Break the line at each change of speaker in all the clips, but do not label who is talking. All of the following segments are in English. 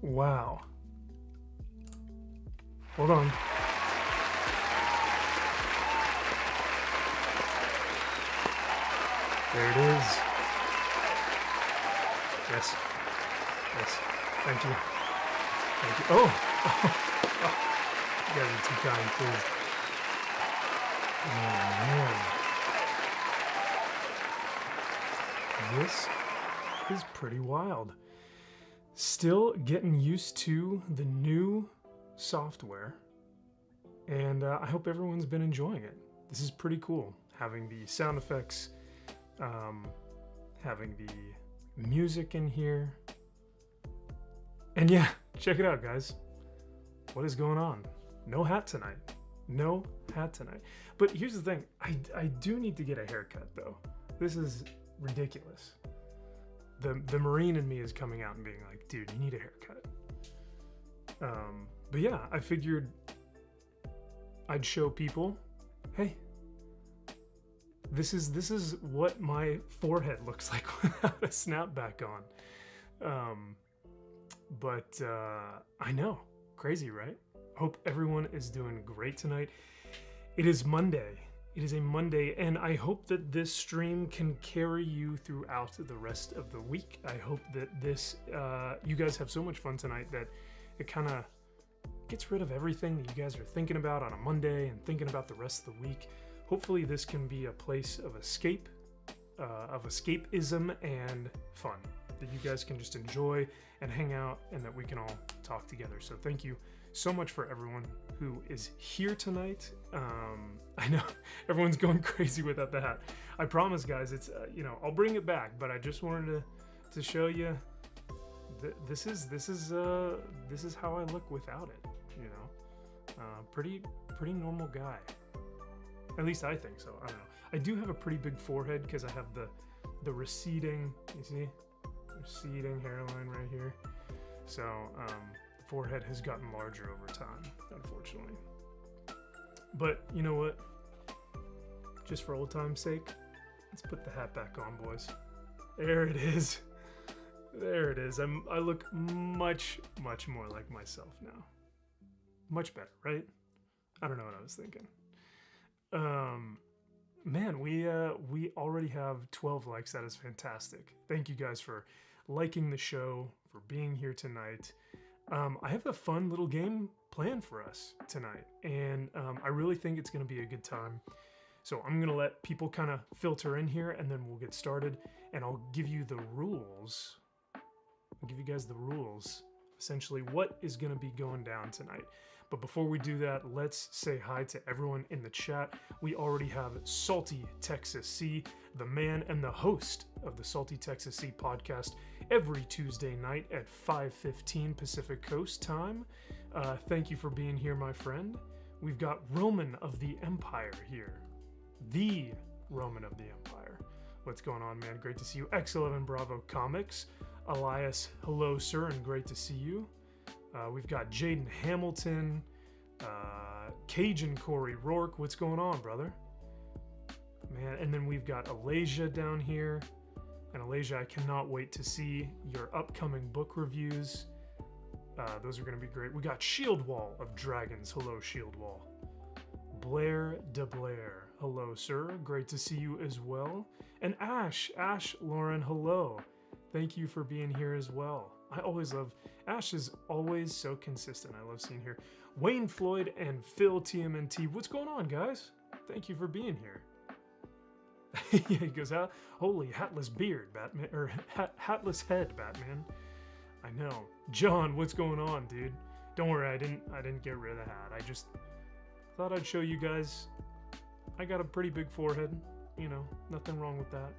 Wow. Hold on. There it is. Yes. Yes. Thank you. Thank you. Oh! You guys are too kind, please. Oh, man. This is pretty wild. Still getting used to the new software, and I hope everyone's been enjoying it. This is pretty cool, having the sound effects, having the music in here. And yeah, check it out, guys. What is going on? No hat tonight. No hat tonight. But here's the thing. I do need to get a haircut, though. This is ridiculous. The Marine in me is coming out and being like, dude, you need a haircut. But yeah, I figured I'd show people, hey, this is what my forehead looks like without a snapback on. But I know, crazy, right? Hope everyone is doing great tonight. It is Monday. It is a Monday, and I hope that this stream can carry you throughout the rest of the week. I hope that this, you guys have so much fun tonight that it kind of gets rid of everything that you guys are thinking about on a Monday and thinking about the rest of the week. Hopefully this can be a place of escape, of escapism and fun, that you guys can just enjoy and hang out, and that we can all talk together. So thank you so much for everyone who is here tonight. I know everyone's going crazy without the hat. I promise, guys, it's I'll bring it back, but I just wanted to show you this is how I look without it. Pretty normal guy. At least I think so. I don't know. I do have a pretty big forehead because I have the receding. You see, receding hairline right here. So forehead has gotten larger over time, unfortunately. But you know what? Just for old time's sake, let's put the hat back on, boys. There it is. There it is. I look much more like myself now. Much better, right? I don't know what I was thinking. Man, we already have 12 likes. That is fantastic. Thank you guys for liking the show, for being here tonight. I have a fun little game planned for us tonight, and I really think it's going to be a good time. So I'm going to let people kind of filter in here, and then we'll get started, and I'll give you the rules. I'll give you guys the rules, essentially what is going to be going down tonight. But before we do that, let's say hi to everyone in the chat. We already have Salty Texas C, the man and the host of the Salty Texas C podcast, every Tuesday night at 5:15 Pacific Coast time. Thank you for being here, my friend. We've got Roman of the Empire here. The Roman of the Empire. What's going on, man? Great to see you. X11 Bravo Comics. Elias, hello, sir, and great to see you. We've got Jaden Hamilton, Cajun Corey Rourke. What's going on, brother? Man, and then we've got Alasia down here. And Alasia, I cannot wait to see your upcoming book reviews. Those are going to be great. We got Shield Wall of Dragons. Hello, Shield Wall. Blair de Blair. Hello, sir. Great to see you as well. And Ash Lauren, hello. Thank you for being here as well. I always love, Ash is always so consistent. I love seeing here. Wayne Floyd and Phil TMNT. What's going on, guys? Thank you for being here. Yeah, he goes, holy hatless beard, Batman, or hatless head, Batman. I know. John, what's going on, dude? Don't worry, I didn't get rid of the hat. I just thought I'd show you guys. I got a pretty big forehead, nothing wrong with that.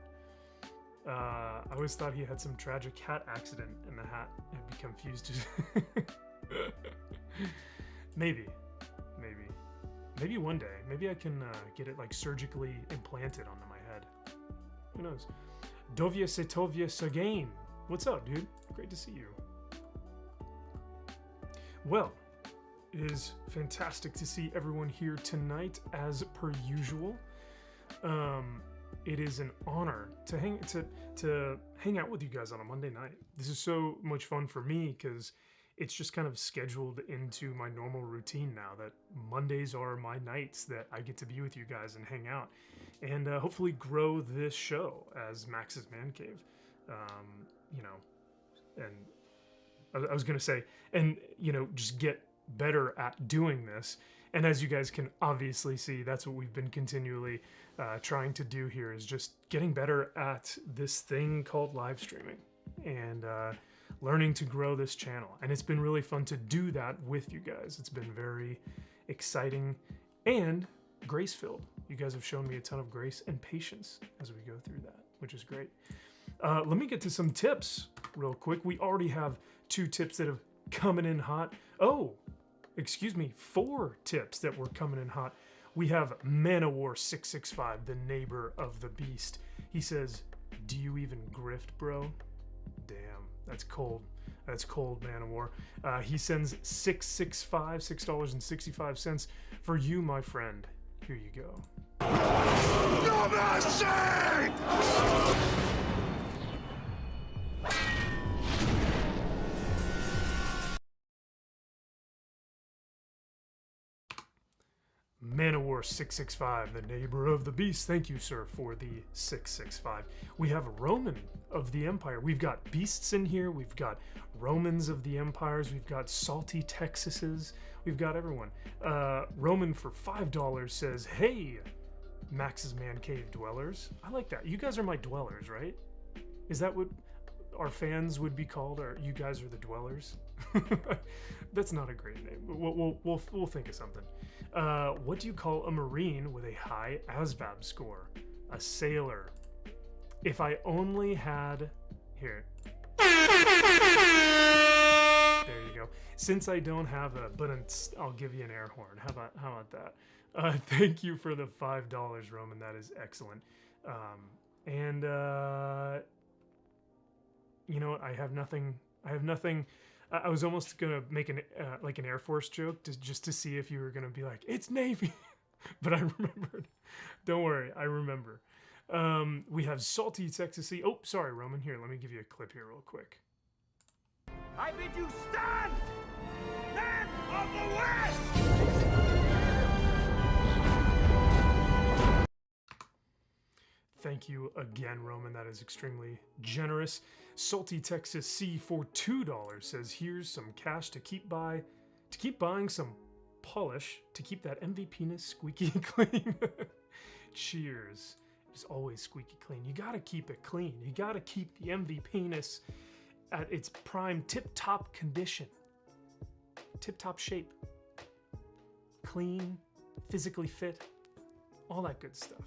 I always thought he had some tragic hat accident and the hat had become fused to... Maybe one day. Maybe I can get it like surgically implanted onto my head. Who knows? Dovia Setovia Sagain. What's up, dude? Great to see you. Well, it is fantastic to see everyone here tonight as per usual. It is an honor to hang out with you guys on a Monday night. This is so much fun for me because it's just kind of scheduled into my normal routine now that Mondays are my nights that I get to be with you guys and hang out and hopefully grow this show as Max's Man Cave. You know, and I was going to say, and, you know, just get better at doing this. And as you guys can obviously see, that's what we've been continually trying to do here, is just getting better at this thing called live streaming and learning to grow this channel. And it's been really fun to do that with you guys. It's been very exciting and grace-filled. You guys have shown me a ton of grace and patience as we go through that, which is great. Let me get to some tips real quick. We already have 2 tips that have coming in hot. Oh, excuse me, 4 tips that were coming in hot. We have Manowar665, the neighbor of the beast. He says, "Do you even grift, bro?" Damn, that's cold. That's cold, Manowar. He sends $6.65 for you, my friend. Here you go. No mercy! Manowar665, the neighbor of the beast. Thank you, sir, for the 665. We have Roman of the Empire. We've got beasts in here. We've got Romans of the Empires. We've got salty Texases. We've got everyone. Roman for $5 says, "Hey, Max's Man Cave dwellers." I like that. You guys are my dwellers, right? Is that what our fans would be called? Or you guys are the dwellers? That's not a great name. We'll think of something. What do you call a Marine with a high ASVAB score? A sailor. If I only had... Here. There you go. Since I don't have a... But I'll give you an air horn. How about that? Thank you for the $5, Roman. That is excellent. You know what? I have nothing... I was almost gonna make an like an Air Force joke just to see if you were gonna be like, "It's Navy," but I remembered. Don't worry, I remember. We have salty Texas. Oh, sorry, Roman. Here, let me give you a clip here real quick.
I bid you stand, men of the West.
Thank you again, Roman. That is extremely generous. Salty Texas C for $2 says, "Here's some cash to keep buying some polish to keep that MV penis squeaky clean." Cheers. It's always squeaky clean. You gotta keep it clean. You gotta keep the MV penis at its prime tip-top condition. Tip-top shape. Clean, physically fit, all that good stuff.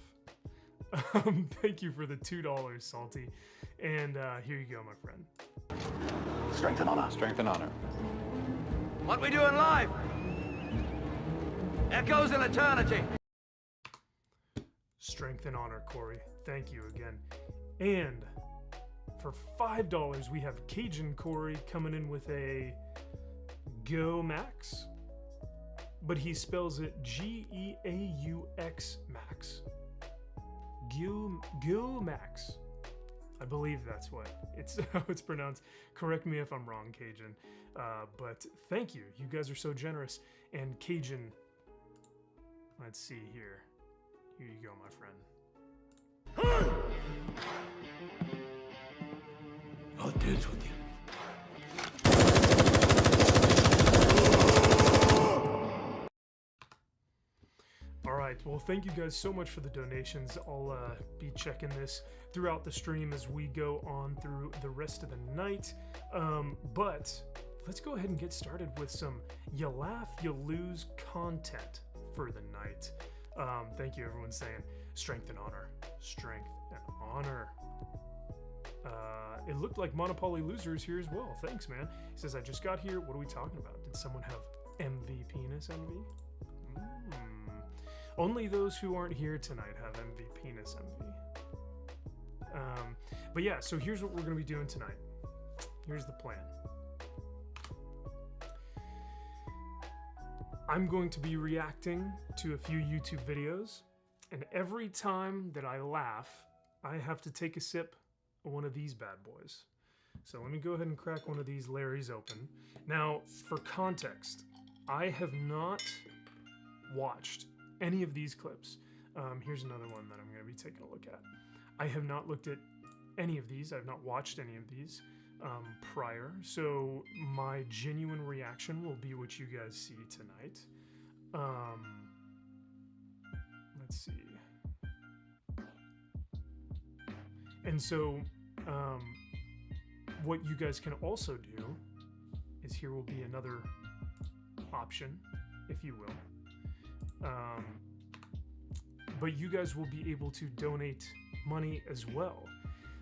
Thank you for the $2, Salty. And here you go, my friend.
Strength and honor. Strength and honor.
What we doing live? Echoes in eternity.
Strength and honor, Corey. Thank you again. And for $5, we have Cajun Corey coming in with a Go Max, but he spells it Geaux Max. Go Max. I believe that's what it's how it's pronounced. Correct me if I'm wrong, Cajun. But thank you. You guys are so generous. And Cajun, let's see here. Here you go, my friend.
I'll dance with you.
All right, well, thank you guys so much for the donations. I'll be checking this throughout the stream as we go on through the rest of the night. But let's go ahead and get started with some You Laugh, You Lose content for the night. Thank you, everyone saying strength and honor. Strength and honor. It looked like Monopoly Loser is here as well. Thanks, man. He says, "I just got here. What are we talking about? Did someone have MV penis envy?" Only those who aren't here tonight have MV penis envy. But yeah, so here's what we're going to be doing tonight. Here's the plan. I'm going to be reacting to a few YouTube videos, and every time that I laugh, I have to take a sip of one of these bad boys. So let me go ahead and crack one of these Larrys open. Now, for context, I have not watched any of these clips. Here's another one that I'm going to be taking a look at. I have not looked at any of these. I've not watched any of these prior. So my genuine reaction will be what you guys see tonight. Let's see. And so what you guys can also do is here will be another option, if you will. But you guys will be able to donate money as well.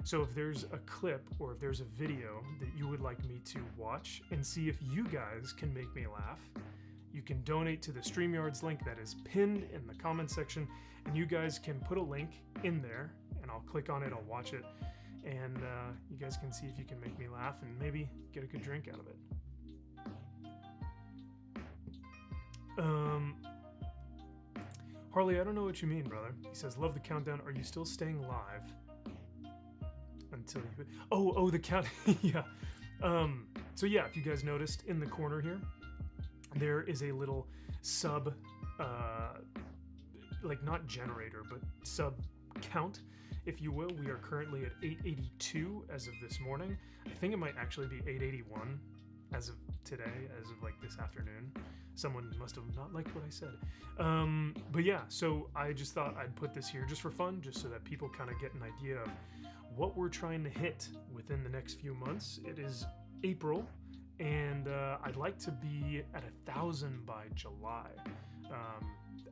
So if there's a clip or if there's a video that you would like me to watch and see if you guys can make me laugh, you can donate to the StreamYards link that is pinned in the comment section, and you guys can put a link in there and I'll click on it, I'll watch it, and you guys can see if you can make me laugh and maybe get a good drink out of it. Harley, I don't know what you mean, brother. He says, love the countdown. Are you still staying live? Until you... Oh, the count... yeah. So yeah, if you guys noticed in the corner here, there is a little sub, like not generator, but sub count, if you will. We are currently at 882 as of this morning. I think it might actually be 881 as of today, as of like this afternoon. Someone must have not liked what I said. But yeah, so I just thought I'd put this here just for fun, just so that people kind of get an idea of what we're trying to hit within the next few months. It is April, and I'd like to be at 1,000 by July.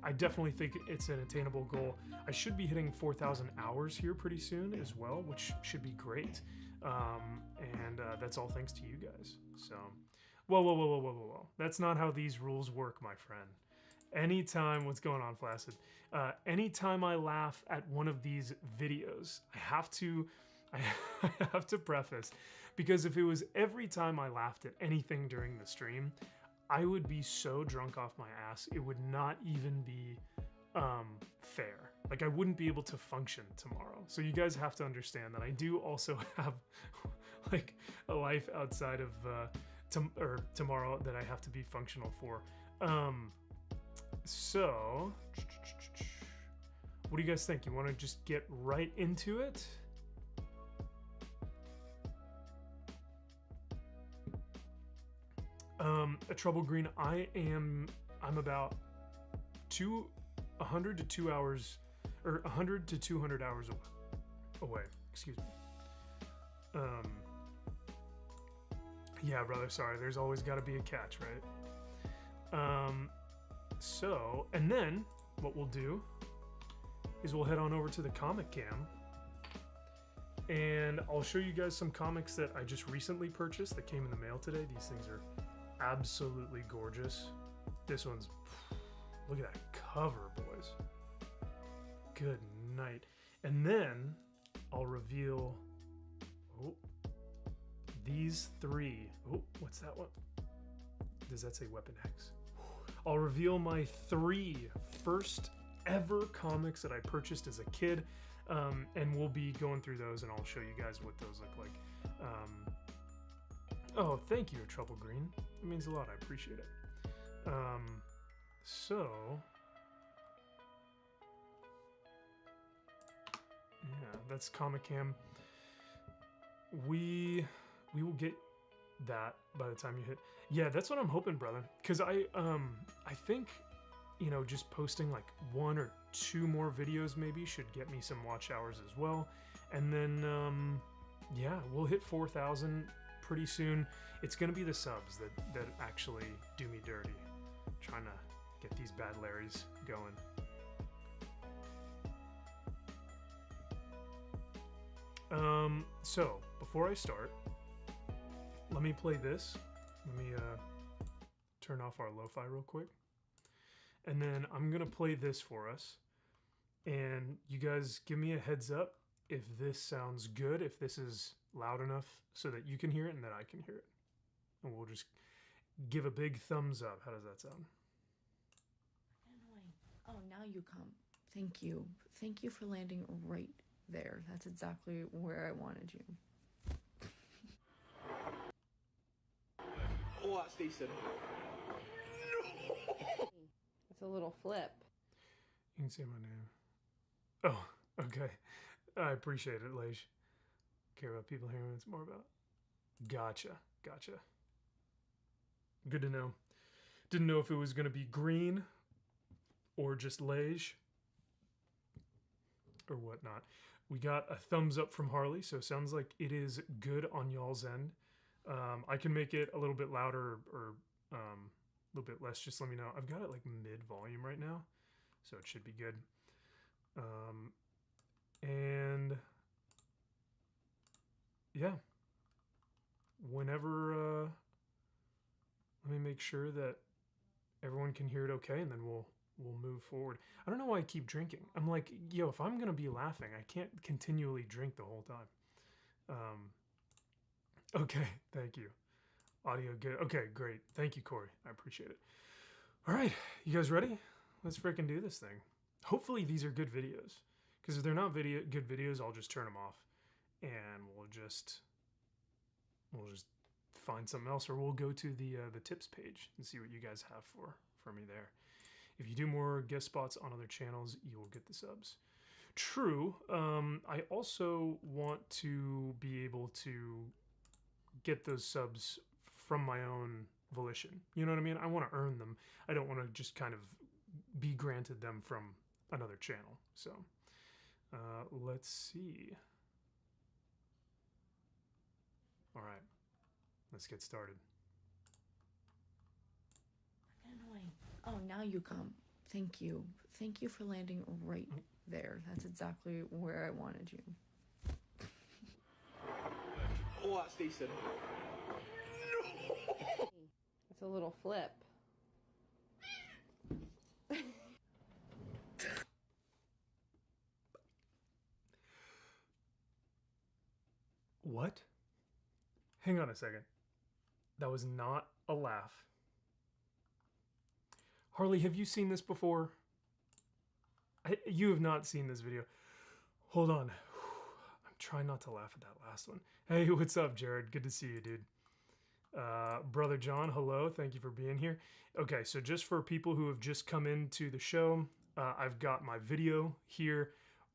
I definitely think it's an attainable goal. I should be hitting 4,000 hours here pretty soon as well, which should be great. And that's all thanks to you guys. So, whoa. That's not how these rules work, my friend. Anytime, what's going on, Flaccid? Anytime I laugh at one of these videos, I have to preface, because if it was every time I laughed at anything during the stream, I would be so drunk off my ass, it would not even be fair. Like, I wouldn't be able to function tomorrow. So you guys have to understand that I do also have like a life outside of tomorrow that I have to be functional for. So what do you guys think? You want to just get right into it? A Trouble Green, I'm about 100 to 2 hours, or 100 to 200 hours away. Excuse me. Yeah, brother, sorry. There's always got to be a catch, right? So, and then what we'll do is we'll head on over to the comic cam, and I'll show you guys some comics that I just recently purchased that came in the mail today. These things are absolutely gorgeous. This one's, look at that cover, boys. Good night. And then I'll reveal, these three. What's that one? Does that say Weapon X? I'll reveal my 3 first ever comics that I purchased as a kid, and we'll be going through those, and I'll show you guys what those look like. Oh, thank you, Trouble Green. It means a lot. I appreciate it. So, yeah, that's Comic Cam. We will get that by the time you hit. Yeah, that's what I'm hoping, brother. Because I think, you know, just posting like 1 or 2 more videos maybe should get me some watch hours as well. And then, yeah, we'll hit 4,000 pretty soon. It's gonna be the subs that actually do me dirty. I'm trying to get these bad Larrys going. So before I start, let me play this. Let me turn off our lo-fi real quick, and then I'm gonna play this for us, and you guys give me a heads up if this sounds good, if this is loud enough so that you can hear it and that I can hear it, and we'll just give a big thumbs up. How does that sound?
Annoying. Oh, now you come. Thank you. Thank you for landing right there. That's exactly where I wanted you.
Oh, that's decent.
It's a little flip.
You can say my name. Oh, okay. I appreciate it, Leish. Care about people hearing what it's more about. Gotcha. Good to know. Didn't know if it was going to be green or just Leish or whatnot. We got a thumbs up from Harley, so it sounds like it is good on y'all's end. I can make it a little bit louder or a little bit less. Just let me know. I've got it like mid volume right now, so it should be good. And yeah, whenever let me make sure that everyone can hear it okay, and then we'll move forward. I don't know why I keep drinking. I'm like, yo, if I'm gonna be laughing, I can't continually drink the whole time. Okay, thank you. Audio good. Okay, great. Thank you, Corey. I appreciate it. All right, you guys ready? Let's freaking do this thing. Hopefully these are good videos, because if they're not good videos, I'll just turn them off, and we'll just find something else, or we'll go to the tips page and see what you guys have for me there. If you do more guest spots on other channels, you will get the subs. True. I also want to be able to get those subs from my own volition. You know what I mean? I want to earn them. I don't want to just kind of be granted them from another channel. So let's see. All right, let's get started.
Annoying. Oh, now you come. Thank you. Thank you for landing right there. That's exactly where I wanted you.
Oh, that's decent.
It's a little flip.
What? Hang on a second. That was not a laugh. Harley, have you seen this before? You have not seen this video. Hold on. I'm trying not to laugh at that last one. Hey, what's up, Jared? Good to see you, dude. Brother John, hello. Thank you for being here. Okay, so just for people who have just come into the show, I've got my video here.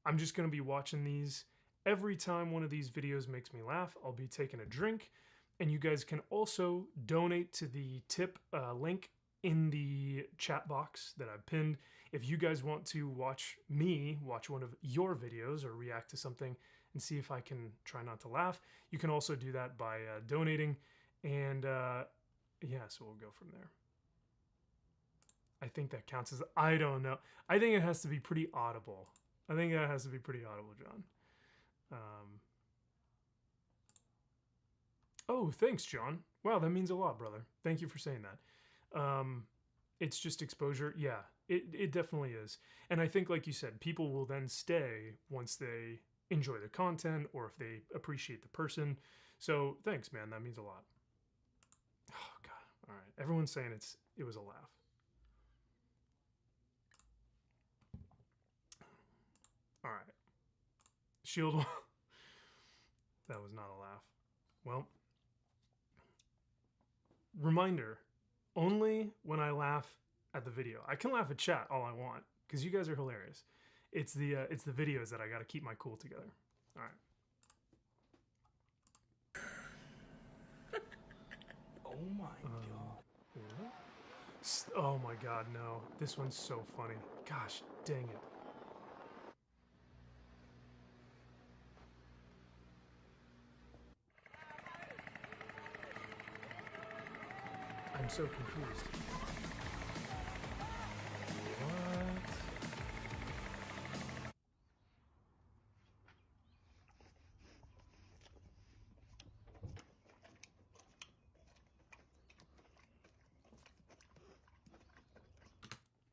I'm just going to be watching these. Every time one of these videos makes me laugh, I'll be taking a drink. And you guys can also donate to the tip link in the chat box that I've pinned. If you guys want to watch me watch one of your videos or react to something and see if I can try not to laugh, you can also do that by donating. And yeah, so we'll go from there. I think that counts as, I don't know. I think it has to be pretty audible. I think that has to be pretty audible, John. Oh, thanks, John. Wow, that means a lot, brother. Thank you for saying that. It's just exposure. Yeah, it definitely is. And I think, like you said, people will then stay once they enjoy the content or if they appreciate the person. So thanks, man. That means a lot. Oh, God. All right. Everyone's saying it was a laugh. All right. Shield. That was not a laugh. Well, reminder, only when I laugh at the video. I can laugh at chat all I want because you guys are hilarious. It's the videos that I got to keep my cool together. All right.
Oh my god.
Oh my god, no. This one's so funny. Gosh, dang it. I'm so confused. What?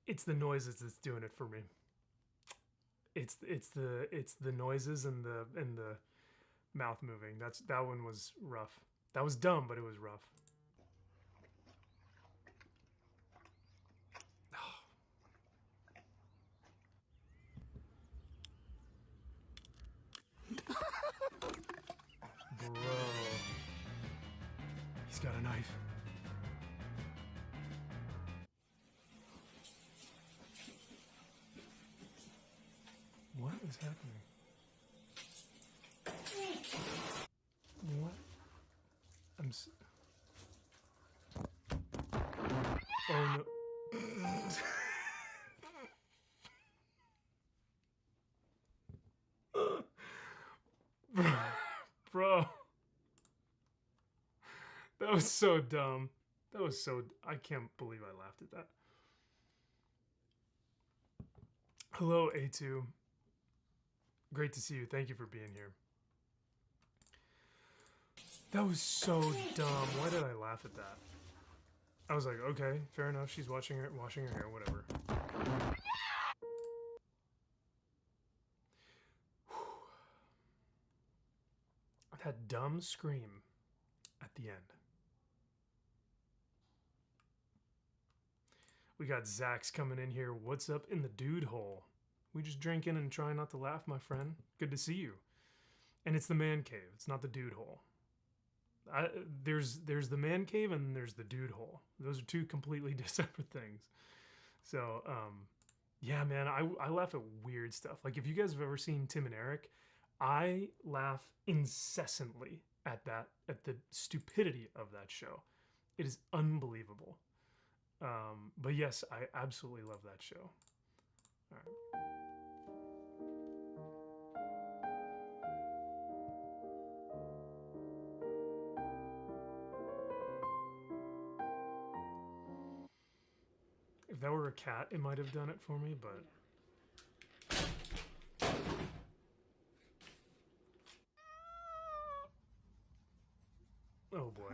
It's the noises that's doing it for me. It's the noises and the mouth moving. That one was rough. That was dumb, but it was rough. Bro. He's got a knife. is happening? What? Oh no. Bro. That was so dumb. That was so... I can't believe I laughed at that. Hello, A2. Great to see you. Thank you for being here. That was so dumb. Why did I laugh at that? I was like, okay, fair enough. She's washing her hair, whatever. That dumb scream at the end. We got Zach's coming in here. What's up in the dude hole? We just drinking and trying not to laugh, my friend. Good to see you. And it's the man cave. It's not the dude hole. There's the man cave and there's the dude hole. Those are two completely separate things. So, yeah, man, I laugh at weird stuff. Like, if you guys have ever seen Tim and Eric, I laugh incessantly at the stupidity of that show. It is unbelievable. But yes, I absolutely love that show. All right. If that were a cat, it might have done it for me, but... Oh boy.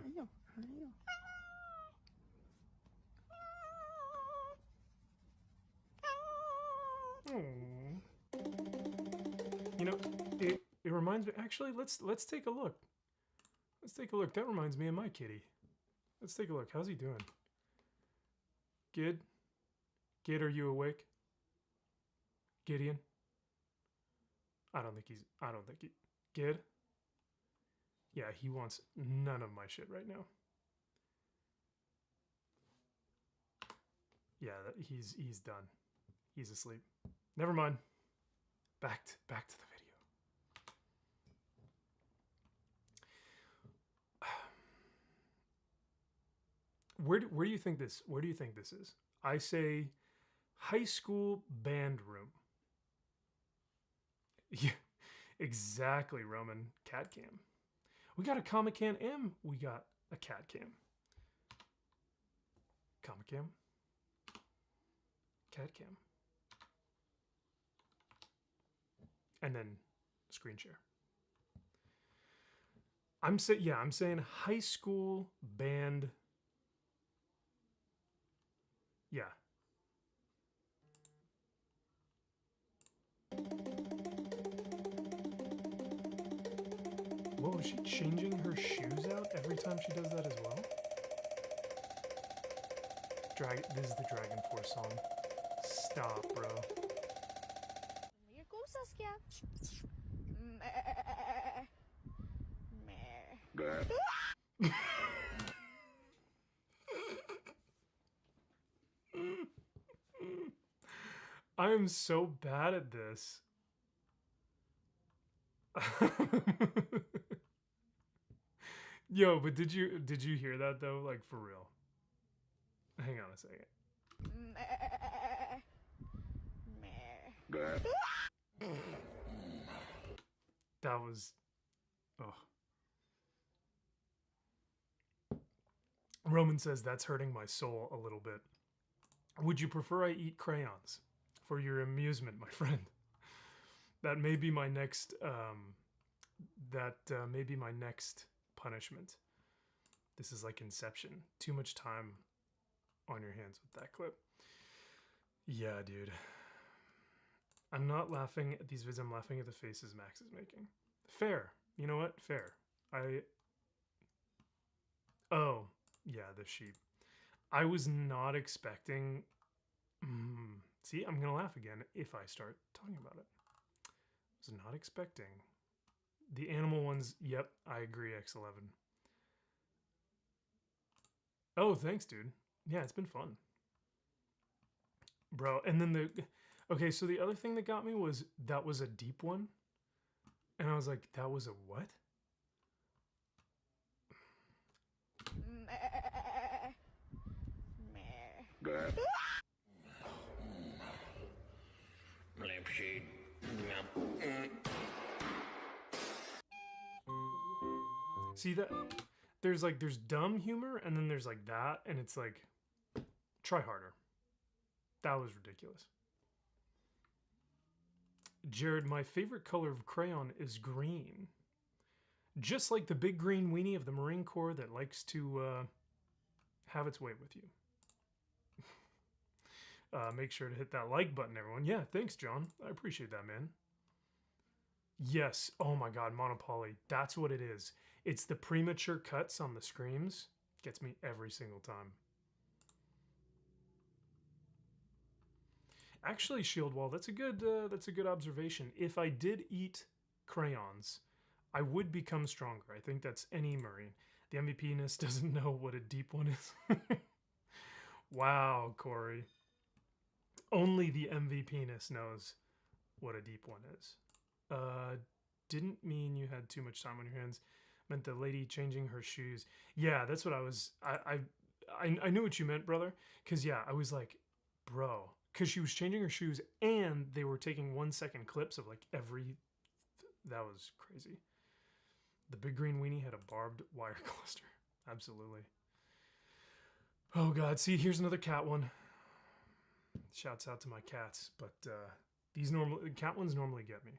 You know, it reminds me... Actually, let's take a look. Let's take a look. That reminds me of my kitty. Let's take a look. How's he doing? Good? Gid, are you awake? Gideon? I don't think he... Gid? Yeah, he wants none of my shit right now. Yeah, he's done. He's asleep. Never mind. Back to the video. Where do you think this is? I say high school band room. Yeah, exactly, Roman. Cat cam. We got a comic cam and we got a cat cam. Comic cam. Cat cam. And then screen share. I'm saying high school band. Yeah. Whoa, is she changing her shoes out every time she does that as well? This is the Dragon Force song. Stop, bro. I am so bad at this. Yo, but did you hear that though? Like, for real. Hang on a second. That was... Oh. Roman says that's hurting my soul a little bit. Would you prefer I eat crayons? For your amusement, my friend. That may be my next... may be my next punishment. This is like Inception. Too much time on your hands with that clip. Yeah, dude. I'm not laughing at these vids. I'm laughing at the faces Max is making. Fair. You know what? Fair. Oh, yeah, the sheep. I was not expecting... See, I'm going to laugh again if I start talking about it. I was not expecting. The animal ones, yep, I agree, X11. Oh, thanks, dude. Yeah, it's been fun. Bro, and then Okay, so the other thing that got me was that was a deep one. And I was like, that was a what?
Lampshade.
See that? There's dumb humor and then there's like that, and it's like, try harder. That was ridiculous. Jared, my favorite color of crayon is green. Just like the big green weenie of the Marine Corps that likes to have its way with you. Make sure to hit that like button, everyone. Yeah, thanks, John. I appreciate that, man. Yes. Oh my God, Monopoly. That's what it is. It's the premature cuts on the screams. Gets me every single time. Actually, Shieldwall, that's a good observation. If I did eat crayons, I would become stronger. I think that's any Marine. The MVP-ness doesn't know what a deep one is. Wow, Corey. Only the MVP-ness knows what a deep one is. Didn't mean you had too much time on your hands. Meant the lady changing her shoes. Yeah, that's what I was. I knew what you meant, brother. Cause yeah, I was like, bro. Cause she was changing her shoes and they were taking 1 second clips of like every. That was crazy. The big green weenie had a barbed wire cluster. Absolutely. Oh God, see, here's another cat one. Shouts out to my cats, but these cat ones normally get me.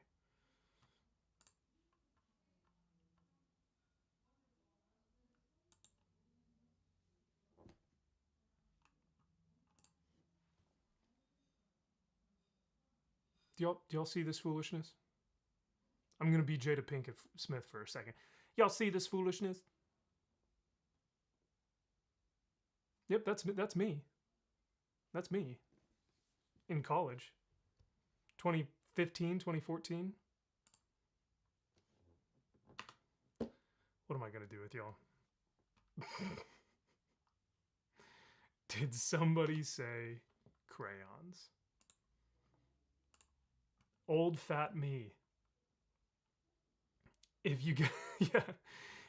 Do y'all see this foolishness? I'm gonna be Jada Pinkett Smith for a second. Y'all see this foolishness? Yep, that's me. That's me. In college. 2015, 2014. What am I gonna do with y'all? Did somebody say crayons? Old fat me. If you get, yeah,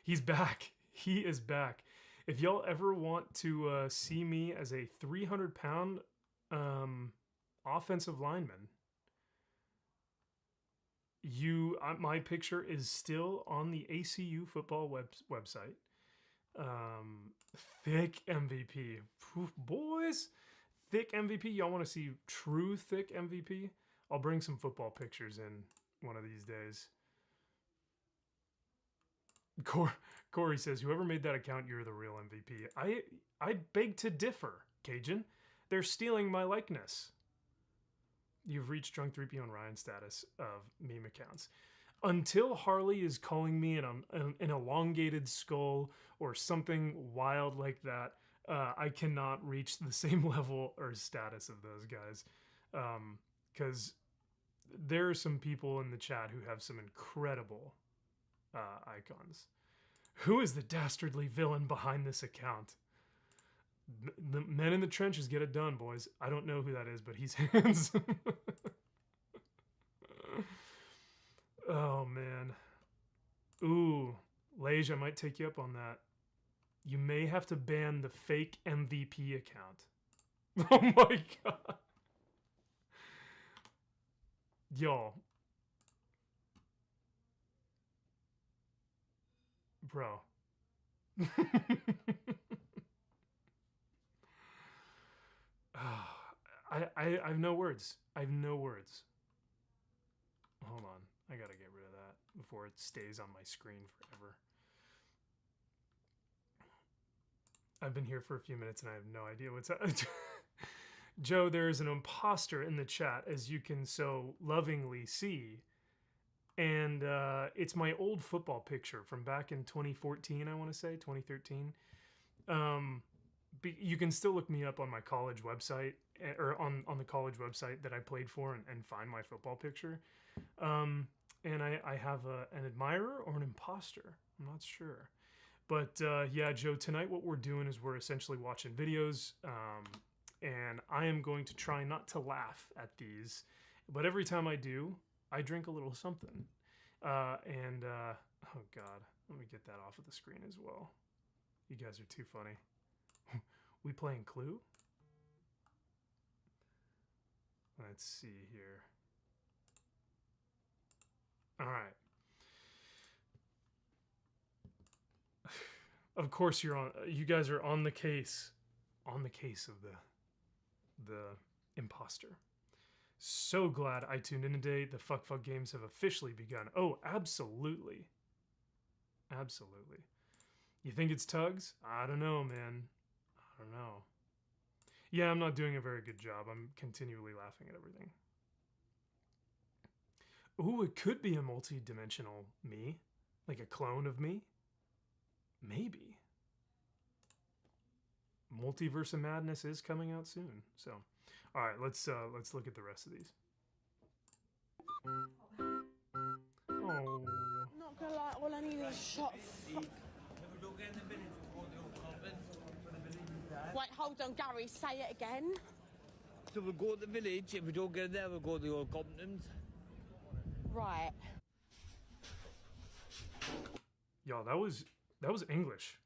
he's back. He is back. If y'all ever want to see me as a 300-pound offensive lineman, my picture is still on the ACU football website. Thick MVP. Oof, boys, thick MVP. Y'all want to see true thick MVP? I'll bring some football pictures in one of these days. Corey says, whoever made that account, you're the real MVP. I beg to differ, Cajun. They're stealing my likeness. You've reached Drunk 3PO and Ryan status of meme accounts. Until Harley is calling me an elongated skull or something wild like that, I cannot reach the same level or status of those guys. Because there are some people in the chat who have some incredible icons. Who is the dastardly villain behind this account? The men in the trenches get it done, boys. I don't know who that is, but he's handsome. Oh, man. Ooh, Lage, I might take you up on that. You may have to ban the fake MVP account. Oh my God. Y'all. Bro. I have no words. I have no words. Hold on. I gotta get rid of that before it stays on my screen forever. I've been here for a few minutes and I have no idea what's up. Joe, there is an imposter in the chat, as you can so lovingly see. And it's my old football picture from back in 2014, I want to say, 2013. You can still look me up on my college website, or on the college website that I played for, and find my football picture. And I have an admirer or an imposter. I'm not sure. But yeah, Joe, tonight what we're doing is we're essentially watching videos. and I am going to try not to laugh at these, but every time I do, I drink a little something. Oh God, let me get that off of the screen as well. You guys are too funny. We playing Clue? Let's see here. All right. Of course you're on. You guys are on the case of the imposter. So glad I tuned in today. The fuck games have officially begun. Oh, absolutely. Absolutely. You think it's Tugs? I don't know, man. I don't know. Yeah, I'm not doing a very good job. I'm continually laughing at everything. Ooh, it could be a multi-dimensional me. Like a clone of me. Maybe. Multiverse of Madness is coming out soon. So, all right, let's look at the rest of these. Oh.
Not gonna lie, all I need is a shot. Wait, hold on, Gary, say it again.
So we'll go to the village. If we don't get there, we'll go to the old Compton's.
Right.
Y'all, that was English.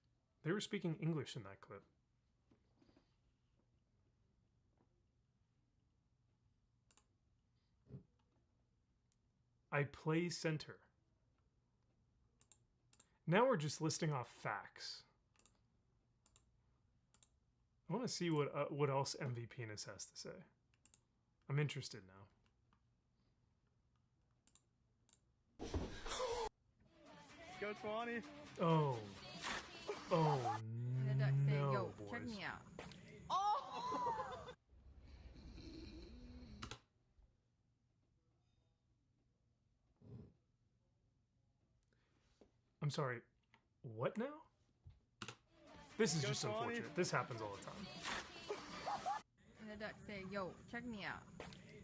They were speaking English in that clip. I play center. Now we're just listing off facts. I want to see what else MV Penis has to say. I'm interested now.
Go 20.
Oh. Oh
And the duck said,
no,
yo,
boys.
check me out.
Oh!
I'm sorry. What now? This is just unfortunate. This happens all the time.
And the duck said, yo, check me out.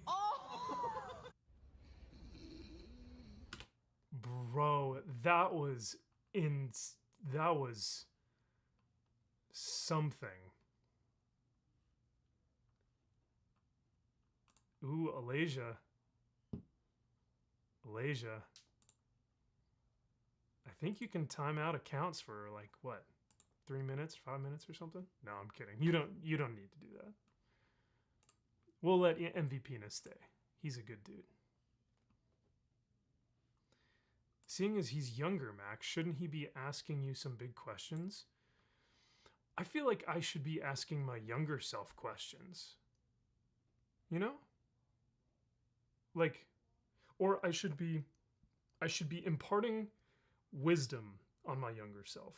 Oh!
Bro, that was something. Ooh, Alasia. I think you can time out accounts for like what? 3 minutes, 5 minutes or something? No, I'm kidding. You don't need to do that. We'll let MVP stay. He's a good dude. Seeing as he's younger, Max, shouldn't he be asking you some big questions? I feel like I should be asking my younger self questions. You know? Like, or I should be imparting wisdom on my younger self.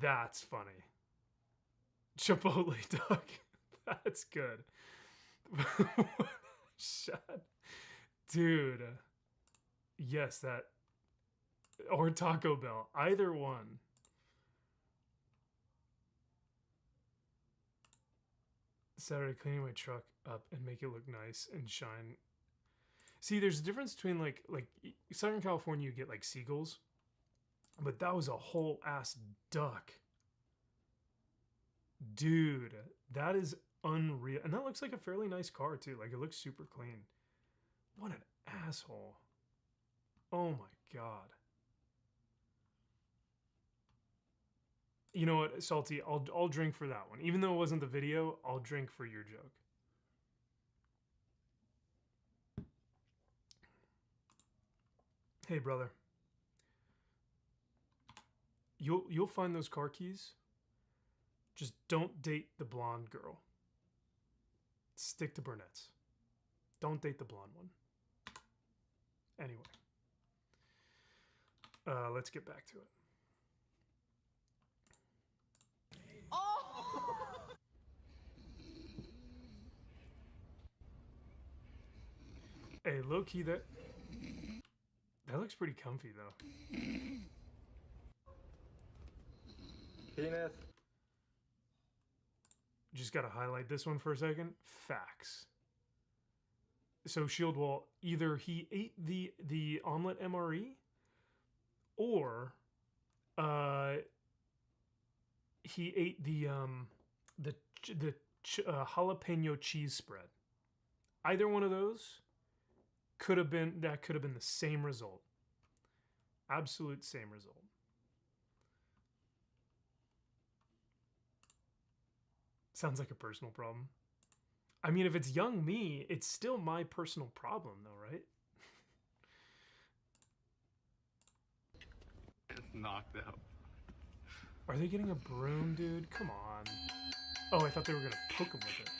That's funny. Chipotle duck. That's good. Shut. Dude. Yes, that. Or Taco Bell. Either one. Saturday, cleaning my truck up and make it look nice and shine. See, there's a difference between like Southern California, you get like seagulls, but that was a whole ass duck. Dude, that is unreal. And that looks like a fairly nice car too. Like it looks super clean. What an asshole. Oh my God. You know what, Salty, I'll drink for that one. Even though it wasn't the video, I'll drink for your joke. Hey, brother. You'll find those car keys. Just don't date the blonde girl. Stick to brunettes. Don't date the blonde one. Anyway. Let's get back to it.
Oh!
Hey, low key, that looks pretty comfy though.
Penis.
Just gotta highlight this one for a second. Facts. So Shield Wall, either he ate the omelet MRE, or he ate the jalapeno cheese spread. Either one of those could have been the same result. Absolute same result. Sounds like a personal problem. I mean, if it's young me, it's still my personal problem, though, right?
It's knocked out.
Are they getting a broom, dude? Come on. Oh, I thought they were gonna poke him with it.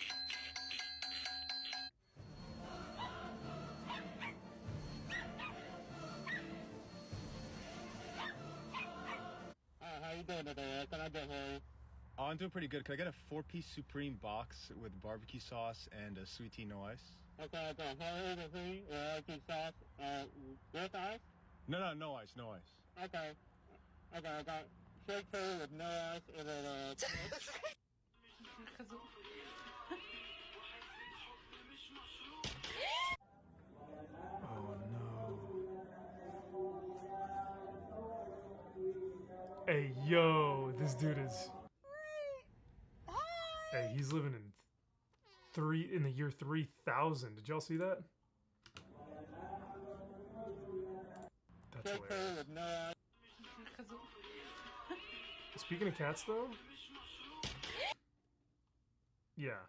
How you doing today? Can I do here?
Oh, I'm doing pretty good. Can I get a 4-piece Supreme box with barbecue sauce and a sweet tea, no ice?
Okay, okay. Here's the thing. Keep sauce. With ice?
No, no ice, no ice.
Okay. Okay, I got shake tea with no ice and then
Oh no. Hey, yo, this dude is. Hey, he's living in the year 3000. Did y'all see that? That's
shake tea
hilarious.
with no ice.
Speaking of cats, though. Yeah.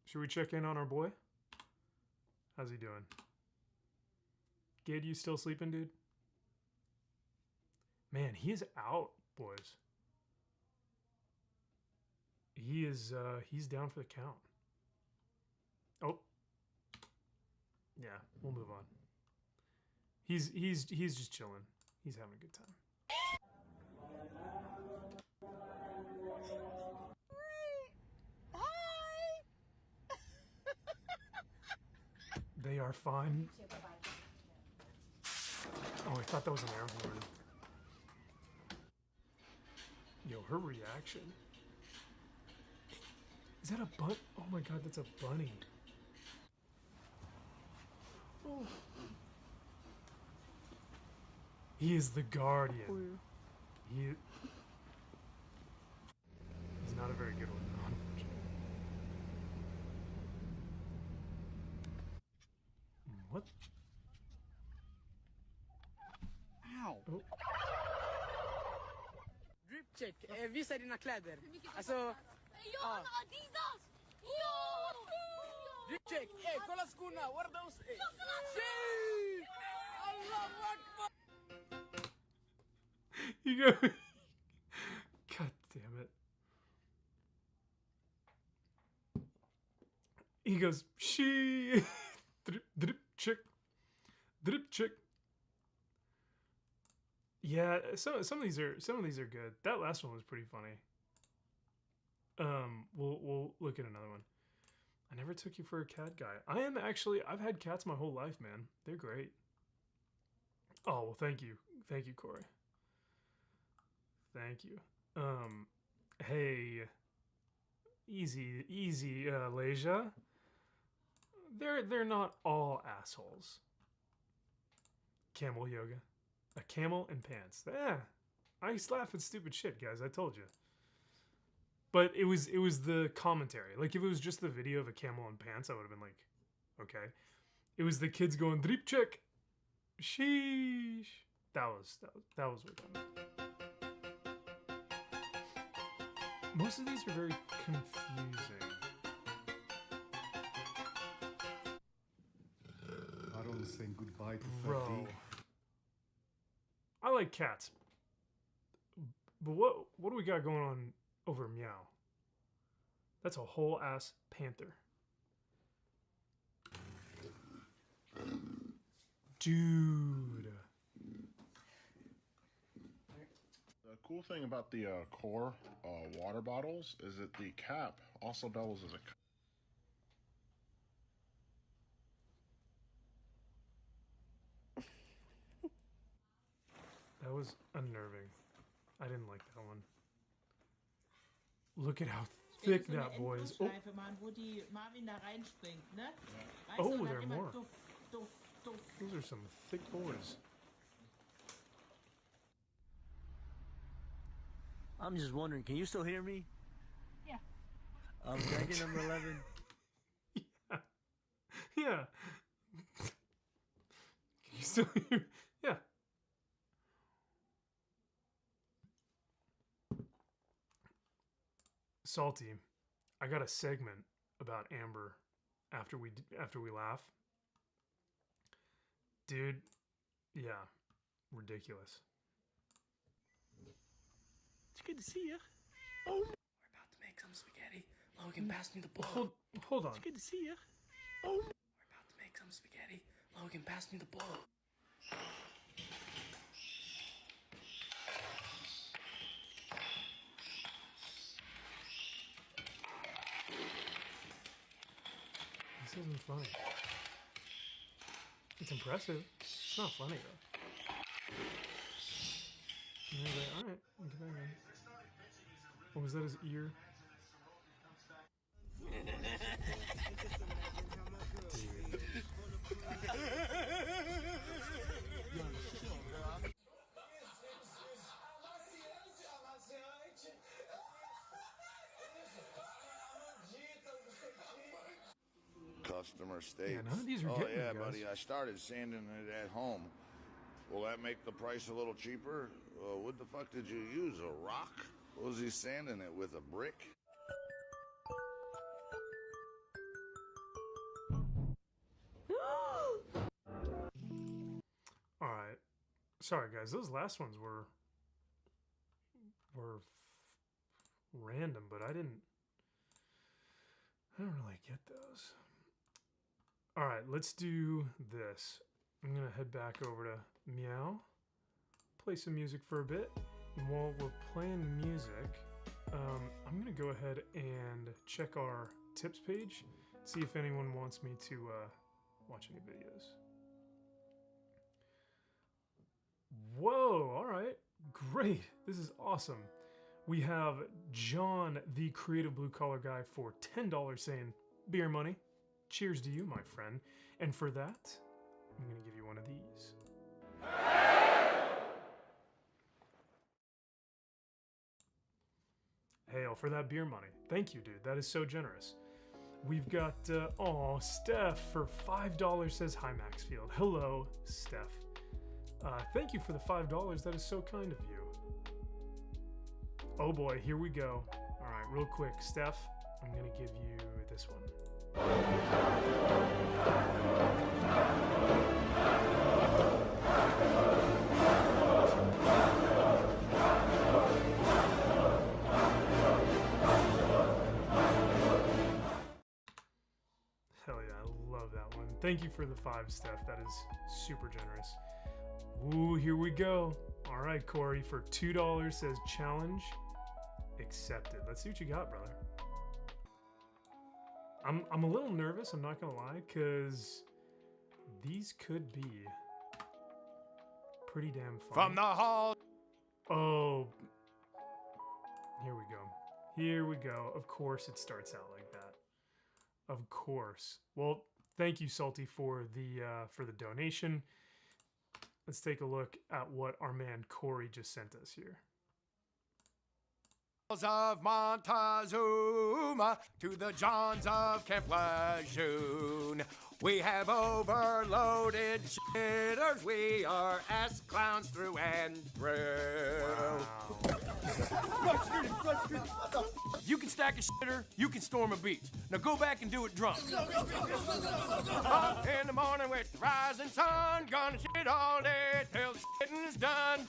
Should we check in on our boy? How's he doing? Gid, you still sleeping, dude? Man, he is out, boys. He is he's down for the count. Oh. Yeah, we'll move on. He's just chilling. He's having a good time. They are fine. Oh, I thought that was an air horn. Yo, her reaction. Is that a butt? Oh my god, that's a bunny. Oh. He is the guardian. He's not a very good one, unfortunately. What?
Ow!
Oh.
Drip check. Visa dina kläder. Alltså...
Ja, Adidas! Ja!
Drip check. Kolla skorna. What are those? Shit! Allahu Akbar!
You go. God damn it. He goes, she drip chick. Drip chick. Yeah, some of these are good. That last one was pretty funny. We'll look at another one. I never took you for a cat guy. I've had cats my whole life, man. They're great. Oh, well, thank you. Thank you, Corey. Thank you. Hey, easy, Leisha. They're not all assholes. Camel yoga. A camel and pants. Yeah, I used to laugh at stupid shit, guys. I told you. But it was the commentary. Like, if it was just the video of a camel and pants, I would have been like, okay. It was the kids going drip check. Sheesh. That was what that meant. Most of these are very confusing.
Aaron saying goodbye to
Bro.
Fatih.
I like cats. But what do we got going on over Meow? That's a whole ass panther. Dude.
The cool thing about the core water bottles is that the cap also doubles as a cup.
That was unnerving. I didn't like that one. Look at how thick that boy is. Oh, oh, there are more. Those are some thick boys.
I'm just wondering, can you still hear me?
Yeah.
Dragon number 11.
Yeah. Can you still hear? Yeah. Salty, I got a segment about Amber after we laugh. Dude, yeah, ridiculous.
It's good to see you.
Oh, we're about to make some spaghetti. Logan, pass me the bowl.
Hold on.
It's good to see you.
Oh, we're about to make some spaghetti. Logan, pass me the bowl.
This isn't funny. It's impressive. It's not funny though. And he's like, alright, get back in. Oh, was that his ear?
Customer states.
Yeah, none of these are
oh
getting
yeah,
me, guys.
buddy, I started sanding it at home. Will that make the price a little cheaper? What the fuck did you use, a rock? Was he sanding it with a brick?
Alright. Sorry guys, those last ones were random, but I don't really get those. Alright, let's do this. I'm gonna head back over to Meow, play some music for a bit, and while we're playing music, I'm gonna go ahead and check our tips page, see if anyone wants me to watch any videos. Whoa, all right, great. This is awesome. We have John, the creative blue collar guy, for $10 saying, beer money. Cheers to you, my friend. And for that, I'm going to give you one of these. Hail for that beer money. Thank you, dude. That is so generous. We've got, Steph for $5 says, hi, Maxfield. Hello, Steph. Thank you for the $5. That is so kind of you. Oh boy, here we go. All right, real quick, Steph, I'm gonna give you this one. Hell yeah, I love that one. Thank you for the 5, Steph. That is super generous. Ooh, here we go. All right, Corey, for $2 says challenge accepted. Let's see what you got, brother. I'm a little nervous, I'm not gonna lie, because these could be pretty damn fun.
From the hall.
Oh, here we go. Here we go. Of course it starts out like that. Of course. Well, thank you, Salty, for the donation. Let's take a look at what our man Corey just sent us here.
Of Montezuma to the Johns of Camp Lejeune. We have overloaded shitters. We are ass clowns through and through.
Wow.
You can stack a shitter, you can storm a beach. Now go back and do it drunk. Up in the morning with the rising sun, gonna shit all day till the shitting is done.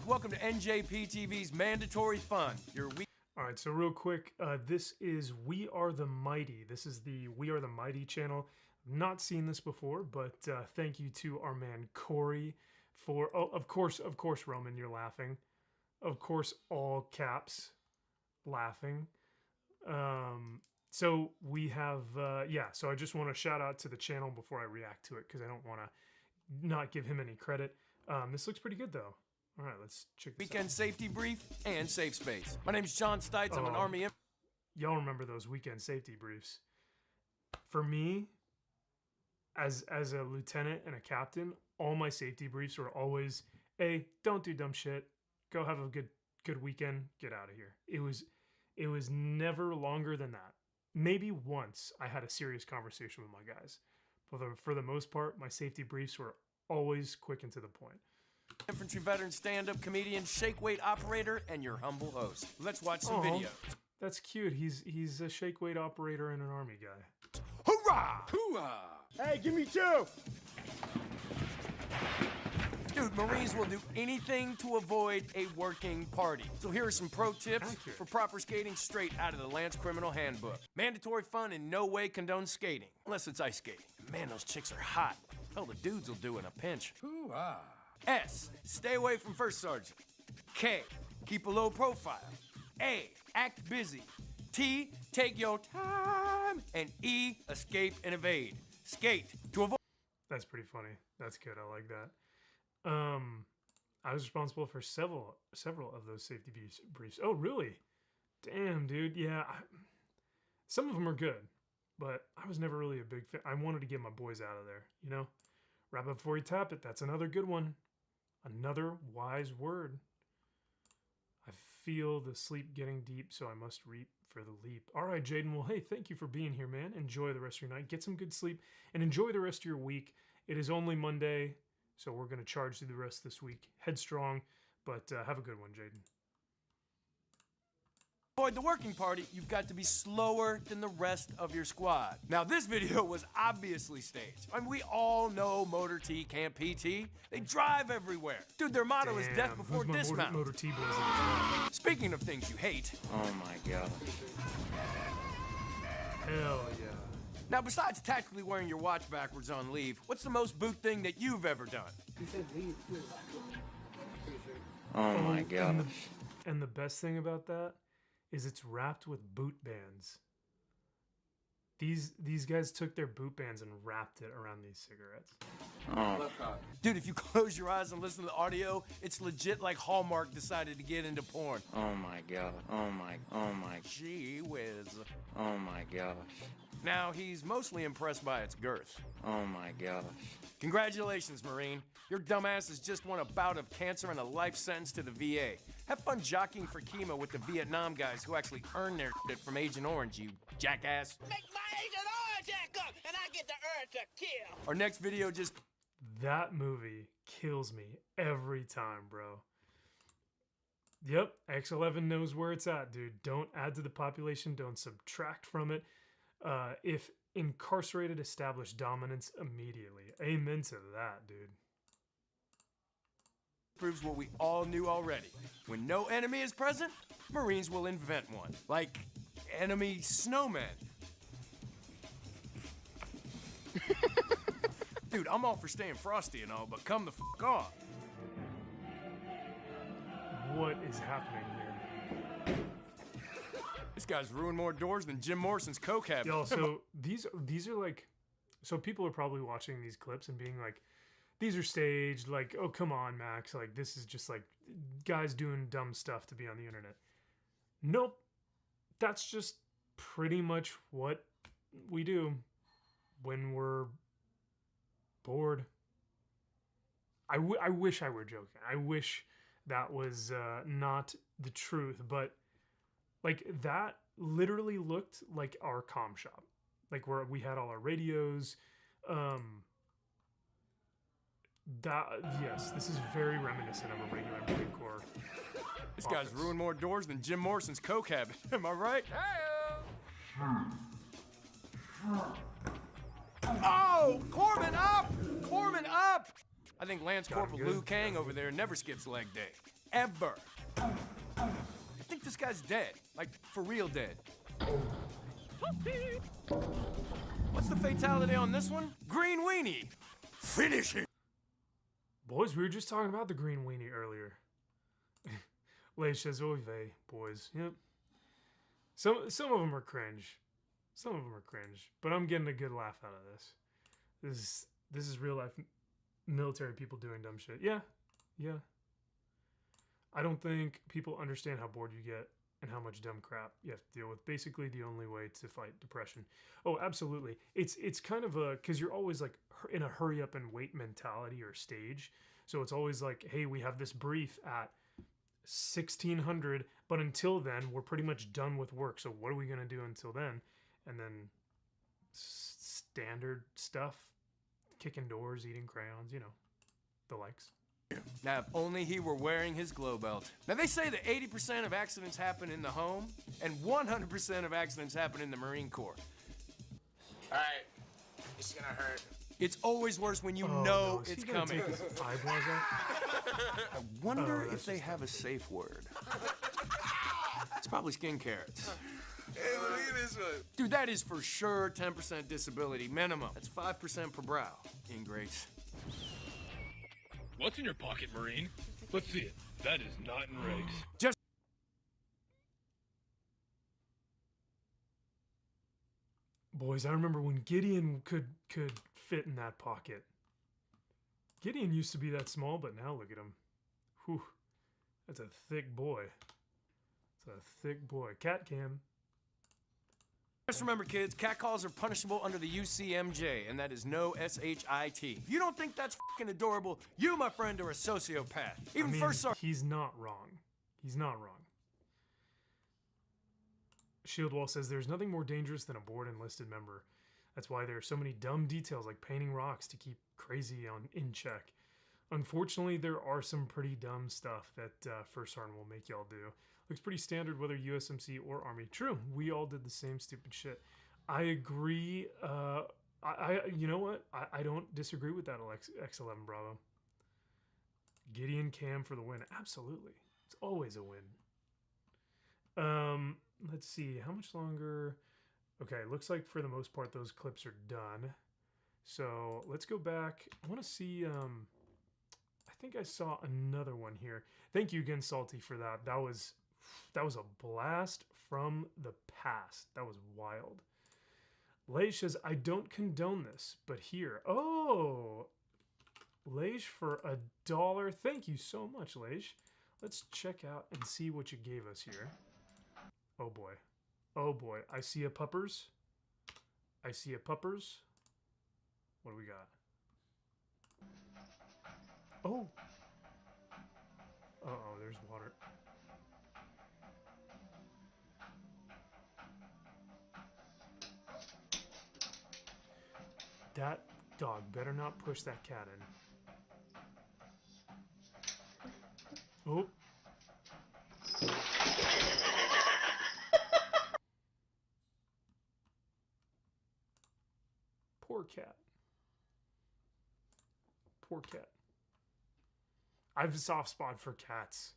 Welcome to NJP TV's Mandatory Fun. Your week.
All right, so real quick, this is We Are the Mighty. This is the We Are the Mighty channel. Not seen this before, but thank you to our man Corey for. Oh, of course, Roman, you're laughing. Of course, all caps, laughing. So we have, So I just want to shout out to the channel before I react to it because I don't want to not give him any credit. This looks pretty good though. All right, let's check this
Weekend
out.
safety brief and safe space. My name's John Stites. I'm an Army.
Y'all remember those weekend safety briefs? For me, as a lieutenant and a captain, all my safety briefs were always Don't do dumb shit. Go have a good weekend. Get out of here. It was never longer than that. Maybe once I had a serious conversation with my guys. But for the most part, my safety briefs were always quick and to the point.
Infantry veteran, stand-up comedian, shake weight operator, and your humble host. Let's watch some videos.
That's cute. He's a shake weight operator and an army guy.
Hoorah! Hoorah! Hey, give me 2! Dude, Marines will do anything to avoid a working party. So here are some pro tips for proper skating straight out of the Lance Criminal Handbook. Mandatory fun in no way condones skating, unless it's ice skating. Man, those chicks are hot. Hell, the dudes will do in a pinch. Hoo-ah. S, stay away from first sergeant. K, keep a low profile. A, act busy. T, take your time. And E, escape and evade. Skate to avoid.
That's pretty funny. That's good. I like that. I was responsible for several of those safety briefs. Oh, really? Damn, dude. Yeah. Some of them are good, but I was never really a big fan. I wanted to get my boys out of there, you know? Wrap up before you tap it. That's another good one. Another wise word. I feel the sleep getting deep, so I must reap for the leap. All right, Jaden. Well, hey, thank you for being here, man. Enjoy the rest of your night. Get some good sleep and enjoy the rest of your week. It is only Monday, so we're going to charge through the rest of this week. Headstrong, but have a good one, Jaden.
Avoid the working party, you've got to be slower than the rest of your squad. Now, this video was obviously staged. I mean, we all know Motor T can't PT. They drive everywhere. Dude, their motto is death before dismount.
Motor T boys.
Speaking of things you hate.
Oh my god.
Hell yeah.
Now, besides tactically wearing your watch backwards on leave, what's the most boot thing that you've ever done?
Oh my god.
And the best thing about that is it's wrapped with boot bands. These guys took their boot bands and wrapped it around these cigarettes.
Oh.
Dude, if you close your eyes and listen to the audio, it's legit like Hallmark decided to get into porn.
Oh my god. Oh my.
Gee whiz.
Oh my gosh.
Now, he's mostly impressed by its girth.
Oh my gosh.
Congratulations, Marine. Your dumbass has just won a bout of cancer and a life sentence to the VA. Have fun jockeying for chemo with the Vietnam guys who actually earned their shit from Agent Orange, you jackass.
Make my Agent Orange act up, and I get the urge to kill.
Our next video just...
That movie kills me every time, bro. Yep, X11 knows where it's at, dude. Don't add to the population. Don't subtract from it. If incarcerated, establish dominance immediately. Amen to that, dude.
Proves what we all knew already. When no enemy is present, Marines will invent one. Like enemy snowmen. Dude, I'm all for staying frosty and all, but come the fuck on.
What is happening here?
This guy's ruined more doors than Jim Morrison's coke habit.
Yo, so these are like, so people are probably watching these clips and being like, these are staged, like, oh, come on, Max, like, this is just like guys doing dumb stuff to be on the internet. Nope. That's just pretty much what we do when we're bored. I wish I were joking. I wish that was not the truth, but like that literally looked like our comm shop, like where we had all our radios. Yes, this is very reminiscent of a regular Marine Corps.
This guy's ruined more doors than Jim Morrison's coke habit. Am I right? Oh, Corpsman up! Corpsman up! I think Lance Corporal Liu Kang over there never skips leg day. Ever. I think this guy's dead. Like, for real dead. What's the fatality on this one? Green weenie. Finish it.
Boys, we were just talking about the green weenie earlier. Les Chazoive, boys. Yep. Some of them are cringe. Some of them are cringe. But I'm getting a good laugh out of this. This is real life military people doing dumb shit. Yeah. Yeah. I don't think people understand how bored you get and how much dumb crap you have to deal with. Basically the only way to fight depression. Oh, absolutely. It's kind of a, because you're always like in a hurry up and wait mentality or stage. So it's always like, hey, we have this brief at 1600, but until then, we're pretty much done with work. So what are we going to do until then? And then standard stuff, kicking doors, eating crayons, you know, the likes.
Now, if only he were wearing his glow belt. Now, they say that 80% of accidents happen in the home, and 100% of accidents happen in the Marine Corps.
All right, it's gonna hurt.
It's always worse when you know
no. Is
it's
he gonna
coming.
take his eyebrows out?
I wonder
that's
if they have a safe word. It's probably skin carrots.
Hey, look at this one.
Dude, that is for sure 10% disability minimum. That's 5% per brow. Ingrates.
What's in your pocket, Marine? Let's see it. That is not in regs.
Just
Boys, I remember when Gideon could fit in that pocket. Gideon used to be that small, but now look at him. Whew. That's a thick boy. It's a thick boy. Cat cam.
Just remember, kids, catcalls are punishable under the UCMJ, and that is no S-H-I-T. If you don't think that's fucking adorable, you, my friend, are a sociopath. Even
I mean,
first sergeant.
he's not wrong. He's not wrong. Shieldwall says there's nothing more dangerous than a bored enlisted member. That's why there are so many dumb details like painting rocks to keep crazy in check. Unfortunately, there are some pretty dumb stuff that First Sergeant will make y'all do. Looks pretty standard whether USMC or Army. True, we all did the same stupid shit. I agree. You know what? I don't disagree with that, X11 Bravo. Gideon Cam for the win. Absolutely. It's always a win. Let's see. How much longer? Okay, looks like for the most part those clips are done. So let's go back. I want to see... I think I saw another one here. Thank you again, Salty, for that. That was a blast from the past. That was wild. Leish says, I don't condone this, but here. Oh, Leish for $1. Thank you so much, Leish. Let's check out and see what you gave us here. Oh boy. Oh boy. I see a puppers. I see a puppers. What do we got? Oh. Uh-oh, there's water. That dog better not push that cat in. Oh. Poor cat. Poor cat. I have a soft spot for cats.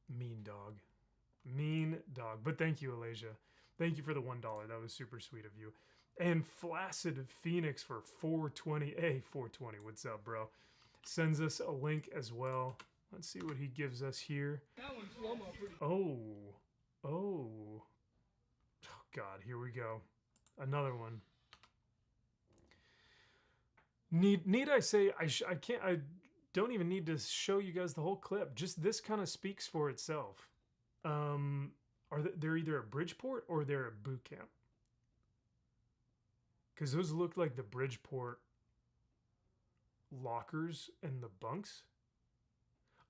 Mean dog. Mean dog. But thank you, Alasia. Thank you for the $1. That was super sweet of you. And Flaccid Phoenix for 420. Hey, 420. What's up, bro? Sends us a link as well. Let's see what he gives us here. Oh. Oh. Oh, God. Here we go. Another one. Need I say I don't even need to show you guys the whole clip. Just this kind of speaks for itself. They're either at Bridgeport or they're at boot camp. Because those look like the Bridgeport lockers and the bunks.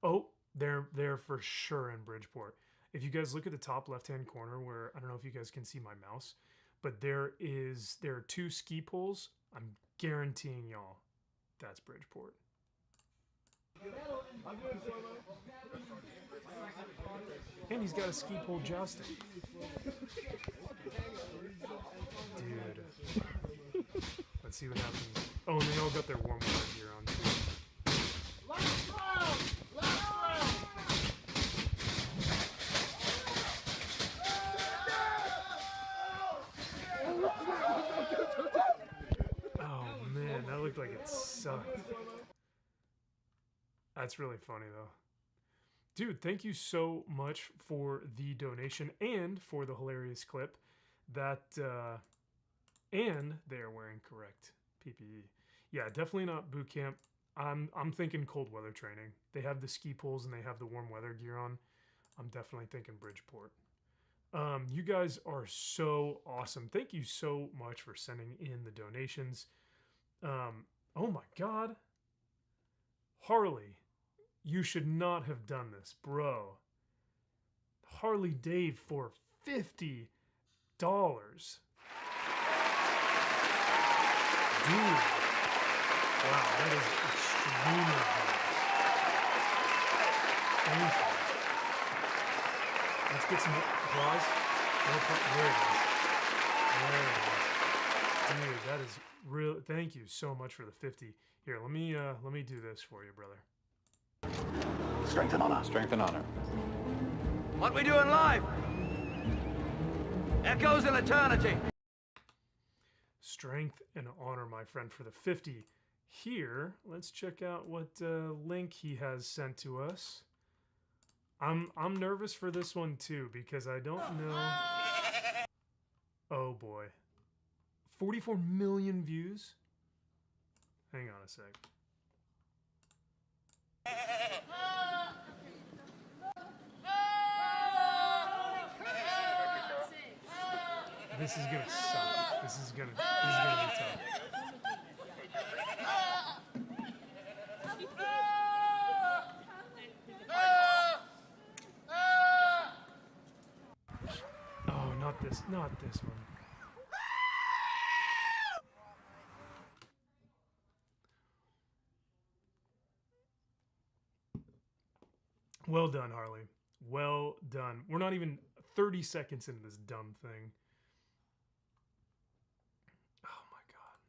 Oh, they're for sure in Bridgeport. If you guys look at the top left-hand corner where, I don't know if you guys can see my mouse, but there are 2 ski poles. I'm guaranteeing y'all that's Bridgeport. And he's got a ski pole jousting. Dude. Let's see what happens. Oh, and they all got their warm water gear on. Oh man, that looked like it sucked. That's really funny though. Dude, thank you so much for the donation and for the hilarious clip. That and they are wearing correct PPE. Yeah, definitely not boot camp. I'm thinking cold weather training. They have the ski poles and they have the warm weather gear on. I'm definitely thinking Bridgeport. You guys are so awesome. Thank you so much for sending in the donations. Oh my God. Harley, you should not have done this, bro. Harley Dave for $50. Dude. Wow, that is extremely generous. Thank you. Let's get some applause. There it is. There it is. Dude, that is real. Thank you so much for the 50. Here, let me do this for you, brother.
Strength and honor. Strength and honor.
What we doing live? Echoes in eternity.
Strength and honor, my friend, for the 50. Here, let's check out what link he has sent to us. I'm nervous for this one too because I don't know. Oh boy. 44 million views? Hang on a sec. This is gonna suck. This is gonna be tough. Oh, not this one. Well done, Harley. Well done. We're not even 30 seconds into this dumb thing. Oh my God.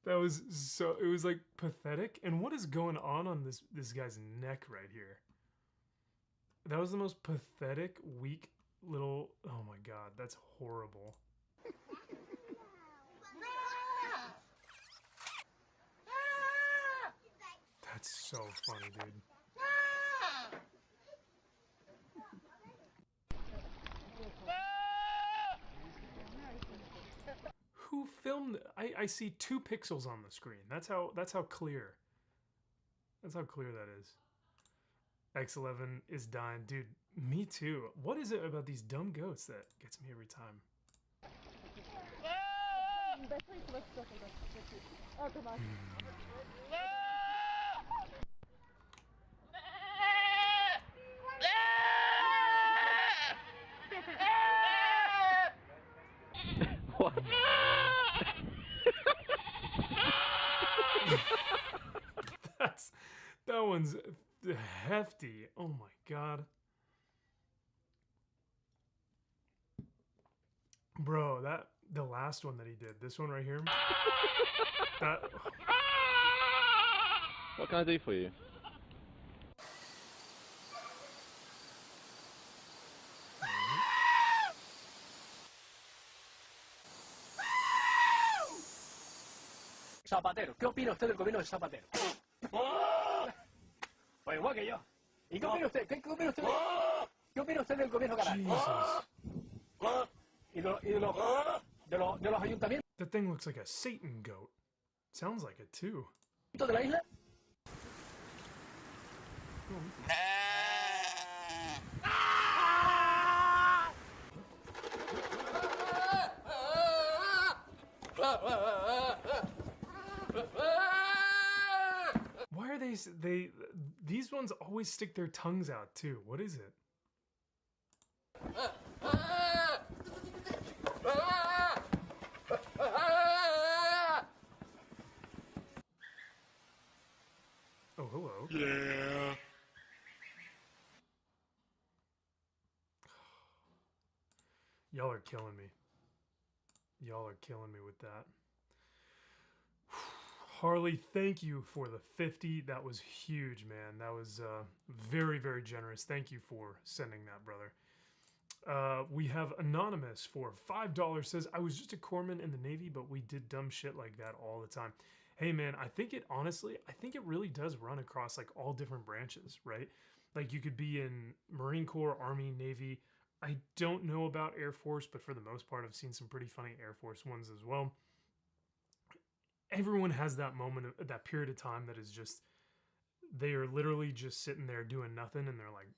That was so, it was like pathetic. And what is going on this guy's neck right here? That was the most pathetic, weak little, oh my God, that's horrible. That's so funny, dude. Who filmed? I see 2 pixels on the screen. That's how clear. That's how clear that is. X11 is dying, dude. Me too. What is it about these dumb goats that gets me every time?
What?
That one's hefty. Oh my God. Bro, the last one that he did, this one right here.
What can I do for you?
Zapatero, ¿qué opina usted del gobierno de Zapatero? Pues igual que yo. ¿Y qué opina usted? ¿Qué opina usted? ¿Qué opina usted del gobierno canario? ¿Y de los ayuntamientos
That thing looks like a Satan goat. Sounds like it too.
de la isla?
Why are these ones always stick their tongues out too? What is it? Oh, hello.
Yeah.
Y'all are killing me. Y'all are killing me with that. Harley, thank you for the 50. That was huge, man. That was very, very generous. Thank you for sending that, brother. We have Anonymous for $5 says, I was just a corpsman in the Navy, but we did dumb shit like that all the time. Hey, man, I think it really does run across like all different branches, right? Like you could be in Marine Corps, Army, Navy. I don't know about Air Force, but for the most part, I've seen some pretty funny Air Force ones as well. Everyone has that moment, that period of time that is just, they are literally just sitting there doing nothing and they're like,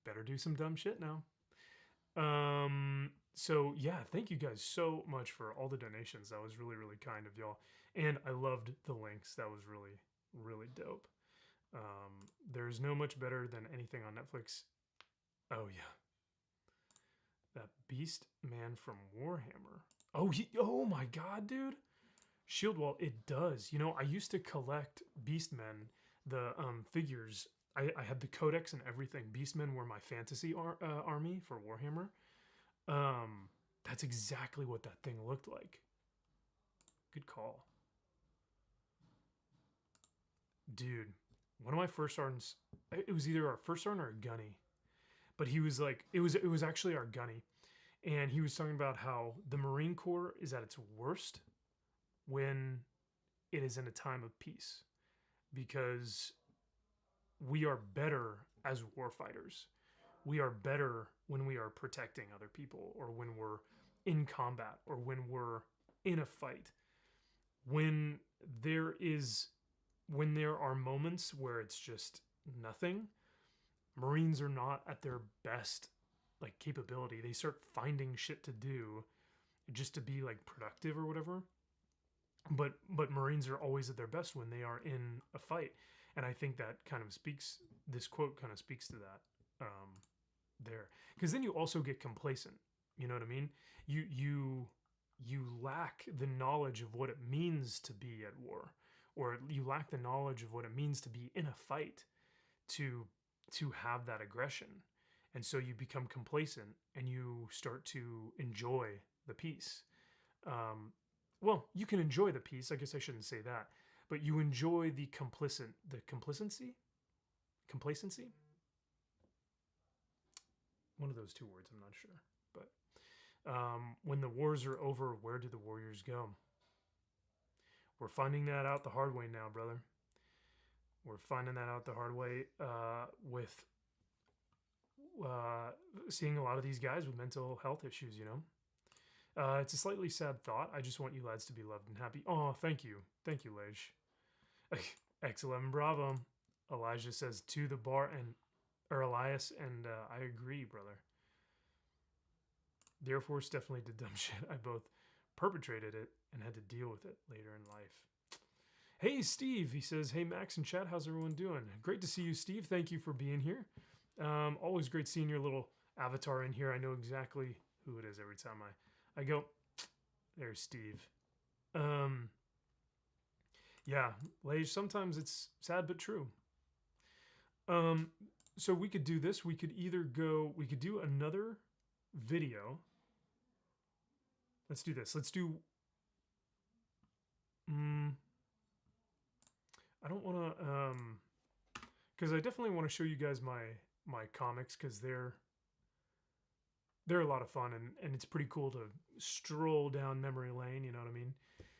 better do some dumb shit now. So yeah, thank you guys so much for all the donations. That was really, really kind of y'all. And I loved the links. That was really, really dope. There's no much better than anything on Netflix. Oh yeah. That Beast Man from Warhammer. Oh my God, dude. Shield Wall, it does. You know, I used to collect Beastmen, the figures. I had the codex and everything. Beastmen were my fantasy army for Warhammer. That's exactly what that thing looked like. Good call. Dude, one of my first sergeants, it was either our first sergeant or a gunny. But he was like, it was actually our gunny. And he was talking about how the Marine Corps is at its worst when it is in a time of peace, because we are better as warfighters. We are better when we are protecting other people, or when we're in combat, or when we're in a fight. When there are moments where it's just nothing, Marines are not at their best like capability. They start finding shit to do just to be like productive or whatever. But Marines are always at their best when they are in a fight. And I think that kind of speaks, this quote kind of speaks to that there. Because then you also get complacent. You know what I mean? You lack the knowledge of what it means to be at war, or you lack the knowledge of what it means to be in a fight, to have that aggression. And so you become complacent and you start to enjoy the peace. Well, you can enjoy the peace. I guess I shouldn't say that, but you enjoy the complacency. One of those two words, I'm not sure. But when the wars are over, where do the warriors go? We're finding that out the hard way now, brother. We're finding that out the hard way with seeing a lot of these guys with mental health issues, you know. It's a slightly sad thought. I just want you lads to be loved and happy. Oh, thank you. Thank you, Lej. X11 Bravo. Elijah says, to the bar, or Elias, and I agree, brother. The Air Force definitely did dumb shit. I both perpetrated it and had to deal with it later in life. Hey, Steve. He says, hey, Max and chat. How's everyone doing? Great to see you, Steve. Thank you for being here. Always great seeing your little avatar in here. I know exactly who it is every time I go. There's Steve. Yeah, Lage, sometimes it's sad but true. So we could do this. We could do another video. Let's do this. Let's do I don't want to because I definitely want to show you guys my comics, because they're a lot of fun, and it's pretty cool to stroll down memory lane, you know what I mean?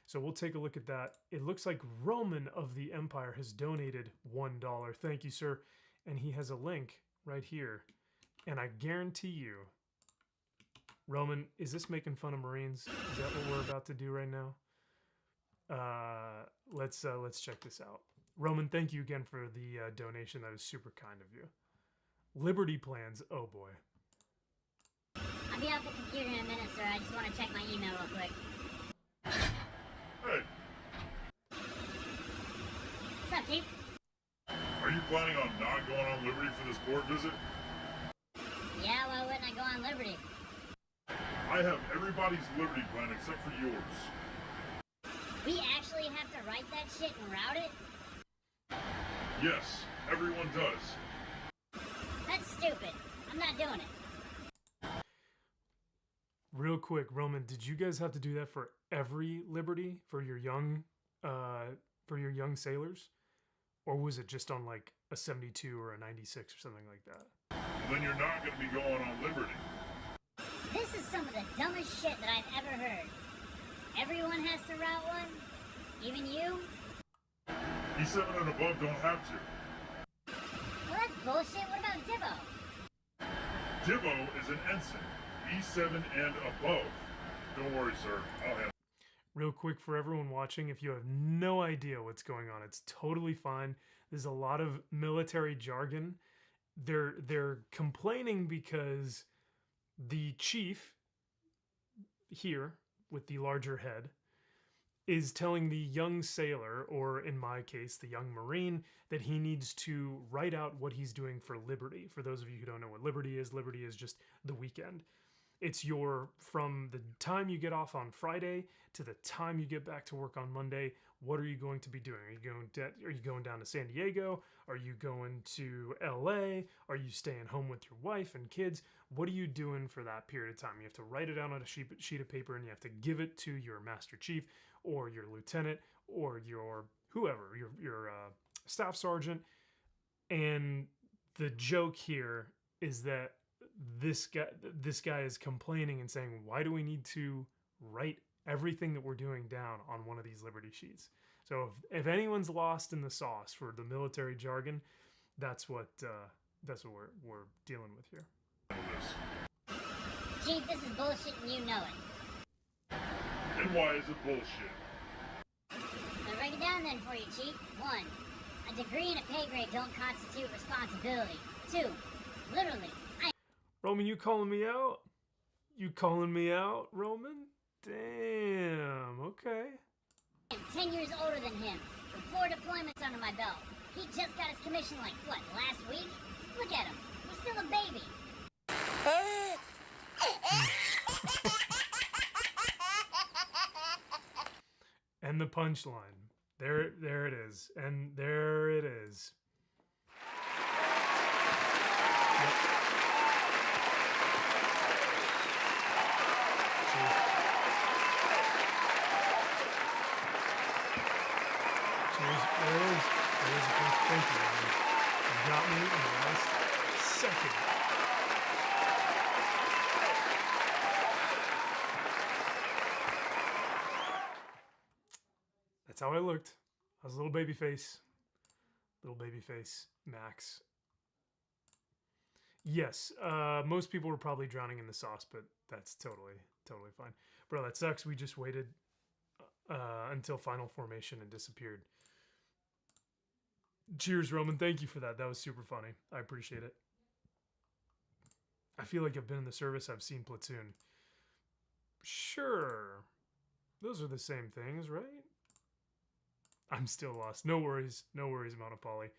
So we'll take a look at that. It looks like Roman of the Empire has donated $1. Thank you, sir. And he has a link right here. And I guarantee you, Roman, is this making fun of Marines? Is that what we're about to do right now? Let's check this out. Roman, thank you again for the donation. That is super kind of you. Liberty plans. Oh boy.
I'll be off the computer in a minute, sir. I just want to check my email real quick.
Hey,
What's up, Chief?
are you planning on not going on Liberty for this board visit?
Yeah, why wouldn't I go on Liberty?
I have everybody's Liberty plan except for yours.
We actually have to write that shit and route it?
Yes, everyone does.
That's stupid. I'm not doing it.
Real quick, Roman, did you guys have to do that for every Liberty for your young sailors? Or was it just on like a 72 or a 96 or something like that?
Then you're not going to be going on Liberty.
This is some of the dumbest shit that I've ever heard. Everyone has to route one? Even you?
E7 and above don't have to.
Well, that's bullshit. What about Dibbo?
Dibbo is an ensign. E7 and above. Don't worry, sir. I'll handle it.
Real quick for everyone watching, if you have no idea what's going on, it's totally fine. There's a lot of military jargon, they're complaining because the chief here with the larger head is telling the young sailor, or in my case, the young Marine, that he needs to write out what he's doing for liberty. For those of you who don't know what liberty is just the weekend. It's from the time you get off on Friday to the time you get back to work on Monday. What are you going to be doing? Are you going down to San Diego? Are you going to LA? Are you staying home with your wife and kids? What are you doing for that period of time? You have to write it down on a sheet of paper, and you have to give it to your master chief or your lieutenant or your whoever, your staff sergeant. And the joke here is that this guy is complaining and saying, why do we need to write everything that we're doing down on one of these liberty sheets? So if anyone's lost in the sauce for the military jargon, that's what we're dealing with here.
Chief, this is bullshit and you know it.
And why is it bullshit?
I'll break it down then for you, Chief. 1. A degree and a pay grade don't constitute responsibility. 2. Literally,
Roman, you calling me out? You calling me out, Roman? Damn, okay.
I'm 10 years older than him, with 4 deployments under my belt. He just got his commission last week? Look at him. He's still a baby.
And the punchline. There it is. And there it is. Yep. There is a thank you. You got me in the last second. That's how I looked. I was a little baby face. Max. Yes, most people were probably drowning in the sauce, but that's totally fine. Bro, that sucks. We just waited until final formation and disappeared. Cheers, Roman. Thank you for that. That was super funny. I appreciate it. I feel like I've been in the service. I've seen Platoon. Sure. Those are the same things, right? I'm still lost. No worries. No worries, Monopoly.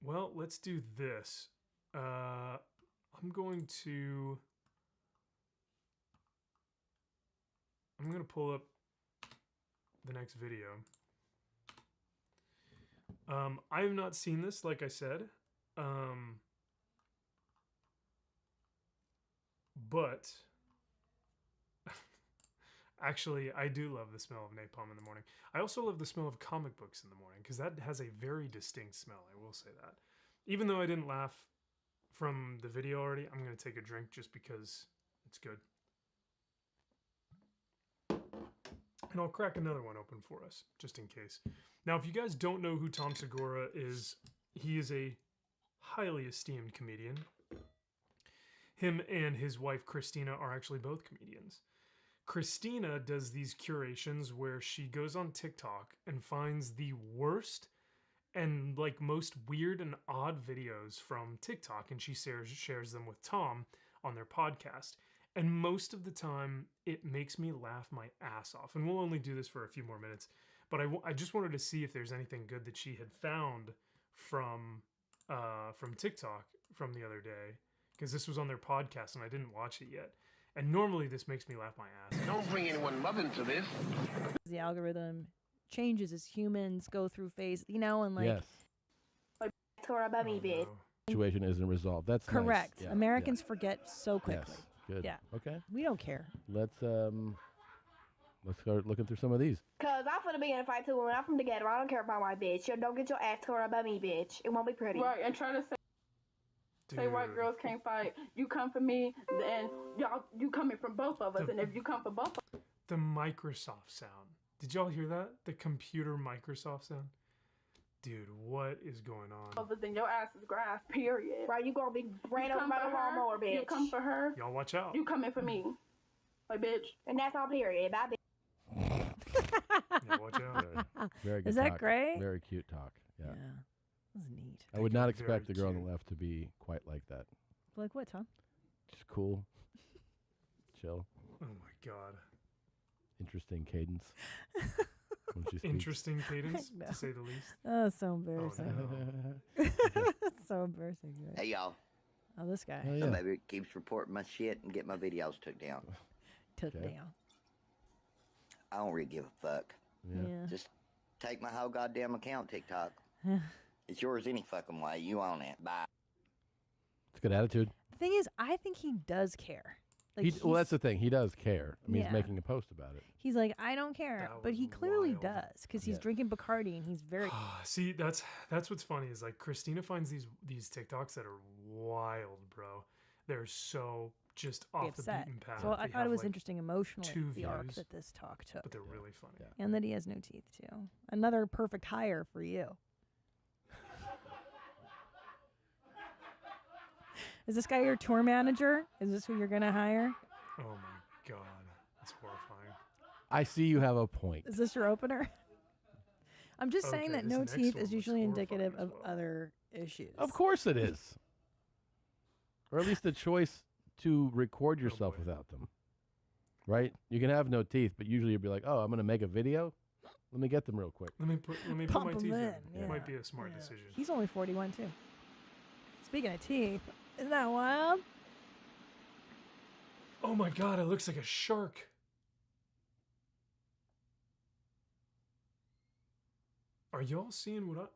Well, let's do this. I'm going to pull up the next video. I have not seen this, like I said. But actually, I do love the smell of napalm in the morning. I also love the smell of comic books in the morning because that has a very distinct smell. I will say that. Even though I didn't laugh from the video already, I'm going to take a drink just because it's good. And I'll crack another one open for us, just in case. Now, if you guys don't know who Tom Segura is, he is a highly esteemed comedian. Him and his wife, Christina, are actually both comedians. Christina does these curations where she goes on TikTok and finds the worst and most weird and odd videos from TikTok, and she shares them with Tom on their podcast. And most of the time, it makes me laugh my ass off. And we'll only do this for a few more minutes. But I just wanted to see if there's anything good that she had found from TikTok from the other day. Because this was on their podcast and I didn't watch it yet. And normally this makes me laugh my ass.
Don't bring anyone love into this.
The algorithm changes as humans go through phase, and
Yes.
Torah about me, bitch.
Situation isn't resolved. That's
correct.
Nice. Yeah,
Americans forget so quickly.
Yes. Good.
Yeah.
Okay.
We don't care.
Let's start looking through some of these.
Cause I'm finna be in a fight too, and I'm from the ghetto. I don't care about my bitch. Yo, don't get your ass torn about me, bitch. It won't be pretty.
Right, and try to say white girls can't fight. You come for me, then you coming from both of us, and if you come for both of us.
The Microsoft sound. Did y'all hear that? The computer Microsoft sound? Dude, what is going on?
Then your ass is grass, period.
Right, you gonna be ran over by the lawnmower, bitch.
You come for her.
Y'all watch out.
You coming for me. Like, bitch.
And that's all, period. Bye, bitch.
Yeah, watch out.
Very good
Is that
talk.
great?
Very cute talk. Yeah.
This is neat.
I would not expect the girl on the left to be quite like that.
Like what, Tom?
Just cool, chill.
Oh my god.
Interesting cadence. When she speaks.
Interesting cadence, to say the least.
Oh, so embarrassing.
Oh, no.
So embarrassing. Right?
Hey, y'all.
Oh, this guy.
Somebody keeps reporting my shit and get my videos took down.
Took down.
I don't really give a fuck.
Yeah.
Just take my whole goddamn account, TikTok. It's yours any fucking way. You own it. Bye.
It's a good attitude.
The thing is, I think he does care. Like
Well, that's the thing. He does care. I mean,
Yeah.
he's making a post about it.
He's like, I don't care, but he clearly does because he's
Yeah.
drinking Bacardi and he's very.
See, that's what's funny is like Christina finds these TikToks that are wild, bro. They're so just off the
upset.
beaten path.
So I
They
thought
have,
it was
like,
interesting emotionally
2
the arc
views,
that this talk took,
but they're really funny.
and that he has no teeth too. Another perfect hire for you. Is this guy your tour manager? Is this who you're gonna hire?
Oh my god, that's horrifying.
I see you have a point.
Is this your opener? I'm just saying
Okay,
that
this
no
next
teeth
one
is
looks
usually
horrifying
indicative
as
of other issues.
Of course it is. Or at least the choice to record
Oh,
yourself without them. Right? You can have no teeth, but usually you'll be like, oh, I'm going to make a video. Let me get them real quick.
Let me put
Pump
my
'em
teeth in.
in,
It might be a smart
Yeah.
decision.
He's only 41 too. Speaking of teeth, isn't that wild?
Oh my god, it looks like a shark. Are y'all seeing what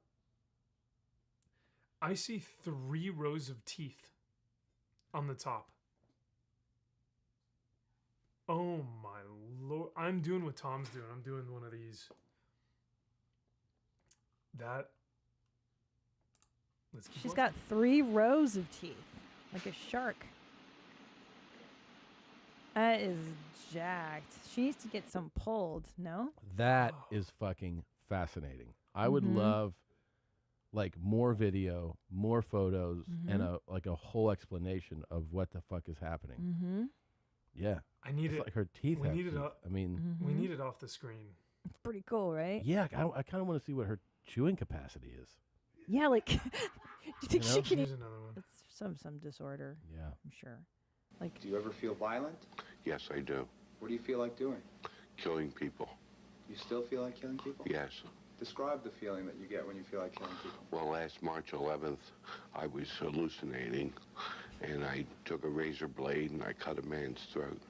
I see 3 rows of teeth on the top. Oh my lord. I'm doing what Tom's doing. I'm doing one of these. Let's keep
She's
watching.
got 3 rows of teeth, like a shark. That is jacked. She needs to get some pulled, no?
That is fucking fascinating. I would
Mhm.
love like more video, more photos, and a whole explanation of what the fuck is happening.
Mm-hmm.
Yeah.
I need
It's
it.
like her teeth
We
have
need it
teeth.
up.
I mean,
We need it off the screen.
It's pretty cool, right?
yeah, I kind of want to see what her chewing capacity is.
Yeah, like, do you think
You
she
know?
can?
Here's another one.
It's some disorder.
Yeah.
I'm sure. Like,
Do you ever feel violent?
Yes, I do.
What do you feel like doing?
Killing people.
You still feel like killing people?
Yes.
Describe the feeling that you get when you feel like killing people.
Well, last March 11th, I was hallucinating, and I took a razor blade and I cut a man's throat.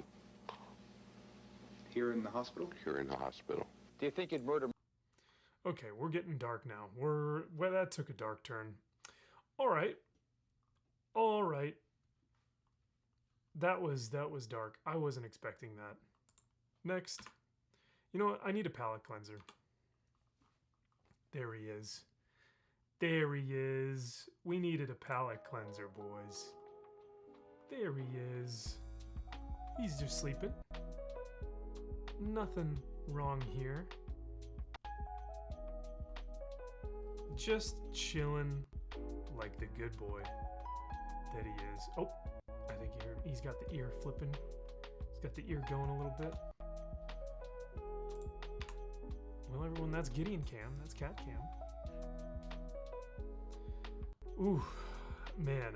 Here in the hospital?
Here in the hospital.
Do you think you'd murder?
Okay, we're getting dark now. Well, that took a dark turn. All right. That was dark. I wasn't expecting that. Next. You know what? I need a palate cleanser. There he is. There he is. We needed a palate cleanser, boys. There he is. He's just sleeping. Nothing wrong here. Just chilling like the good boy that he is. Oh, I think he's got the ear flipping. He's got the ear going a little bit. Well, everyone, that's Gideon Cam. That's Cat Cam. Ooh, man.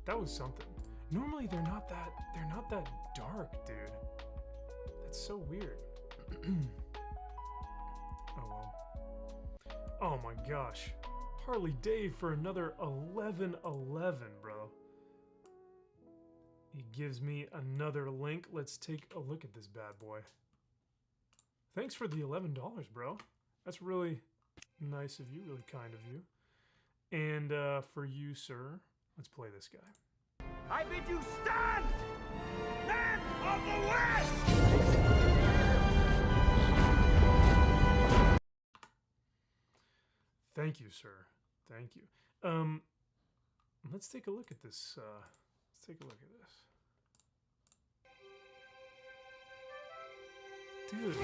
That was something. Normally they're not that dark, dude. That's so weird. Oh well. Oh my gosh. Harley Dave for another 11-11, bro. He gives me another link. Let's take a look at this bad boy. Thanks for the $11, bro. That's really nice of you, really kind of you. And for you, sir, let's play this guy.
I bid you stand! Men of the West!
Thank you, sir. Thank you. Let's take a look at this. Let's take a look at this. Dude.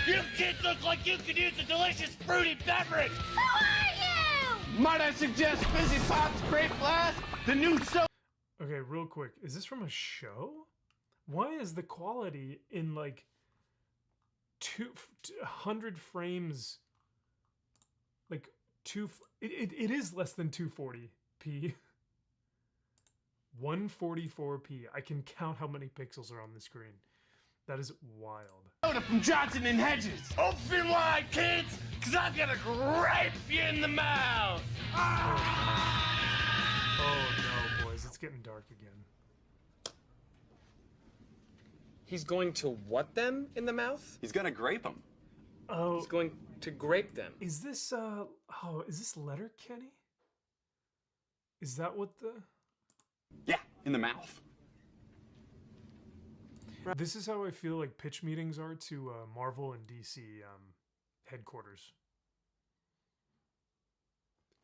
You kids look like you could use a delicious fruity beverage!
Who are you?
Might I suggest Fizzy Pop's Grape Blast? The new soda.
Okay, real quick. Is this from a show? Why is the quality in like 200 frames? Like it is less than 240p. 144p. I can count how many pixels are on the screen. That is wild.
Jada from Johnson and Hedges. Open wide, kids, because I'm going to grape you in the mouth.
Oh no, boys. It's getting dark again.
He's going to what them in the mouth?
He's going to grape them.
Oh.
He's going to grape them.
Is this, is this Letterkenny? Is that what the...
Yeah, in the mouth.
This is how I feel like pitch meetings are to Marvel and DC headquarters.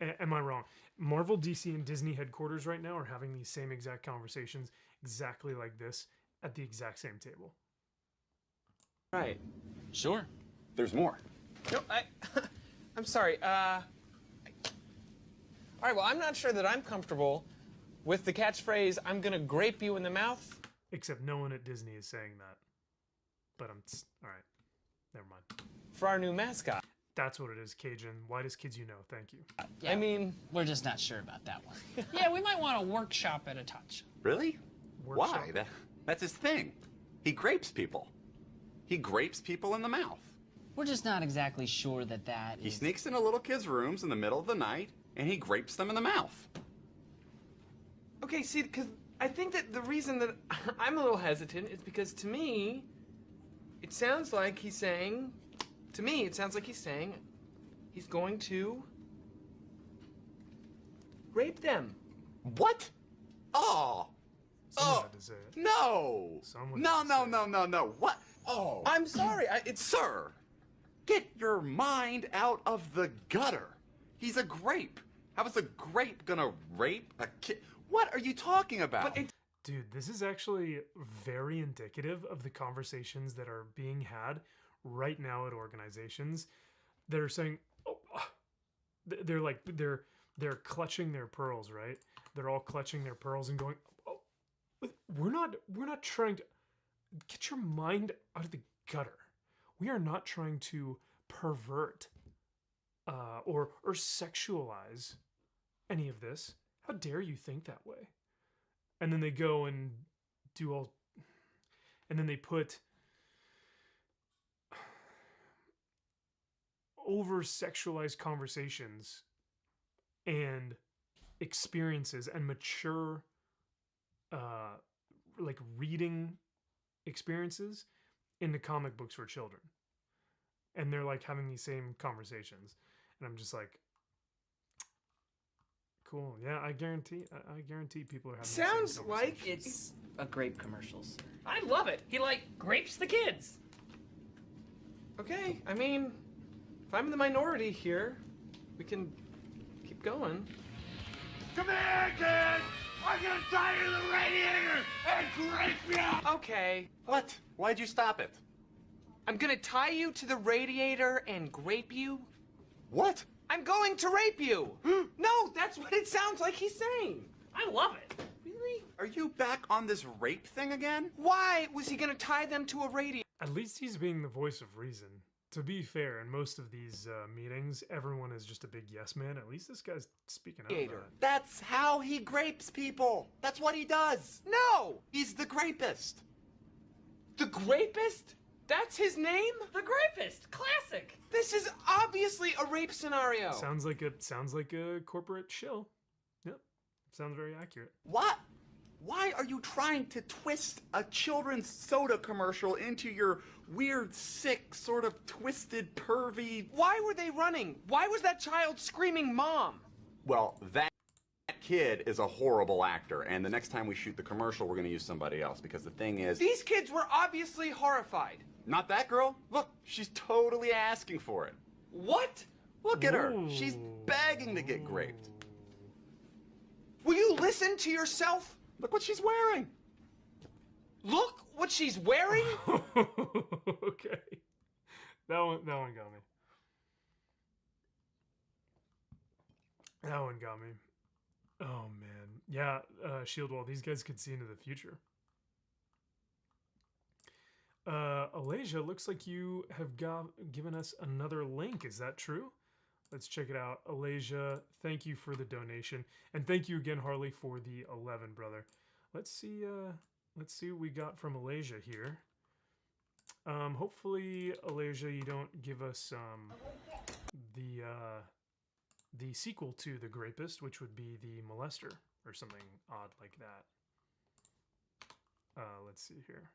Am I wrong? Marvel, DC, and Disney headquarters right now are having these same exact conversations, exactly like this, at the exact same table.
Right.
Sure. There's more.
No, I'm sorry. All right, well, I'm not sure that I'm comfortable with the catchphrase, I'm gonna grape you in the mouth.
Except no one at Disney is saying that. But all right. Never mind.
For our new mascot.
That's what it is, Cajun. Whitest kids you know. Thank you.
Yeah,
I mean...
We're just not sure about that one. Yeah, we might want to workshop it a touch.
Really?
Workshop.
Why? That's his thing. He grapes people. He grapes people in the mouth.
We're just not exactly sure that
He sneaks into little kids' rooms in the middle of the night, and he grapes them in the mouth.
Okay, see, because I think that the reason that I'm a little hesitant is because to me, it sounds like he's saying, he's going to rape them.
What? Oh.
Someone had to say it.
No. No. What? Oh.
I'm sorry.
Sir, get your mind out of the gutter. He's a grape. How is a grape gonna rape a kid? What are you talking about?
Dude, this is actually very indicative of the conversations that are being had right now at organizations that are saying, they're clutching their pearls, right? They're all clutching their pearls and going, oh, we're not trying to get your mind out of the gutter. We are not trying to pervert or sexualize any of this. How dare you think that way? And then they go and do all, and then they put over sexualized conversations and experiences and mature like reading experiences into comic books for children. And they're like having these same conversations. And I'm just like, cool. Yeah, I guarantee people are having
Sounds like
it's a grape commercial, sir.
I love it. He, like, grapes the kids. Okay, I mean, if I'm in the minority here, we can keep going.
Come here, kid! I'm gonna tie you to the radiator and grape you!
Okay.
What? Why'd you stop it?
I'm gonna tie you to the radiator and grape you?
What?
I'm going to rape you! No, that's what it sounds like he's saying. I love it. Really?
Are you back on this rape thing again?
Why was he gonna tie them to a radiator?
At least he's being the voice of reason. To be fair, in most of these meetings, everyone is just a big yes man. At least this guy's speaking out about it.
That's how he grapes people. That's what he does.
No!
He's the grapist.
The grapist? That's his name?
The grapist! Classic!
This is obviously a rape scenario.
Sounds like a corporate shill. Yep. Sounds very accurate.
What? Why are you trying to twist a children's soda commercial into your weird, sick, sort of twisted, pervy...
Why were they running? Why was that child screaming mom?
Well, that kid is a horrible actor, and the next time we shoot the commercial, we're going to use somebody else, because the thing is...
These kids were obviously horrified.
Not that girl. Look, she's totally asking for it.
What?
Look at her. She's begging to get graped.
Will you listen to yourself?
Look what she's wearing.
Look what she's wearing?
Okay. That one got me. That one got me. Oh man. Yeah, Shieldwall, these guys could see into the future. Alasia, looks like you have given us another link. Is that true? Let's check it out. Alasia, thank you for the donation. And thank you again, Harley, for the 11, brother. Let's see what we got from Alasia here. Hopefully, Alasia, you don't give us the sequel to The Grapist, which would be The Molester, or something odd like that. Let's see here.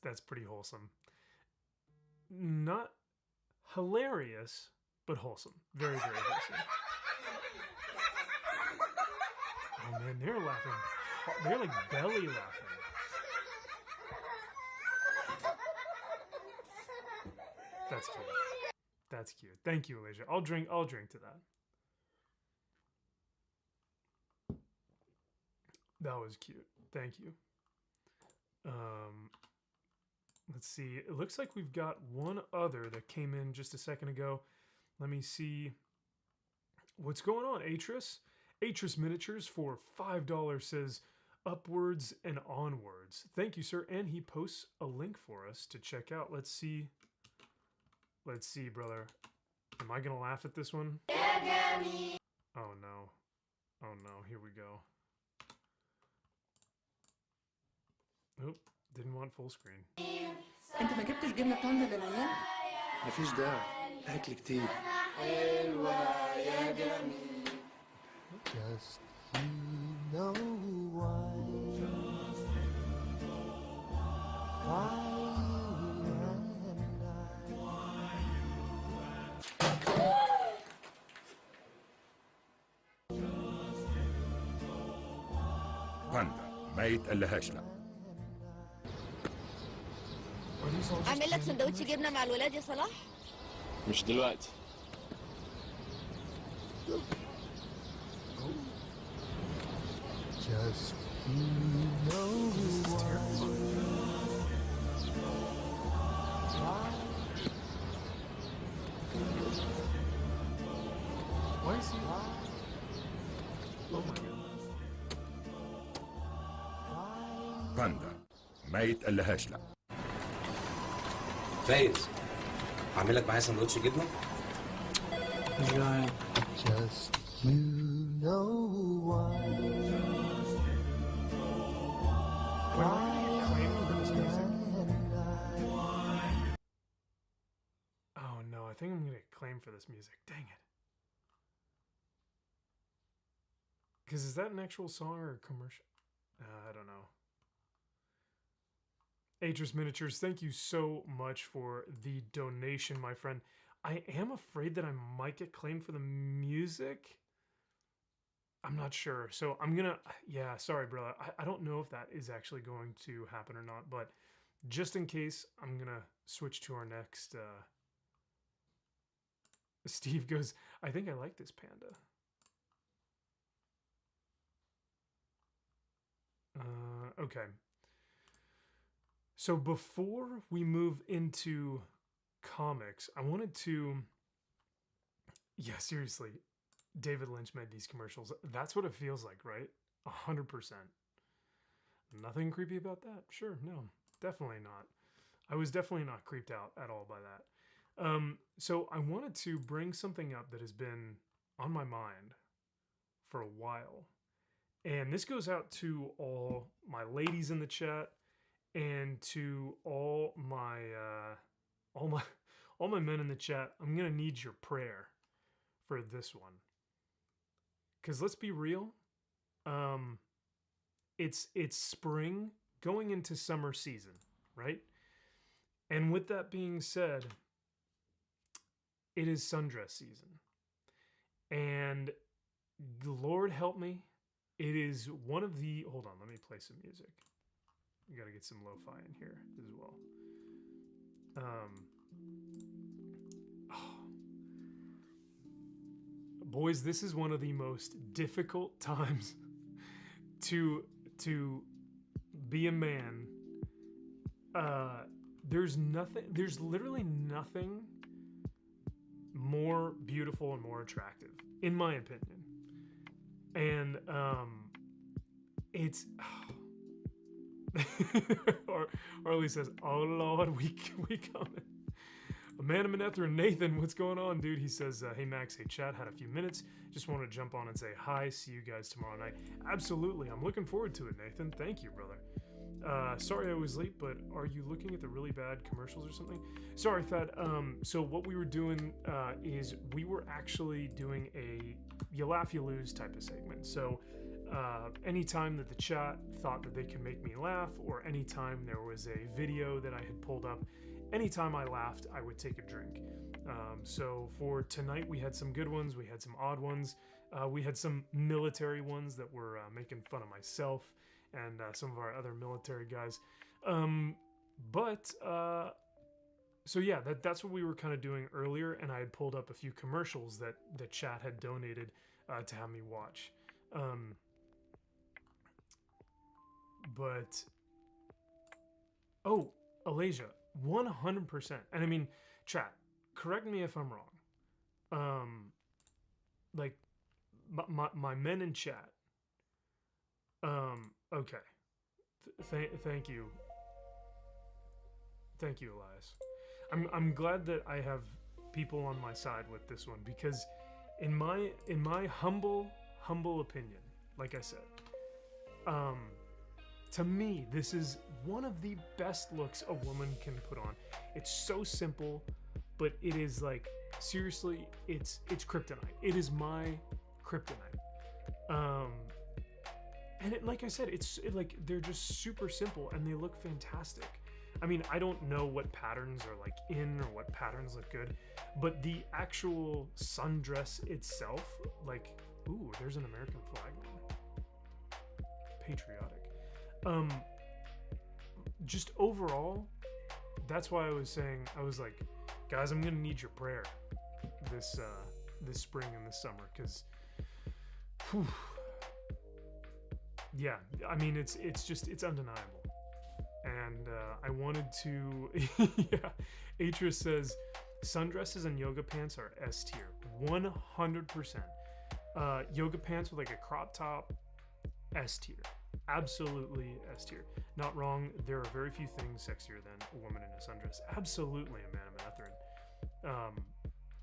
That's pretty wholesome. Not hilarious, but wholesome. Very, very wholesome. Oh man, they're laughing. They're like belly laughing. That's cute. That's cute. Thank you, Alicia. I'll drink to that. That was cute. Thank you. Let's see. It looks like we've got one other that came in just a second ago. Let me see what's going on. Atris Miniatures for $5 says upwards and onwards. Thank you, sir. And he posts a link for us to check out. Let's see. Let's see, brother. Am I gonna laugh at this one? Oh no. Oh no. Here we go. Oop. Didn't want full screen.
انت ما جبتش جبنه بتاعنا للعيال؟
مفيش داعي، اكل كتير.
حلوه يا جميل.
Just you know why. Why you and
باندا ما يتقلهاش لا.
اعمل لك سندوتش جبنه مع الولاد يا صلاح؟
مش دلوقتي.
Just you know
Why is he? Oh my god.
باندا ما يتقلهاش لا.
فايز هعمل لك معايا سندوتش جبنه.
Just you know why.
Oh no, I think I'm gonna claim for this music. Dang it. Because is that an actual song or a commercial? I don't know. Atris Miniatures, thank you so much for the donation, my friend. I am afraid that I might get claimed for the music. I'm not sure. So I'm gonna, yeah, sorry, brother. I don't know if that is actually going to happen or not, but just in case, I'm gonna switch to our next. Steve goes, I think I like this panda. Okay. So before we move into comics, I wanted to, yeah, seriously, David Lynch made these commercials. That's what it feels like, right? 100%. Nothing creepy about that? Sure, no, definitely not. I was definitely not creeped out at all by that. So I wanted to bring something up that has been on my mind for a while. And this goes out to all my ladies in the chat and to all my men in the chat. I'm gonna need your prayer for this one, because let's be real, it's spring going into summer season, right? And with that being said, it is sundress season, and Lord help me, it is one of the, hold on, let me play some music. You gotta get some lo-fi in here as well. Oh. Boys, this is one of the most difficult times to be a man. There's literally nothing more beautiful and more attractive, in my opinion. And it's Arlie says, "Oh Lord, we coming." Amanda Manethra and Nathan, what's going on, dude? He says, "Hey Max, hey chat, had a few minutes. Just want to jump on and say hi. See you guys tomorrow night." Absolutely, I'm looking forward to it, Nathan. Thank you, brother. Sorry I was late, but are you looking at the really bad commercials or something? Sorry, Thad. So what we were doing is we were actually doing a you laugh, you lose type of segment. So anytime that the chat thought that they can make me laugh, or anytime there was a video that I had pulled up, anytime I laughed, I would take a drink. So for tonight, we had some good ones, we had some odd ones, we had some military ones that were making fun of myself and some of our other military guys. So yeah, that's what we were kind of doing earlier, and I had pulled up a few commercials that the chat had donated to have me watch. Oh, Alasia, 100%. And I mean, chat, correct me if I'm wrong. Like, my men in chat. Okay. Thank you. Thank you, Elias. I'm glad that I have people on my side with this one, because in my humble opinion, like I said, to me, this is one of the best looks a woman can put on. It's so simple, but it is like, seriously, it's kryptonite. It is my kryptonite. And it, like I said, like they're just super simple and they look fantastic. I mean, I don't know what patterns are like in or what patterns look good, but the actual sundress itself, like, ooh, there's an American flag one. Patriotic. Just overall, that's why I was saying, I was like, guys, I'm gonna need your prayer this spring and this summer, because yeah, I mean, it's undeniable. And I wanted to yeah, Atris says sundresses and yoga pants are S tier, 100%. Yoga pants with like a crop top, S tier, absolutely S tier. Not wrong, there are very few things sexier than a woman in a sundress. Absolutely, Amanda Matherin.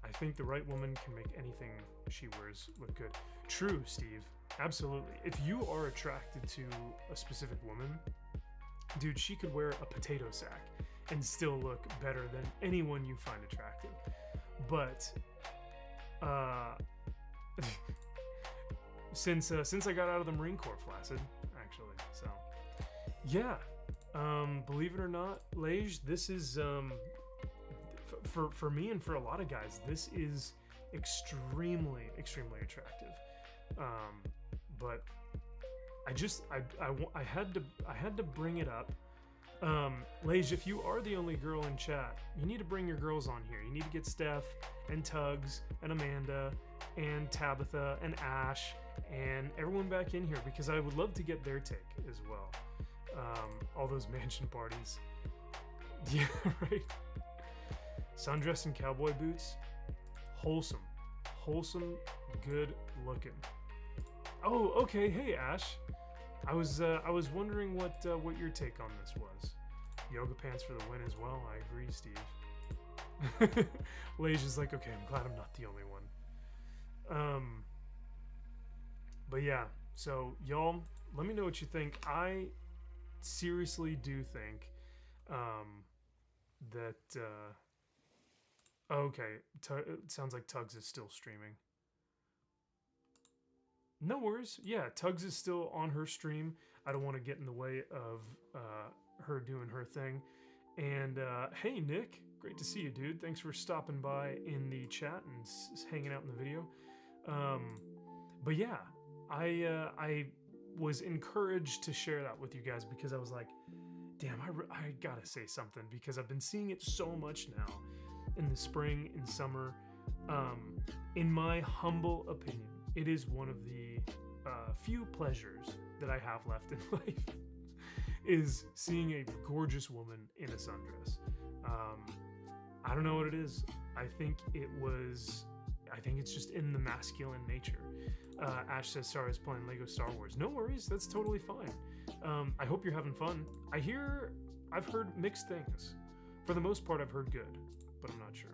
I think the right woman can make anything she wears look good. True, Steve, absolutely. If you are attracted to a specific woman, dude, she could wear a potato sack and still look better than anyone you find attractive. But since I got out of the Marine Corps, flaccid, actually. So yeah, believe it or not, Lage, this is for me and for a lot of guys, this is extremely attractive. But I had to bring it up. Lage, if you are the only girl in chat, you need to bring your girls on here. You need to get Steph and Tugs and Amanda and Tabitha and Ash and everyone back in here, because I would love to get their take as well. All those mansion parties. Yeah, right. Sundress and cowboy boots. Wholesome, good looking. Oh, okay. Hey, Ash. I was wondering what your take on this was. Yoga pants for the win as well. I agree, Steve. Lage is like, okay, I'm glad I'm not the only one. But yeah, so y'all, let me know what you think. I seriously do think that. Okay, it sounds like Tugs is still streaming. No worries. Yeah, Tugs is still on her stream. I don't want to get in the way of her doing her thing. And hey, Nick, great to see you, dude. Thanks for stopping by in the chat and hanging out in the video. But yeah, I was encouraged to share that with you guys, because I was like, damn, I gotta say something, because I've been seeing it so much now in the spring and summer. In my humble opinion, it is one of the few pleasures that I have left in life, is seeing a gorgeous woman in a sundress. I don't know what it is. I think it's just in the masculine nature. Ash says Sarah is playing Lego Star Wars. No worries, that's totally fine. I hope you're having fun. I've heard mixed things. For the most part, I've heard good, but I'm not sure.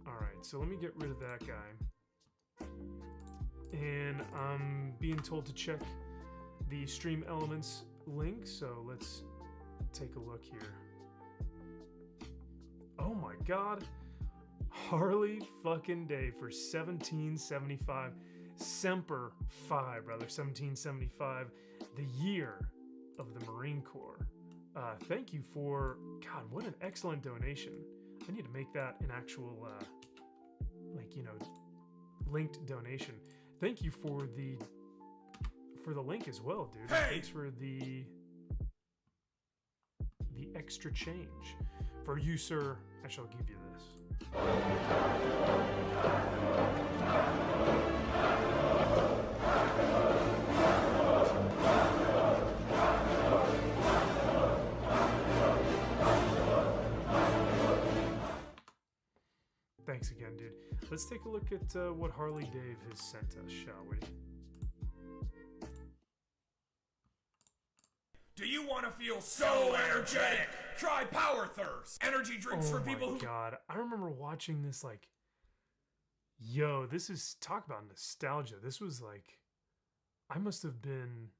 Alright, so let me get rid of that guy. And I'm being told to check the Stream Elements link, so let's take a look here. Oh my god! Harley fucking Day for 1775. Semper Fi, brother. 1775. The year of the Marine Corps. Thank you for... God, what an excellent donation. I need to make that an actual, linked donation. Thank you for the link as well, dude.
Hey!
Thanks for the extra change. For you, sir, I shall give you this. Thanks again, dude. Let's take a look at what Harley Dave has sent us, shall we?
Do you want to feel so energetic? Try Power Thirst. Energy drinks for people who...
Oh my god. I remember watching this like... Yo, this is... Talk about nostalgia. This was like... I must have been...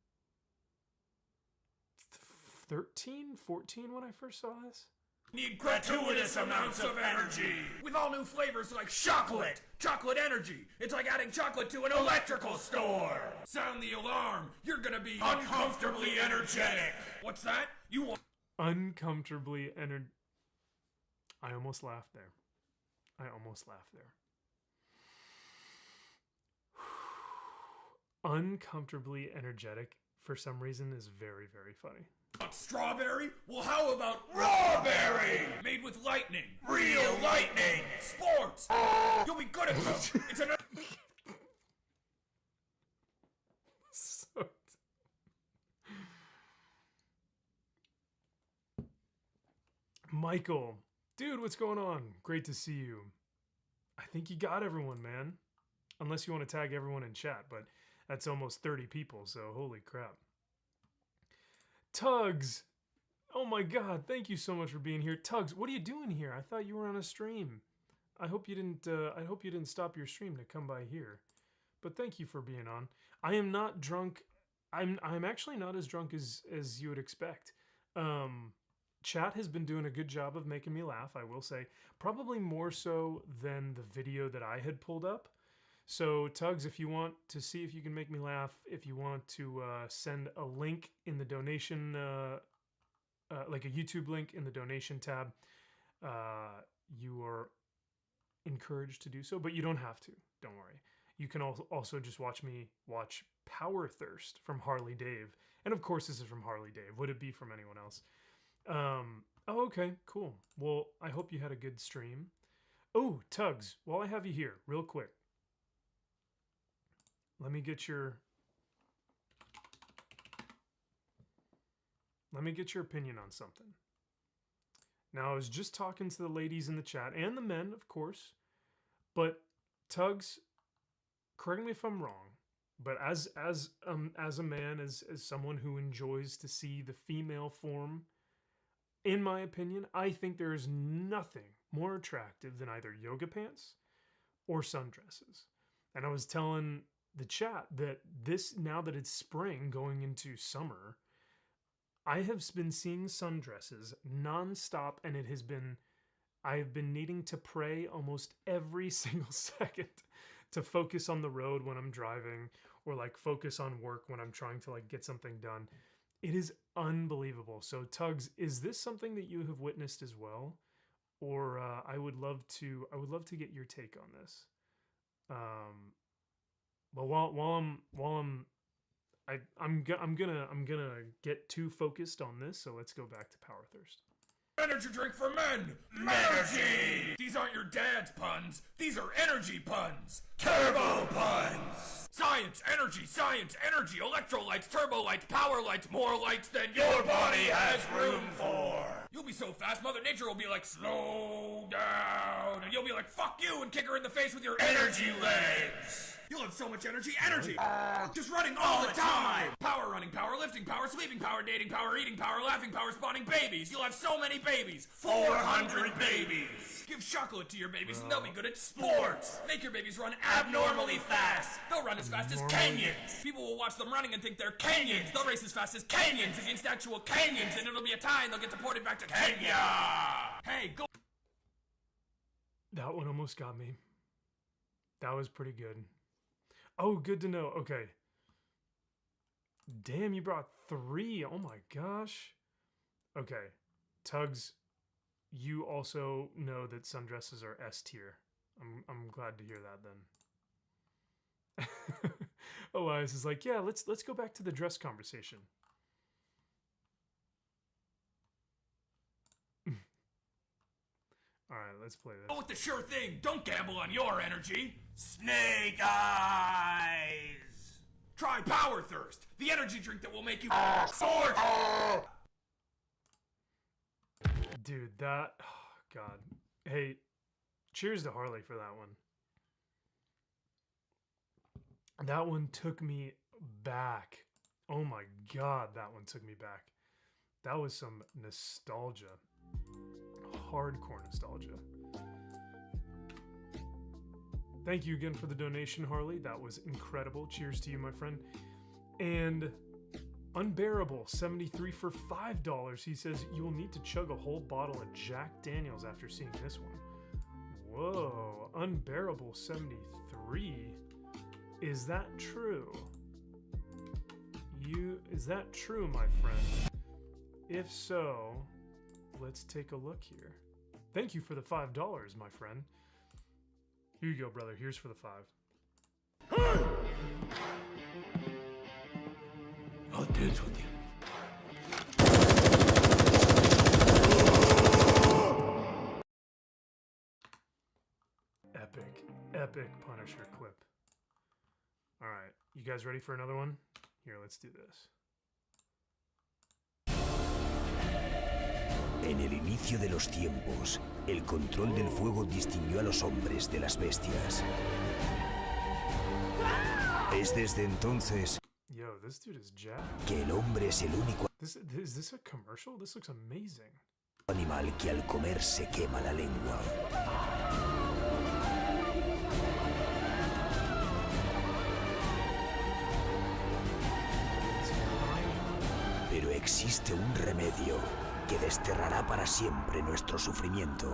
13, 14 when I first saw this.
Need gratuitous amounts of energy. With all new flavors like chocolate. Chocolate energy. It's like adding chocolate to an electrical store. Sound the alarm. You're gonna be uncomfortably energetic. What's that? You want...
Uncomfortably energetic. I almost laughed there. Uncomfortably energetic, for some reason, is very, very funny.
Strawberry? Well, how about rawberry? Made with lightning. Real lightning. Sports. You'll be good at them. It's an...
So... Michael. Dude, what's going on? Great to see you. I think you got everyone, man. Unless you want to tag everyone in chat, but that's almost 30 people, so holy crap. Tugs! Oh my god, thank you so much for being here. Tugs, what are you doing here? I thought you were on a stream. I hope you didn't stop your stream to come by here. But thank you for being on. I am not drunk. I'm actually not as drunk as you would expect. Chat has been doing a good job of making me laugh, I will say. Probably more so than the video that I had pulled up. So, Tugs, if you want to see if you can make me laugh, if you want to send a link in the donation, like a YouTube link in the donation tab, you are encouraged to do so, but you don't have to. Don't worry. You can also just watch me watch Power Thirst from Harley Dave. And of course, this is from Harley Dave. Would it be from anyone else? Oh, okay, cool. Well, I hope you had a good stream. Oh, Tugs, while I have you here, real quick. Let me get your opinion on something. Now, I was just talking to the ladies in the chat and the men, of course, but Tugs, correct me if I'm wrong, but as a man, as someone who enjoys to see the female form, in my opinion, I think there is nothing more attractive than either yoga pants or sundresses. And I was telling the chat that now that it's spring going into summer, I have been seeing sundresses nonstop, and I have been needing to pray almost every single second to focus on the road when I'm driving, or like focus on work when I'm trying to like get something done. It is unbelievable. So Tugs, is this something that you have witnessed as well? Or I would love to get your take on this. But I'm gonna get too focused on this, so let's go back to Power Thirst.
Energy drink for men! Energy! These aren't your dad's puns. These are energy puns. Turbo puns! Science, energy, electrolytes, turbo lights, power lights, more lights than your body has room for. You'll be so fast, Mother Nature will be like, slow down. And you'll be like, fuck you, and kick her in the face with your energy legs. You'll have so much energy, just running all the time. Power running, power lifting, power sleeping, power dating, power eating, power laughing, power spawning babies. You'll have so many babies. 400 babies. Give chocolate to your babies and they'll be good at sports. Make your babies run abnormally fast. They'll run as fast as Kenyans. People will watch them running and think they're Kenyans. They'll race as fast as Kenyans against actual Kenyans, and it'll be a tie and they'll get deported back to Kenya. Hey, go.
That one almost got me. That was pretty good. Oh, good to know. Okay. Damn, you brought 3. Oh my gosh. Okay. Tugs, you also know that sundresses are S tier. I'm glad to hear that then. Elias is like, yeah, let's go back to the dress conversation. All right, let's play this.
Go with the sure thing. Don't gamble on your energy. Snake eyes. Try Power Thirst, the energy drink that will make you sword.
Dude, that, oh God. Hey, cheers to Harley for that one. That one took me back. Oh my God, that one took me back. That was some nostalgia. Hardcore nostalgia. Thank you again for the donation, Harley. That was incredible. Cheers to you, my friend. And Unbearable 73 for $5. He says you'll need to chug a whole bottle of Jack Daniels after seeing this one. Whoa, Unbearable 73. Is that true? Is that true, my friend? If so, let's take a look here. Thank you for the $5, my friend. Here you go, brother. Here's for the 5.
I'll dance with you.
Epic Punisher clip. All right, you guys ready for another one? Here, let's do this.
En el inicio de los tiempos, el control del fuego distinguió a los hombres de las bestias. Es desde entonces
Yo, this dude is Jack.
que el hombre es el único
Is this a commercial? This looks amazing.
animal que al comer se quema la lengua. Pero existe un remedio que desterrará para siempre nuestro sufrimiento.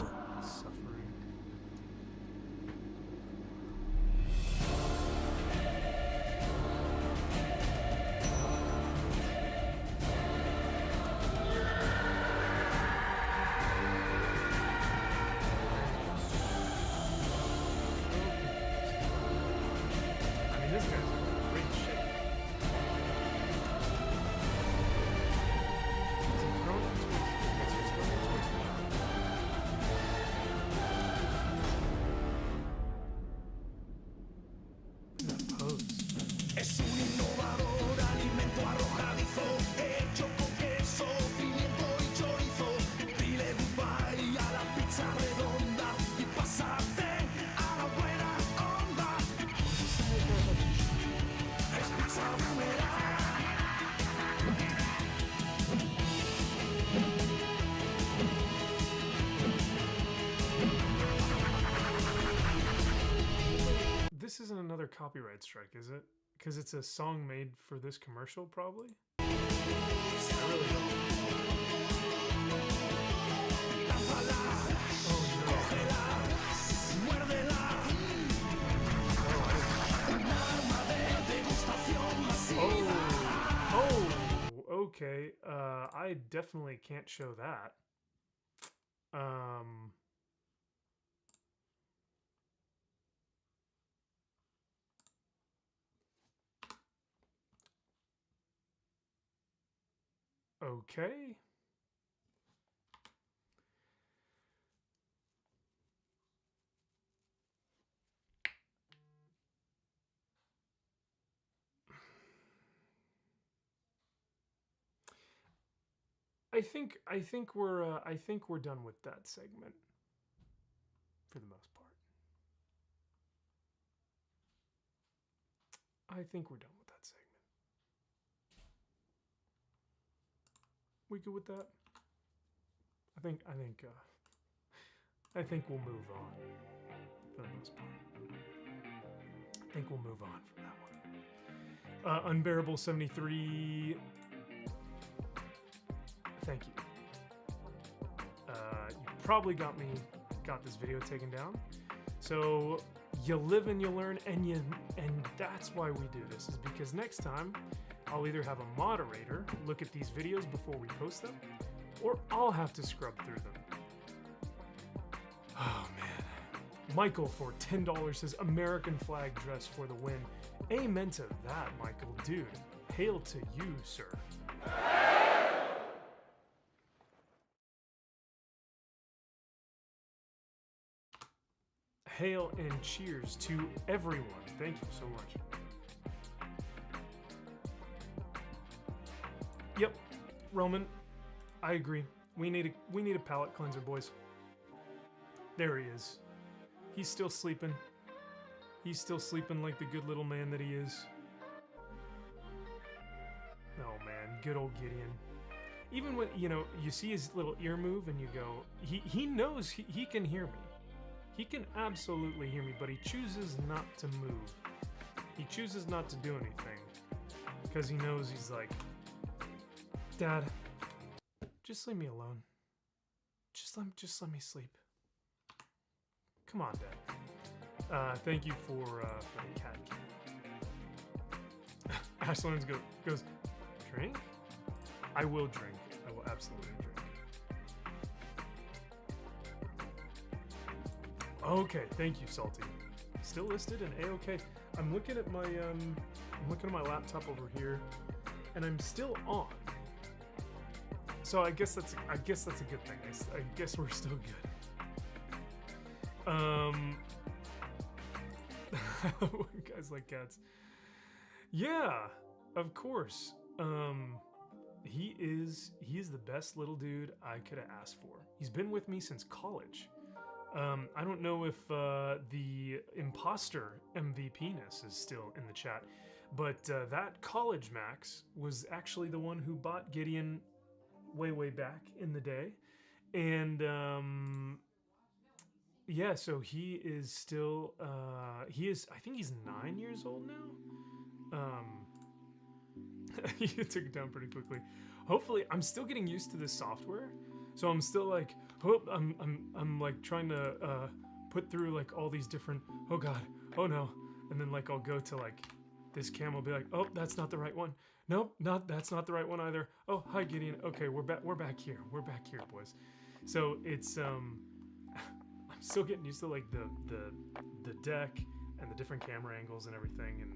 This isn't another copyright strike, is it? Because it's a song made for this commercial, probably? I really don't. Okay, I definitely can't show that. Okay. I think we're done with that segment for the most part. I think we're done with that segment. We good with that? I think we'll move on for the most part. I think we'll move on from that one. Unbearable 73. Thank you. You probably got this video taken down. So you live and you learn, and that's why we do this, is because next time I'll either have a moderator look at these videos before we post them, or I'll have to scrub through them. Oh man. Michael for $10 says American flag dress for the win. Amen to that, Michael. Dude, hail to you, sir. Hail and cheers to everyone. Thank you so much. Yep, Roman, I agree. We need a palate cleanser, boys. There he is. He's still sleeping. He's still sleeping like the good little man that he is. Oh man, good old Gideon. Even when, you see his little ear move and you go, he knows he can hear me. He can absolutely hear me, but he chooses not to move. He chooses not to do anything because he knows he's like, Dad, just leave me alone. Just let me sleep. Come on, Dad. Thank you for the cat. Ashland goes, drink? I will drink. I will absolutely drink. Okay, thank you, Salty. Still listed and A-OK. I'm looking at my laptop over here, and I'm still on. So I guess that's a good thing. I guess we're still good. Guys like cats. Yeah, of course. He is the best little dude I could have asked for. He's been with me since college. I don't know if the imposter MVP-ness is still in the chat, but that college Max was actually the one who bought Gideon way back in the day. And yeah, so he is still, I think he's 9 years old now. You took it down pretty quickly. Hopefully, I'm still getting used to this software. So I'm still like, I'm like trying to put through like all these different, oh god, oh no, and then like I'll go to like this cam, will be like, oh, that's not the right one. Nope, that's not the right one either. Oh, hi Gideon. Okay, we're back here, boys. So it's I'm still getting used to like the deck and the different camera angles and everything, and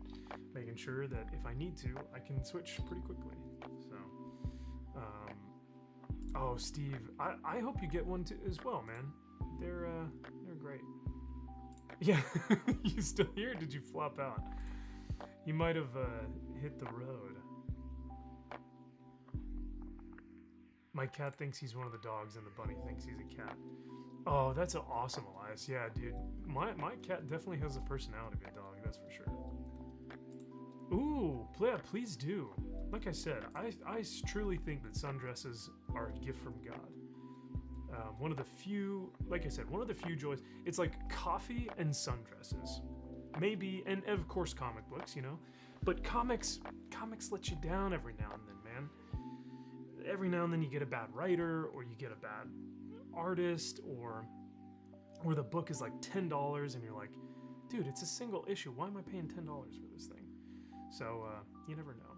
making sure that if I need to, I can switch pretty quickly. So. Oh, Steve, I hope you get one too, as well, man. They're great. Yeah, you still here? Did you flop out? You might have hit the road. My cat thinks he's one of the dogs, and the bunny thinks he's a cat. Oh, that's an awesome, Elias. Yeah, dude. My cat definitely has the personality of a dog, that's for sure. Ooh, yeah, please do. Like I said, I truly think that sundresses are a gift from God. One of the few, like I said, one of the few joys. It's like coffee and sundresses. Maybe, and of course comic books, But comics let you down every now and then, man. Every now and then you get a bad writer, or you get a bad artist, or the book is like $10 and you're like, dude, it's a single issue. Why am I paying $10 for this thing? So, you never know.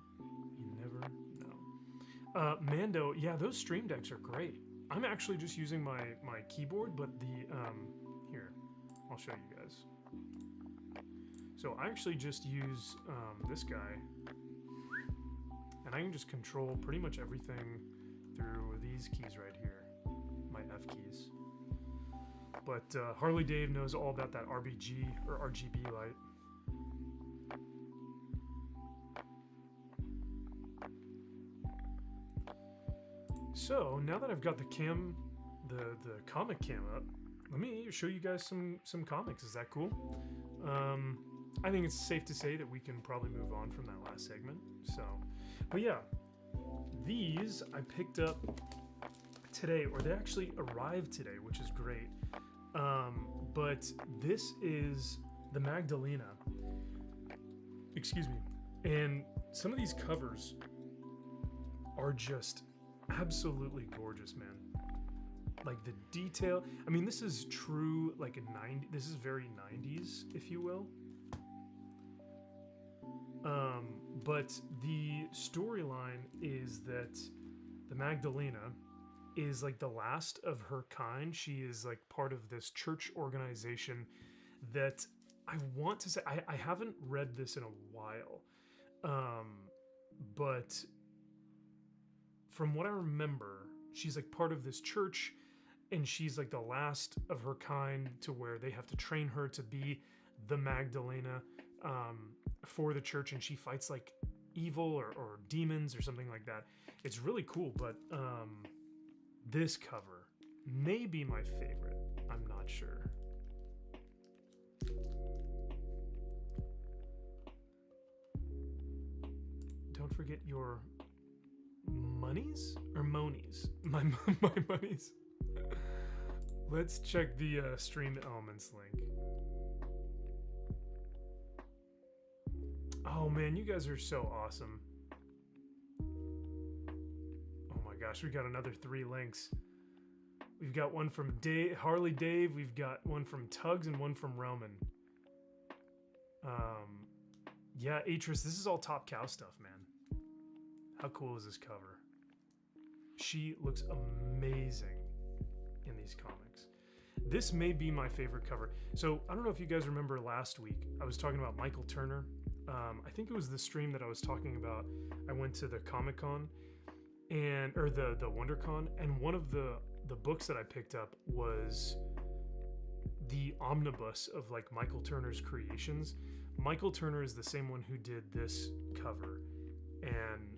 Mando, yeah, those stream decks are great. I'm actually just using my keyboard, but here, I'll show you guys. So I actually just use this guy, and I can just control pretty much everything through these keys right here, my F keys. But Harley Dave knows all about that RBG or RGB light. So now that I've got the comic cam up, let me show you guys some comics. Is that cool? I think it's safe to say that we can probably move on from that last segment. So, but yeah, these I picked up today, or they actually arrived today, which is great. But this is the Magdalena. Excuse me. And some of these covers are just absolutely gorgeous, man. Like the detail. I mean, this is true, like this is very 90s, if you will. But the storyline is that the Magdalena is like the last of her kind. She is like part of this church organization that I want to say, I haven't read this in a while. But from what I remember, she's like part of this church, and she's like the last of her kind, to where they have to train her to be the Magdalena for the church, and she fights like evil or demons or something like that. It's really cool, but this cover may be my favorite. I'm not sure. Don't forget your monies or monies. My monies. Let's check the Stream Elements link. Oh man, you guys are so awesome. Oh my gosh, we got another 3 links. We've got one from Harley Dave, we've got one from Tugs, and one from Roman. Yeah, Atris, this is all Top Cow stuff, man. How cool is this cover? She looks amazing in these comics. This may be my favorite cover. So I don't know if you guys remember last week, I was talking about Michael Turner. I think it was the stream that I was talking about. I went to the Comic-Con or the WonderCon, and one of the books that I picked up was the omnibus of like Michael Turner's creations. Michael Turner is the same one who did this cover, and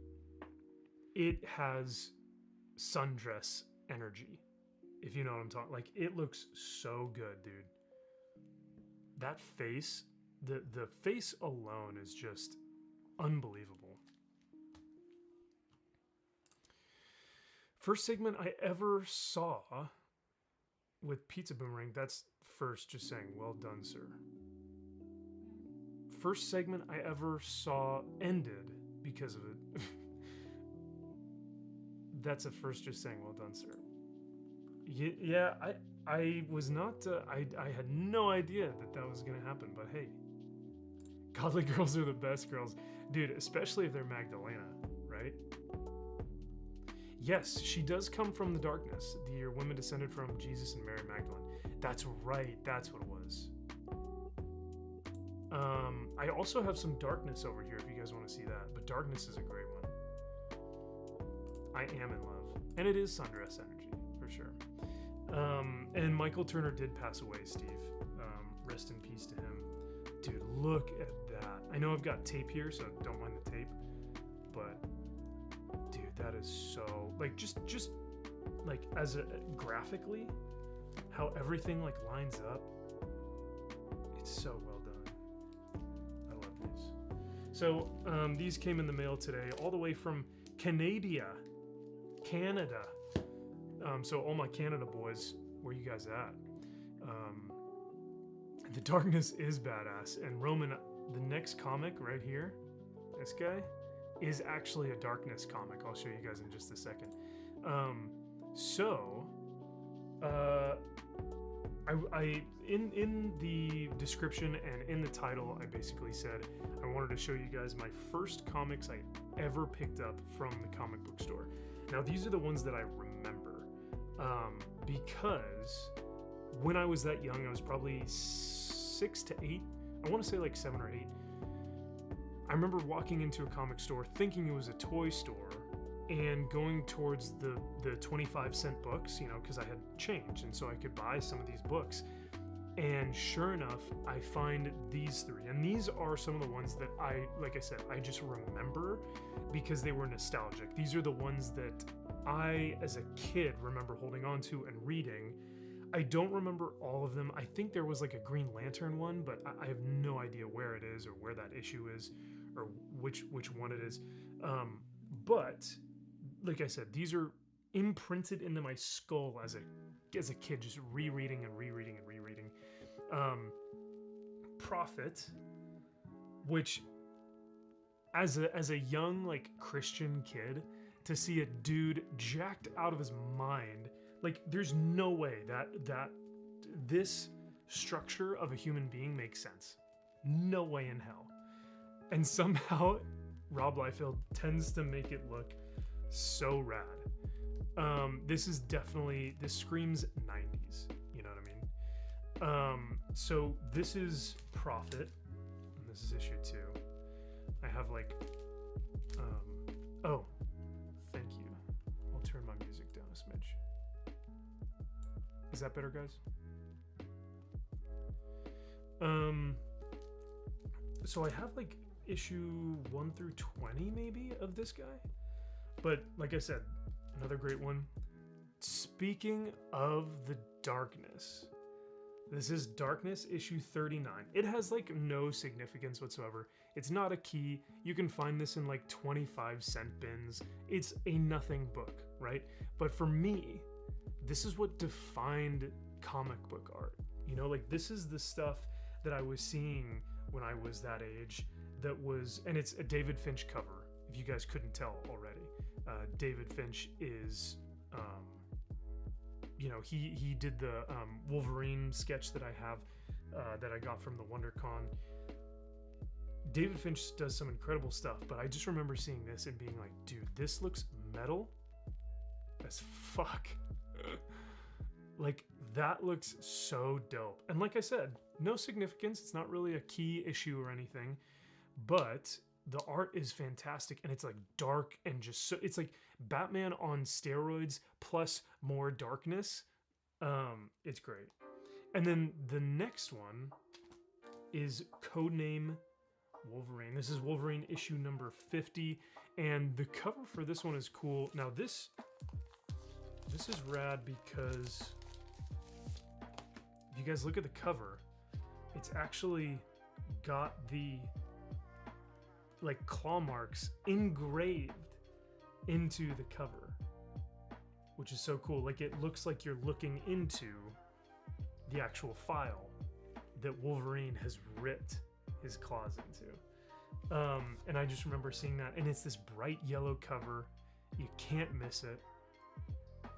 it has sundress energy, if you know what I'm talking. Like, it looks so good, dude. That face, the face alone is just unbelievable. First segment I ever saw with Pizza Boomerang, that's first just saying, well done, sir. First segment I ever saw ended because of it. That's a first just saying, well done, sir. Yeah, I was not, I had no idea that was going to happen, but hey. Godly girls are the best girls. Dude, especially if they're Magdalena, right? Yes, she does come from the darkness. The women descended from Jesus and Mary Magdalene. That's right, that's what it was. I also have some darkness over here if you guys want to see that, but darkness is a great one. I am in love. And it is sundress energy, for sure. And Michael Turner did pass away, Steve. Rest in peace to him. Dude, look at that. I know I've got tape here, so don't mind the tape. But, dude, that is so... Like, just like, as graphically, how everything, like, lines up. It's so well done. I love these. So, these came in the mail today, all the way from Canada. So all my Canada boys, where you guys at? The darkness is badass. And Roman, the next comic right here, this guy, is actually a darkness comic. I'll show you guys in just a second. In the description and in the title, I basically said I wanted to show you guys my first comics I ever picked up from the comic book store. Now, these are the ones that I remember, because when I was that young, I was probably 6 to 8. I want to say like 7 or 8. I remember walking into a comic store thinking it was a toy store and going towards the 25-cent books, you know, because I had change, and so I could buy some of these books. And sure enough, I find these three. And these are some of the ones that like I said, I just remember because they were nostalgic. These are the ones that I, as a kid, remember holding on to and reading. I don't remember all of them. I think there was like a Green Lantern one, but I have no idea where it is or where that issue is or which one it is. But like I said, these are imprinted into my skull as a kid, just rereading and rereading and rereading. Prophet, which as a young like Christian kid, to see a dude jacked out of his mind, like there's no way that this structure of a human being makes sense. No way in hell. And somehow Rob Liefeld tends to make it look so rad. This screams 90s, you know what I mean? So this is Prophet, and this is issue 2. I have like, oh, thank you. I'll turn my music down a smidge. Is that better, guys? So I have like issue 1 through 20 maybe of this guy, but like I said, another great one. Speaking of the darkness, this is Darkness issue 39. It has like no significance whatsoever. It's not a key. You can find this in like 25-cent bins. It's a nothing book, right? But for me, this is what defined comic book art. You know, like this is the stuff that I was seeing when I was that age. And it's a David Finch cover, if you guys couldn't tell already. David Finch is, he did the Wolverine sketch that I have, that I got from the WonderCon. David Finch does some incredible stuff, but I just remember seeing this and being like, dude, this looks metal as fuck. Like, that looks so dope. And like I said, no significance. It's not really a key issue or anything, but the art is fantastic, and it's like dark and just so, it's like Batman on steroids plus more darkness. It's great. And then the next one is Codename Wolverine. This is Wolverine issue number 50, and the cover for this one is cool. Now this is rad because if you guys look at the cover, it's actually got the like claw marks engraved into the cover, which is so cool. Like it looks like you're looking into the actual file that Wolverine has ripped his claws into. And I just remember seeing that, and it's this bright yellow cover. You can't miss it.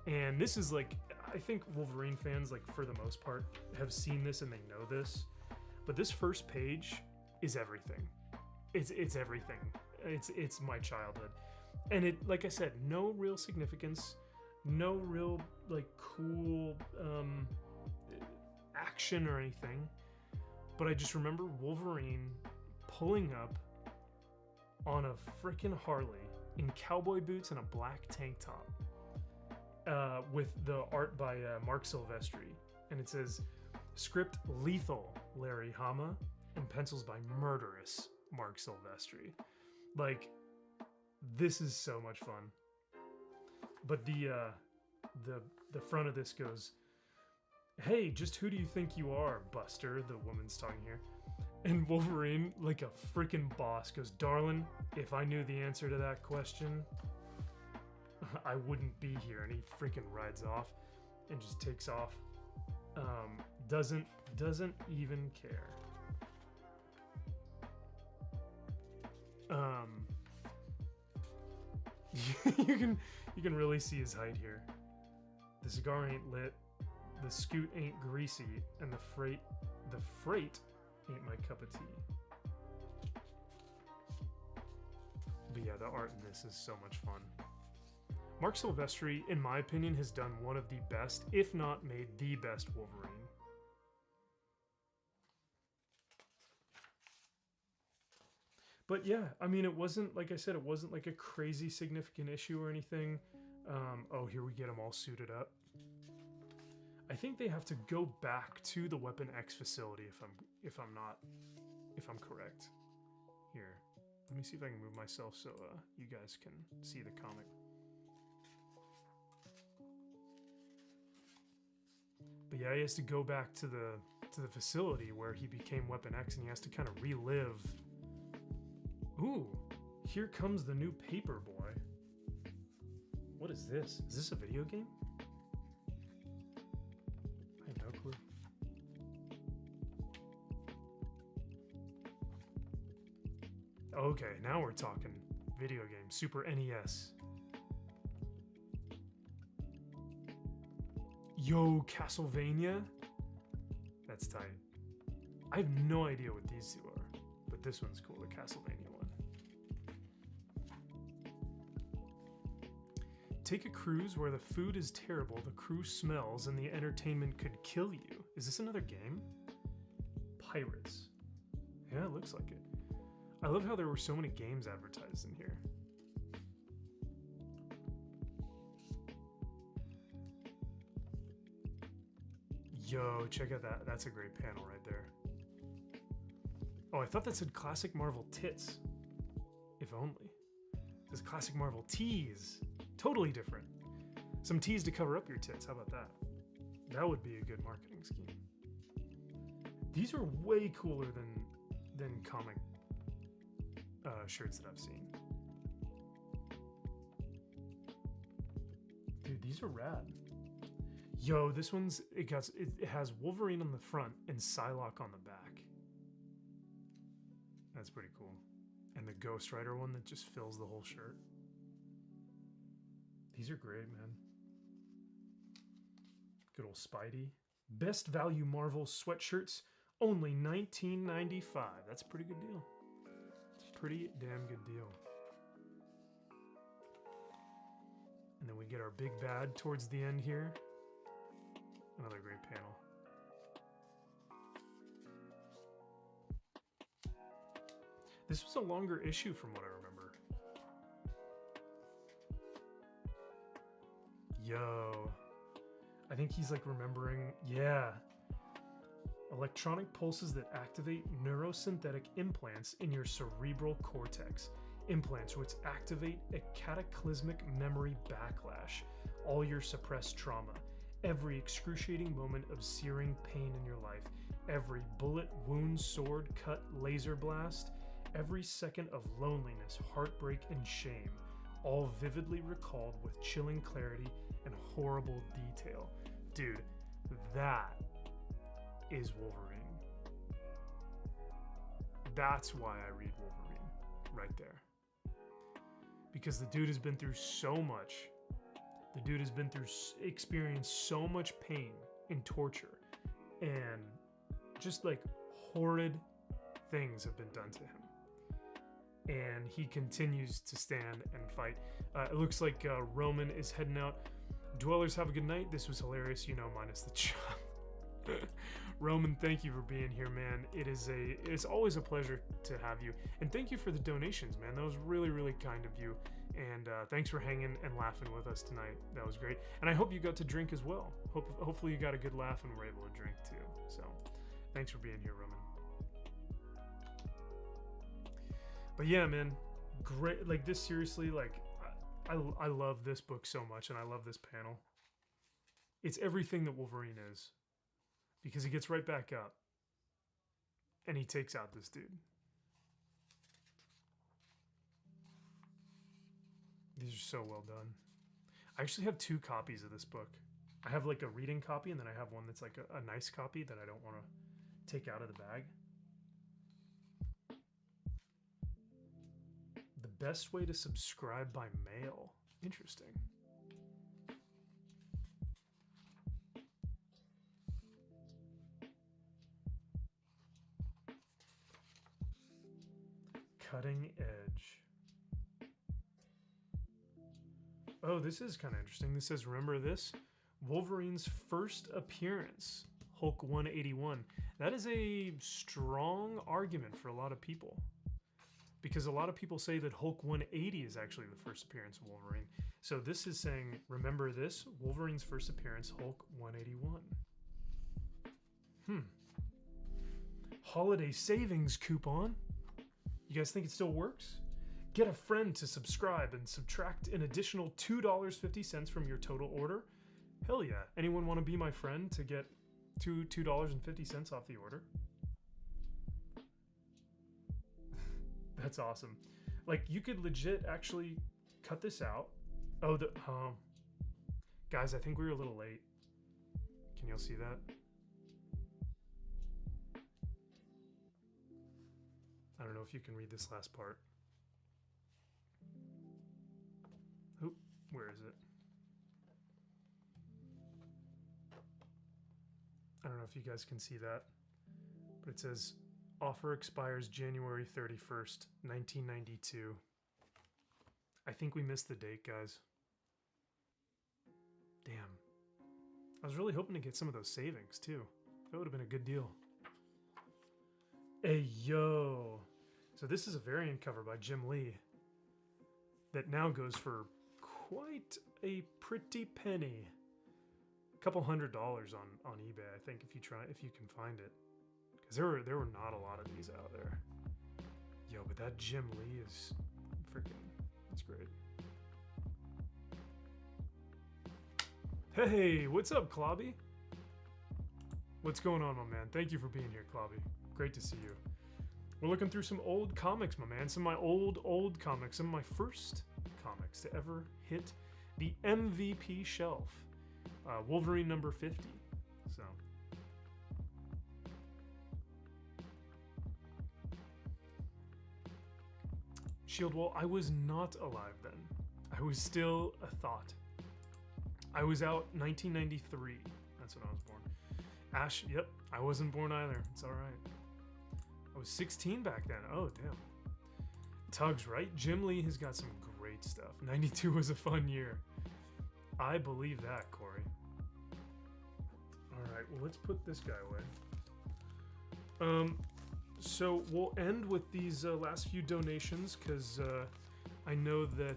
And this is like, I think Wolverine fans, like for the most part, have seen this and they know this. But this first page is everything. It's everything. It's my childhood. And it, like I said, no real significance, no real like cool action or anything. But I just remember Wolverine pulling up on a freaking Harley in cowboy boots and a black tank top, with the art by Mark Silvestri. And it says, script lethal Larry Hama, and pencils by murderous Mark Silvestri. Like, this is so much fun. But the front of this goes, "Hey, just who do you think you are, Buster?" The woman's talking here. And Wolverine, like a freaking boss, goes, "Darling, if I knew the answer to that question, I wouldn't be here." And he freaking rides off and just takes off. Doesn't even care. You can really see his height here. The cigar ain't lit, the scoot ain't greasy, and the freight ain't my cup of tea. But yeah, the art in this is so much fun. Mark Silvestri, in my opinion, has done one of the best, if not made the best Wolverine. But yeah, I mean, it wasn't, like I said, it wasn't like a crazy significant issue or anything. Oh, here we get them all suited up. I think they have to go back to the Weapon X facility if I'm correct. Here, let me see if I can move myself so you guys can see the comic. But yeah, he has to go back to the facility where he became Weapon X, and he has to kind of relive. Ooh, here comes the new paper boy. What is this? Is this a video game? I have no clue. Okay, now we're talking video game. Super NES. Yo, Castlevania? That's tight. I have no idea what these two are, but this one's cool, the Castlevania one. Take a cruise where the food is terrible, the crew smells, and the entertainment could kill you. Is this another game? Pirates. Yeah, it looks like it. I love how there were so many games advertised in here. Yo, check out that. That's a great panel right there. Oh, I thought that said Classic Marvel Tits. If only. It says Classic Marvel Tees. Totally different. Some tees to cover up your tits. How about that? That would be a good marketing scheme. These are way cooler than comic shirts that I've seen. Dude, these are rad. Yo, this one's it has Wolverine on the front and Psylocke on the back. That's pretty cool. And the Ghost Rider one that just fills the whole shirt. These are great, man. Good old Spidey. Best value Marvel sweatshirts, only $19.95. That's a pretty good deal. Pretty damn good deal. And then we get our big bad towards the end here. Another great panel. This was a longer issue from what I remember. Yo. I think he's like remembering, yeah. Electronic pulses that activate neurosynthetic implants in your cerebral cortex. Implants which activate a cataclysmic memory backlash. All your suppressed trauma. Every excruciating moment of searing pain in your life. Every bullet, wound, sword, cut, laser blast. Every second of loneliness, heartbreak, and shame. All vividly recalled with chilling clarity and horrible detail. Dude, that is Wolverine. That's why I read Wolverine right there. Because the dude has been through so much. The dude has been through, experienced so much pain and torture, and just like horrid things have been done to him. And he continues to stand and fight. It looks like Roman is heading out. Dwellers, have a good night. This was hilarious, you know, minus the chop. Roman, thank you for being here, man. It's always a pleasure to have you. And thank you for the donations, man. That was really, really kind of you. And thanks for hanging and laughing with us tonight. That was great. And I hope you got to drink as well. Hopefully you got a good laugh and were able to drink too. So thanks for being here, Roman. But yeah, man, great. Like this, seriously, like I love this book so much, and I love this panel. It's everything that Wolverine is, because he gets right back up and he takes out this dude. These are so well done. I actually have 2 copies of this book. I have like a reading copy, and then I have one that's like a nice copy that I don't want to take out of the bag. The best way to subscribe by mail. Interesting. Cutting edge. Oh, this is kind of interesting. This says, remember this? Wolverine's first appearance, Hulk 181. That is a strong argument for a lot of people, because a lot of people say that Hulk 180 is actually the first appearance of Wolverine. So this is saying, remember this? Wolverine's first appearance, Hulk 181. Holiday savings coupon. You guys think it still works? Get a friend to subscribe and subtract an additional $2.50 from your total order. Hell yeah. Anyone want to be my friend to get $2.50 off the order? That's awesome. Like, you could legit actually cut this out. Oh, guys, I think we were a little late. Can y'all see that? I don't know if you can read this last part. Oop, where is it? I don't know if you guys can see that, but it says offer expires January 31st, 1992. I think we missed the date, guys. Damn. I was really hoping to get some of those savings, too. That would have been a good deal. Hey, yo. So this is a variant cover by Jim Lee that now goes for quite a pretty penny. A couple $100 on eBay, I think, if you can find it. Because there were not a lot of these out there. Yo, but that Jim Lee is freaking, it's great. Hey, what's up, Clobby? What's going on, my man? Thank you for being here, Clobby. Great to see you. We're looking through some old comics, my man. Some of my old comics. Some of my first comics to ever hit the MVP shelf. Wolverine number 50. So. Shield Wall, I was not alive then. I was still a thought. I was out 1993. That's when I was born. Ash, yep, I wasn't born either. It's all right. I was 16 back then. Oh, damn. Tugs, right? Jim Lee has got some great stuff. 92 was a fun year. I believe that, Corey. All right, well, let's put this guy away. So we'll end with these last few donations because I know that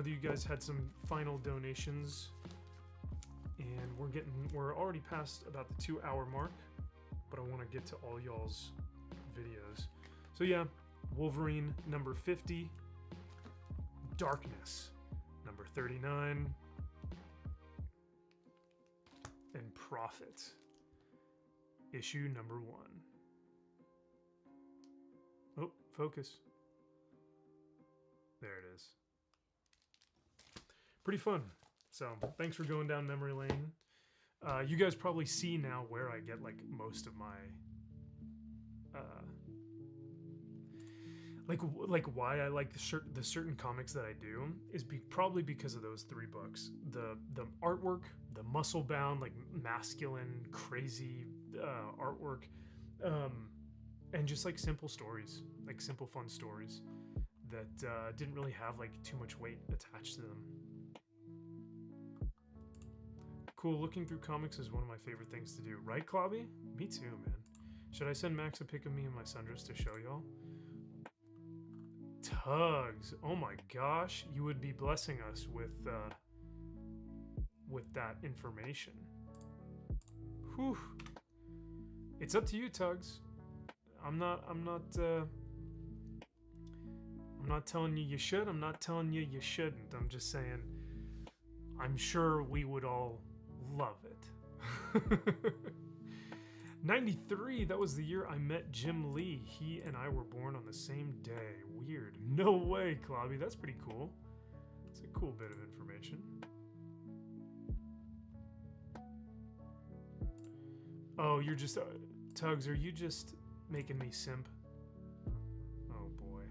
you guys had some final donations, and we're already past about the 2-hour mark, but I want to get to all y'all's videos. So yeah, Wolverine number 50, Darkness number 39, and Prophet issue number 1. Oh, focus. There it is. Pretty fun. So thanks for going down memory lane. You guys probably see now where I get like most of my like why I like the certain comics that I do is probably because of those 3 books. The artwork, the muscle bound, like masculine, crazy artwork, and just like simple stories, like simple fun stories that didn't really have like too much weight attached to them. Cool, looking through comics is one of my favorite things to do. Right, Clobby? Me too, man. Should I send Max a pic of me and my sundress to show y'all? Tugs. Oh my gosh. You would be blessing us with that information. Whew. It's up to you, Tugs. I'm not telling you you should. I'm not telling you you shouldn't. I'm just saying I'm sure we would all love it. 93, that was the year I met Jim Lee. He and I were born on the same day. Weird. No way, Clobby. That's pretty cool. It's a cool bit of information. Oh, you're just... Tugs, are you just making me simp? Oh, boy.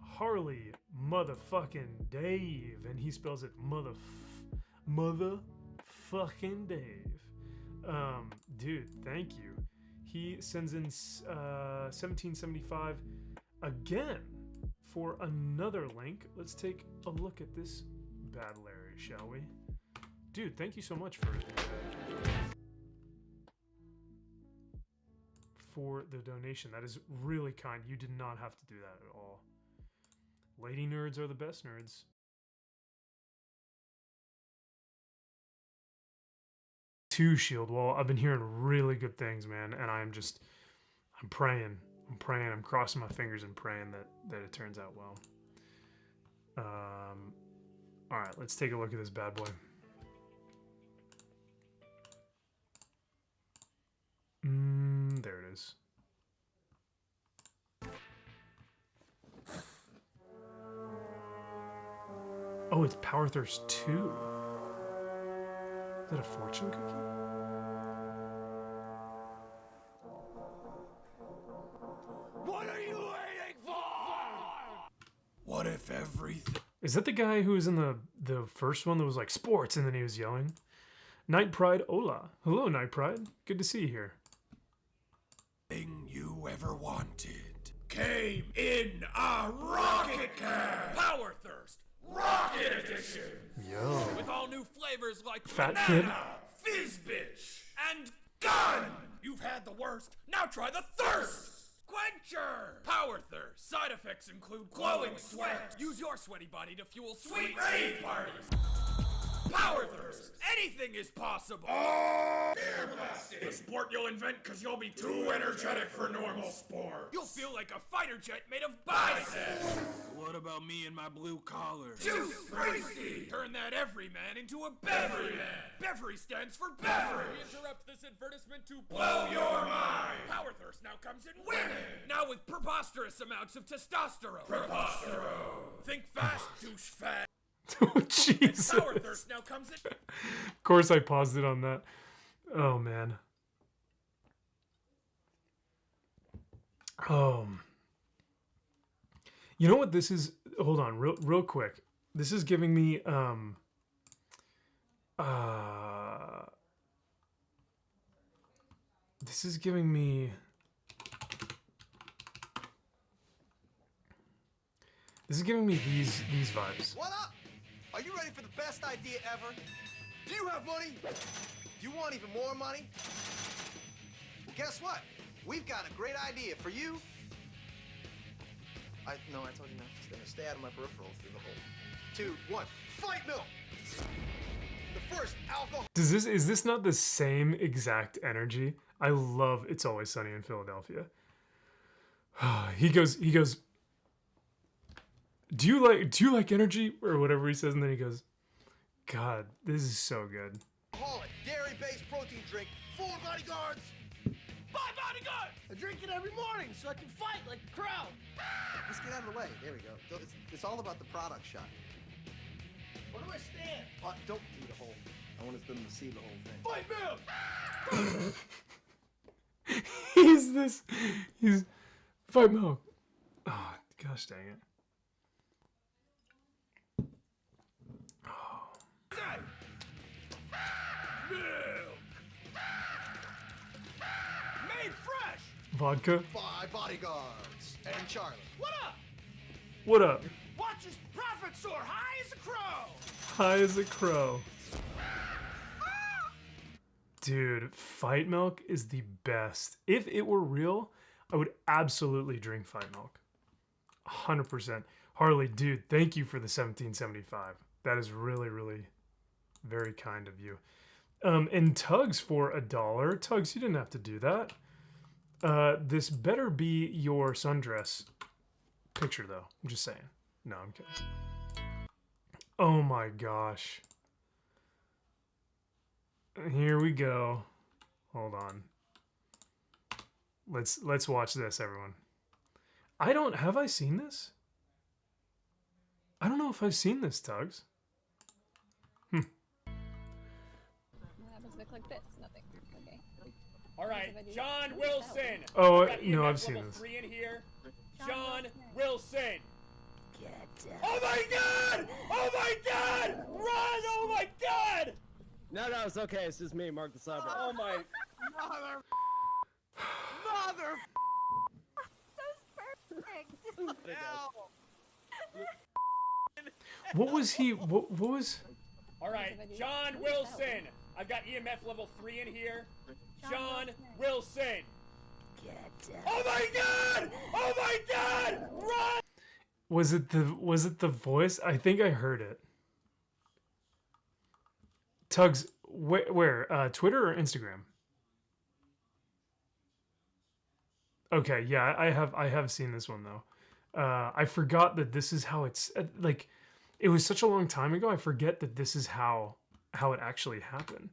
Harley motherfucking Dave. And he spells it motherfucking Dave. Dude, thank you. He sends in 1775 again for another link. Let's take a look at this bad Larry, shall we? Dude, thank you so much for the donation. That is really kind. You did not have to do that at all. Lady nerds are the best nerds. to shield wall. I've been hearing really good things, man, and I'm praying. I'm crossing my fingers and praying that it turns out well. All right, let's take a look at this bad boy. There it is. Oh, it's Power Thirst 2. Is that a fortune cookie?
What are you waiting for? What if everything...
Is that the guy who was in the first one that was like sports and then he was yelling? Night Pride, hola. Hello, Night Pride. Good to see you here.
You ever wanted came in a rocket can. Power Thirst Rocket Edition.
Yo.
With all new flavors like
Fat
banana, fizz bitch, and gun. You've had the worst. Now try the thirst. Quencher! Power Thirst. Side effects include glowing sweat. Use your sweaty body to fuel sweet rave parties. Power Thirst. Anything is possible. Air blasted. The sport you'll invent because you'll be too energetic for normal sports. You'll feel like a fighter jet made of biceps. What about me and my blue collar? Too spicy. Turn that everyman into a bevery man. Bevery stands for beverage. We interrupt this advertisement to blow your mind. Power Thirst now comes in women. Now with preposterous amounts of testosterone. Preposterone. Think fast, douche fast.
Oh, Jesus.
And Power Thirst now comes in.
Of course I paused it on that. Oh, man. You know what this is? Hold on, real quick. This is giving me this is giving me these vibes.
What up? Are you ready for the best idea ever? Do you have money? Do you want even more money? Well, guess what? We've got a great idea for you. I told you not to stay out of my peripherals through the whole. 2, 1, fight milk! The first alcohol.
Is this not the same exact energy? I love It's Always Sunny in Philadelphia. He goes, do you like energy or whatever he says, and then he goes, God, this is so good.
Alcoholic, dairy-based protein drink, 4 bodyguards. 5 bodyguards! I drink it every morning so I can fight like the crowd. Just get out of the way. There we go. It's all about the product shot. Where do I stand? Don't do the whole. I want them to see the whole thing. Fight milk!
He's fight milk. Oh, gosh dang it.
Made fresh!
Vodka?
5 bodyguards. And Charlie. What up?
What up?
Watch his profit soar high as a crow!
High as a crow. Dude, Fight Milk is the best. If it were real, I would absolutely drink Fight Milk. 100%. Harley, dude, thank you for the 1775. That is really, really very kind of you. And Tugs for $1. Tugs, you didn't have to do that. This better be your sundress picture, though. I'm just saying. No, I'm kidding. Oh my gosh. Here we go. Hold on. Let's watch this, everyone. Have I seen this? I don't know if I've seen this, Tugs.
What happens if I click this? Nothing. Okay.
All right, John Wilson.
Oh, no, I've seen this.
3 in here. John Wilson. Oh my God! Oh my God! Run! Oh my God!
No, it's okay. It's just me, Mark the Cyber.
Oh my.
Mother.
That was perfect.
What was he? What was?
All right, John Wilson. I've got EMF level 3 in here. John Wilson. Oh my God! Oh my God! Run!
Was it the voice? I think I heard it. Tugs, Where? Twitter or Instagram? Okay, yeah, I have seen this one though. I forgot that this is how it's like. It was such a long time ago. I forget that this is how it actually happened.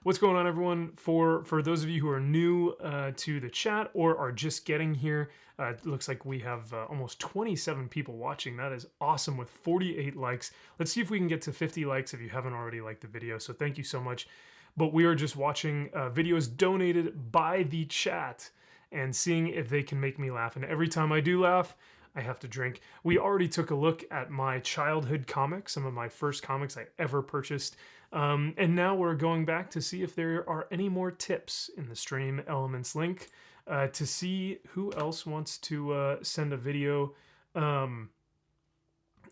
What's going on, everyone? For those of you who are new to the chat or are just getting here, it looks like we have almost 27 people watching. That is awesome, with 48 likes. Let's see if we can get to 50 likes if you haven't already liked the video. So thank you so much. But we are just watching videos donated by the chat and seeing if they can make me laugh. And every time I do laugh, I have to drink. We already took a look at my childhood comics, some of my first comics I ever purchased. And now we're going back to see if there are any more tips in the stream elements link to see who else wants to send a video. And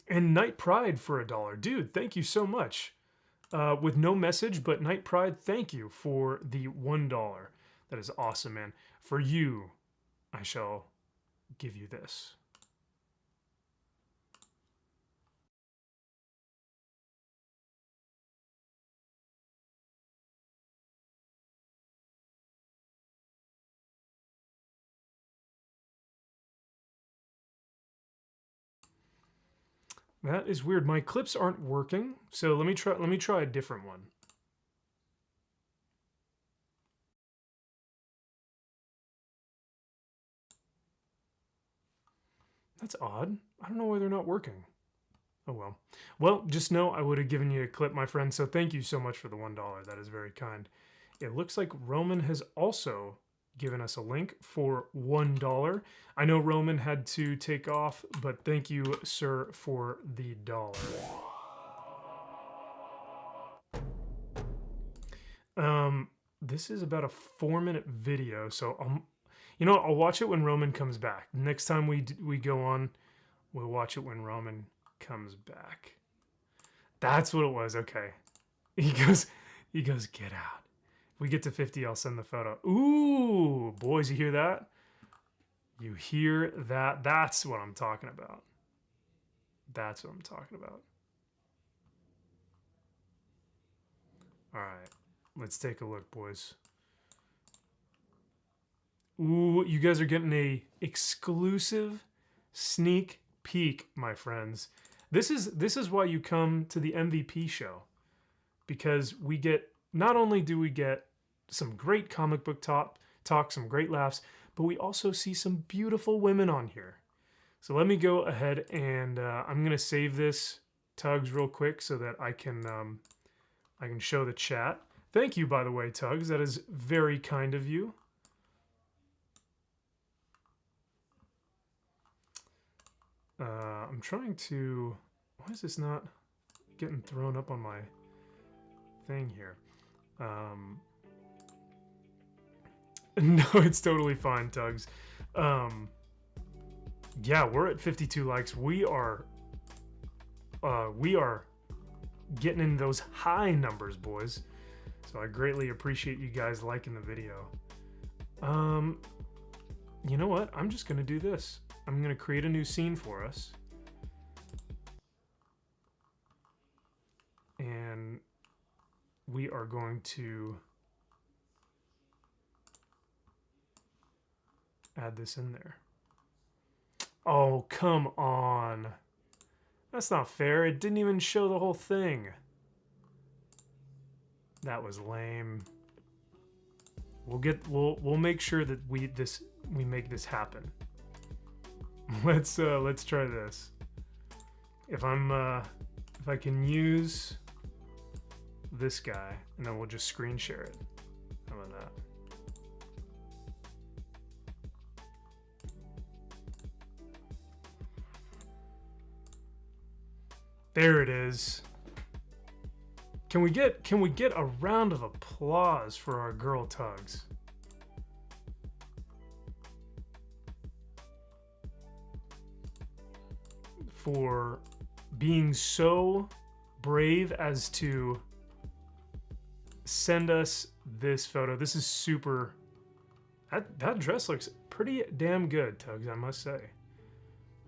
Night Pride for $1. Dude, thank you so much. With no message, but Night Pride, thank you for the $1. That is awesome, man. For you, I shall give you this. That is weird. My clips aren't working, so let me try a different one. That's odd. I don't know why they're not working. Oh well. Well, just know I would have given you a clip, my friend, so thank you so much for the $1. That is very kind. It looks like Roman has also given us a link for $1. I know Roman had to take off, but thank you, sir, for the $1. This is about a 4-minute video, so you know, I'll watch it when Roman comes back. Next time we go on, we'll watch it when Roman comes back. That's what it was. Okay. He goes, get out. If we get to 50, I'll send the photo. Ooh, boys, you hear that? You hear that? That's what I'm talking about. That's what I'm talking about. All right, let's take a look, boys. Ooh, you guys are getting a exclusive sneak peek, my friends. This is why you come to the MVP show, because we get, not only do we get some great comic book talk, some great laughs, but we also see some beautiful women on here. So let me go ahead and I'm gonna save this, Tugs, real quick so that I can show the chat. Thank you, by the way, Tugs. That is very kind of you. I'm trying to... Why is this not getting thrown up on my thing here? No, it's totally fine, Tugs. Yeah, we're at 52 likes. We are getting in those high numbers, boys. So I greatly appreciate you guys liking the video. You know what? I'm just gonna do this. I'm gonna create a new scene for us. And we are going to add this in there. Oh, come on. That's not fair. It didn't even show the whole thing. That was lame. We'll make sure that we make this happen. Let's try this. If I can use this guy, and then we'll just screen share it. How about that? There it is. Can we get a round of applause for our girl Tugs? For being so brave as to send us this photo. This is super... That dress looks pretty damn good, Tugs, I must say.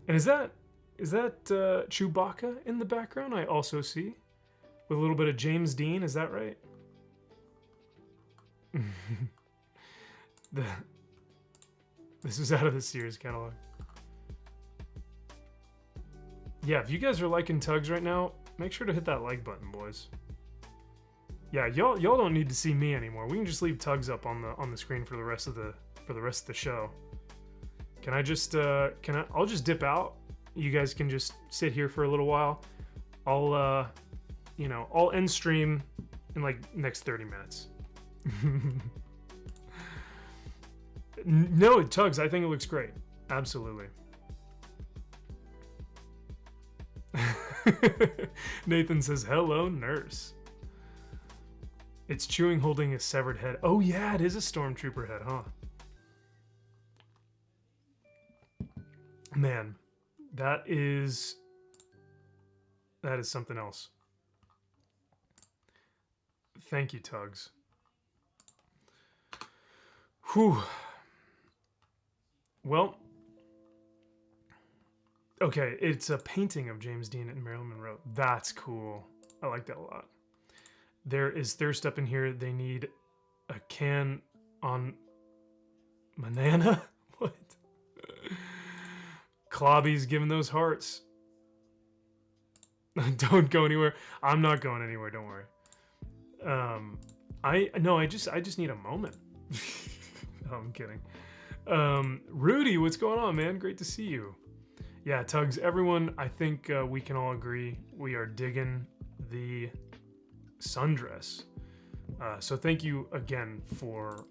And is that Chewbacca in the background I also see? with a little bit of James Dean. Is that right? This is out of the Sears catalog. Yeah, if you guys are liking Tugs right now, make sure to hit that like button, boys. Yeah, y'all don't need to see me anymore. We can just leave Tugs up on the screen for the rest of the show. Can I just I'll just dip out. You guys can just sit here for a little while. I'll I'll end stream in like next 30 minutes. No, Tugs, I think it looks great. Absolutely. Nathan says, hello, nurse. It's Chewing holding a severed head. Oh yeah, it is a stormtrooper head, huh? Man, that is something else. Thank you, Tugs. Whew. Well, okay, it's a painting of James Dean and Marilyn Monroe. That's cool. I like that a lot. There is thirst up in here. They need a can on Manana? What? Clobby's giving those hearts. Don't go anywhere. I'm not going anywhere, don't worry. I just need a moment. No, I'm kidding. Rudy, what's going on, man? Great to see you. Yeah, Tugs, everyone, I think we can all agree we are digging the sundress. So thank you again for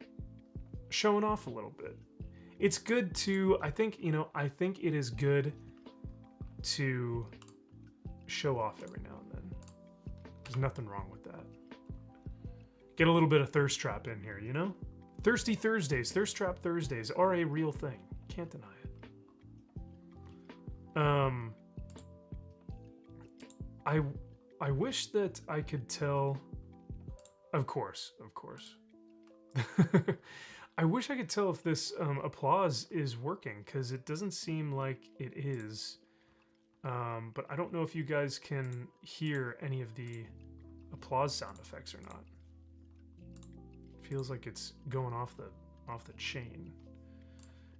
showing off a little bit. It's good to, I think it is good to show off every now and then. There's nothing wrong with that. Get a little bit of thirst trap in here, you know? Thirsty Thursdays, Thirst Trap Thursdays are a real thing. Can't deny it. I wish that I could tell. Of course. I wish I could tell if this applause is working, because it doesn't seem like it is. But I don't know if you guys can hear any of the applause sound effects or not. Feels like it's going off the chain.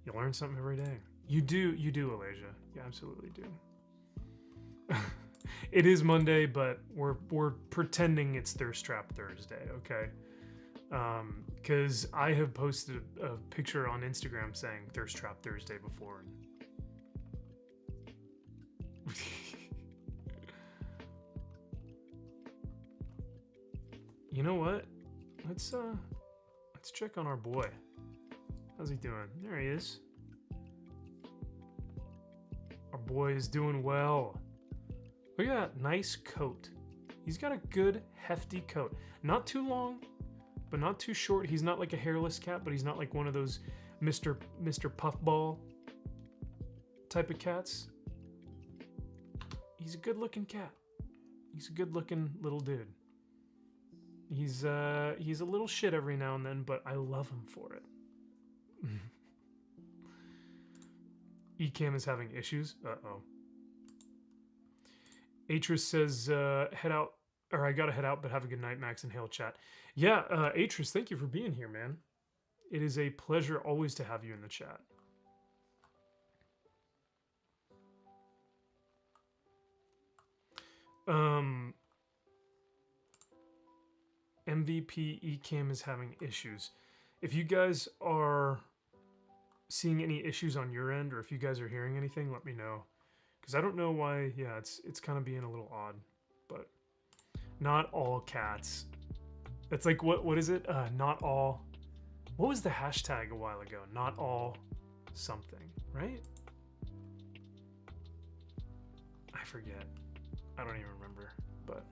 You learn something every day. You do, Alasia. You absolutely do. It is Monday, but we're pretending it's Thirst Trap Thursday, okay? Because I have posted a picture on Instagram saying Thirst Trap Thursday before. You know what? Let's check on our boy. How's he doing? There he is. Our boy is doing well. Look at that nice coat. He's got a good hefty coat. Not too long, but not too short. He's not like a hairless cat, but he's not like one of those Mr. Puffball type of cats. He's a good looking cat. He's a good looking little dude. He's a little shit every now and then, but I love him for it. Ecamm is having issues. Uh-oh. Atris says, head out, or I gotta head out, but have a good night, Max and Hail Chat. Yeah, Atris, thank you for being here, man. It is a pleasure always to have you in the chat. MVP Ecamm is having issues. If you guys are seeing any issues on your end, or if you guys are hearing anything, let me know. Because I don't know why, yeah, it's kind of being a little odd. But not all cats. It's like, what is it? Not all. What was the hashtag a while ago? Not all something, right? I forget. I don't even remember. But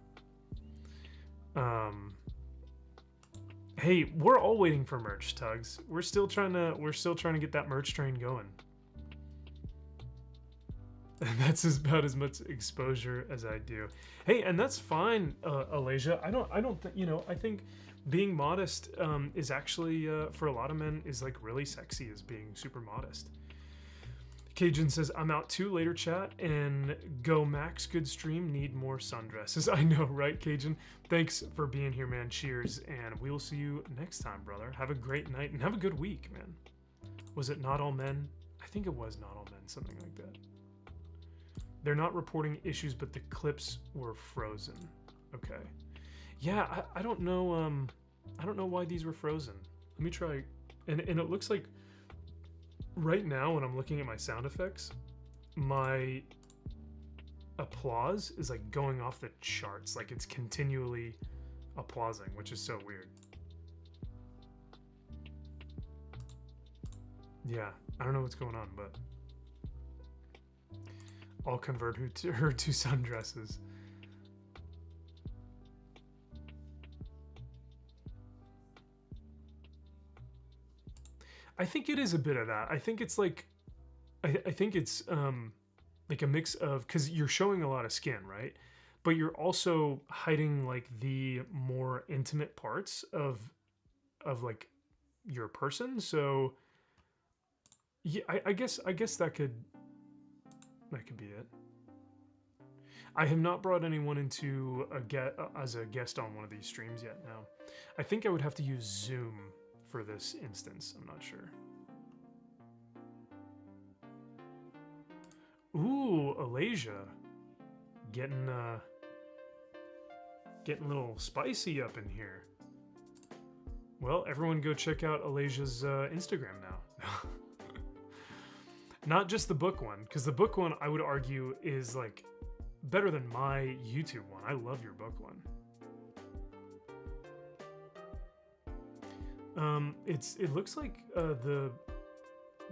hey, we're all waiting for merch, Tugs. We're still trying to get that merch train going. That's about as much exposure as I do. Hey, and that's fine, Alasia. I think being modest is actually for a lot of men is like really sexy, as being super modest. Cajun says, I'm out too later, chat, and go Max, good stream, need more sundresses. I know, right, Cajun? Thanks for being here, man. Cheers, and we will see you next time, brother. Have a great night, and have a good week, man. Was it Not All Men? I think it was Not All Men, something like that. They're not reporting issues, but the clips were frozen. Okay. Yeah, I don't know, I don't know why these were frozen. Let me try, and it looks like right now when I'm looking at my sound effects, my applause is like going off the charts. Like it's continually applauding, which is so weird. Yeah, I don't know what's going on, but I'll convert her to sundresses. I think it is a bit of that. I think it's like, I think it's like a mix of, because you're showing a lot of skin, right? But you're also hiding like the more intimate parts of like your person. So yeah, I guess that could be it. I have not brought anyone into as a guest on one of these streams yet. No, I think I would have to use Zoom for this instance. I'm not sure. Ooh, Alasia. Getting a little spicy up in here. Well, everyone go check out Alasia's Instagram now. Not just the book one, because the book one I would argue is like better than my YouTube one. I love your book one. It looks like the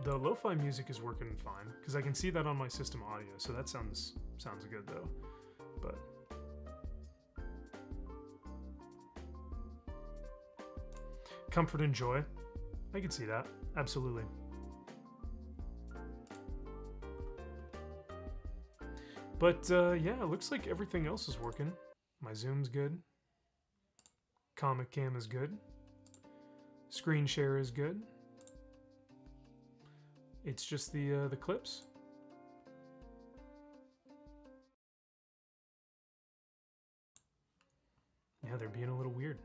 lo-fi music is working fine because I can see that on my system audio, so that sounds good though. But comfort and joy, I can see that absolutely. But yeah, it looks like everything else is working. My Zoom's good. Comic Cam is good. Screen share is good. It's just the clips. Yeah, they're being a little weird.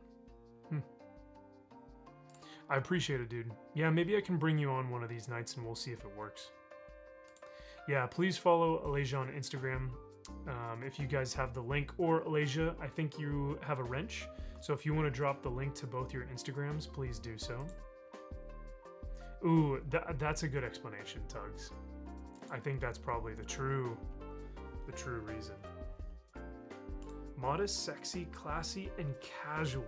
I appreciate it, dude. Yeah, maybe I can bring you on one of these nights and we'll see if it works. Yeah, please follow Alasia on Instagram. If you guys have the link, or Alasia, I think you have a wrench. So if you want to drop the link to both your Instagrams, please do so. Ooh, that's a good explanation, Tugs. I think that's probably the true reason. Modest, sexy, classy, and casual.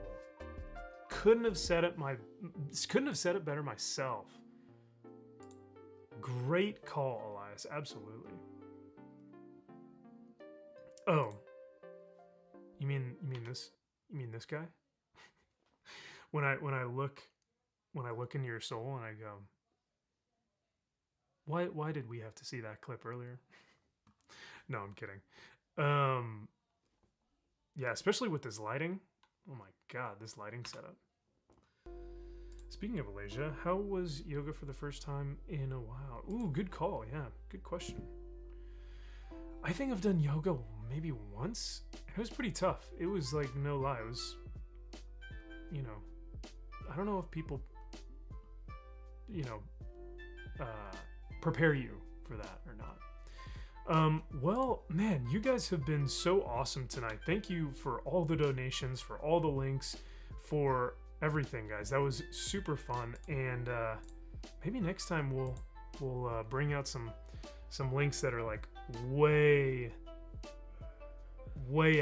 Couldn't have said it better myself. Great call, Elias. Absolutely. Oh. You mean this? You mean this guy? when I look into your soul and I go, why did we have to see that clip earlier? No, I'm kidding. Yeah, especially with this lighting. Oh my god, this lighting setup. Speaking of Alasia, how was yoga for the first time in a while? Ooh, good call. Yeah, good question. I think I've done yoga maybe once. It was pretty tough. It was like, no lie, it was, you know, I don't know if people, you know, prepare you for that or not. Well, man, you guys have been so awesome tonight. Thank you for all the donations, for all the links, for everything, guys. That was super fun, and maybe next time we'll bring out some links that are like way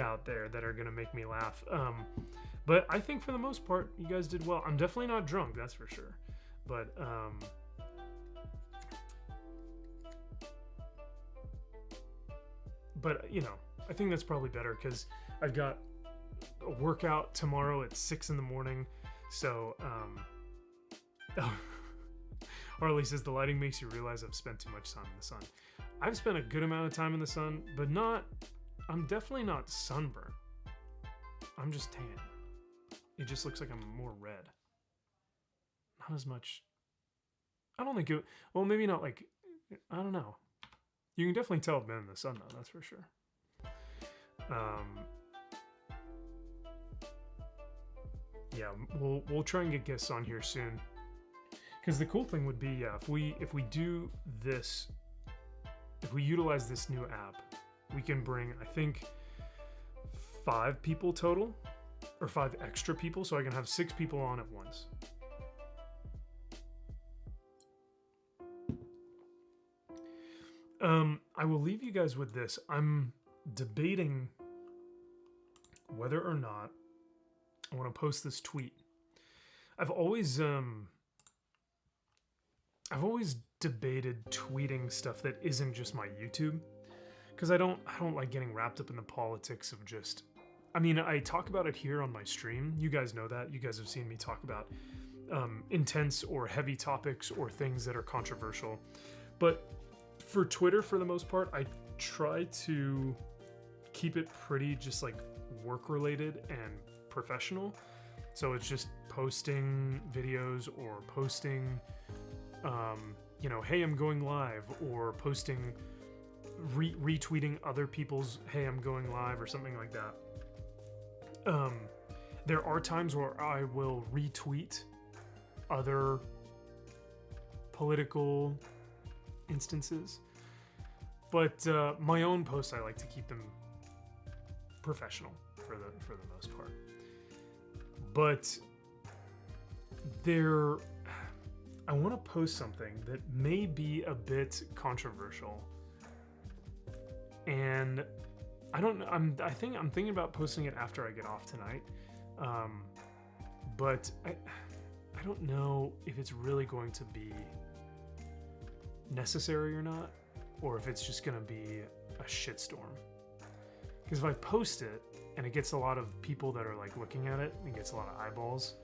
out there that are gonna make me laugh. But I think for the most part, you guys did well. I'm definitely not drunk, that's for sure. But you know, I think that's probably better because I've got a workout tomorrow at 6 in the morning. So, Harley says the lighting makes you realize I've spent too much time in the sun. I've spent a good amount of time in the sun, but I'm definitely not sunburned. I'm just tan. It just looks like I'm more red. Not as much. I don't think it, well, maybe not like I don't know. You can definitely tell men in the sun though, that's for sure. Yeah, we'll try and get guests on here soon. Because the cool thing would be, yeah, if we do this, if we utilize this new app, we can bring, I think, 5 people total, or 5 extra people, so I can have 6 people on at once. I will leave you guys with this. I'm debating whether or not I want to post this tweet. I've always debated tweeting stuff that isn't just my YouTube, because I don't like getting wrapped up in the politics of just, I mean, I talk about it here on my stream. You guys know that. You guys have seen me talk about intense or heavy topics or things that are controversial. But for Twitter, for the most part, I try to keep it pretty just like work related and professional. So it's just posting videos or posting, you know, hey, I'm going live, or posting, retweeting other people's, hey, I'm going live, or something like that. There are times where I will retweet other political instances, but my own posts, I like to keep them professional for the most part. But I want to post something that may be a bit controversial, and I don't know. I'm thinking about posting it after I get off tonight, but I don't know if it's really going to be necessary or not, or if it's just going to be a shitstorm. Because if I post it and it gets a lot of people that are like looking at it and gets a lot of eyeballs,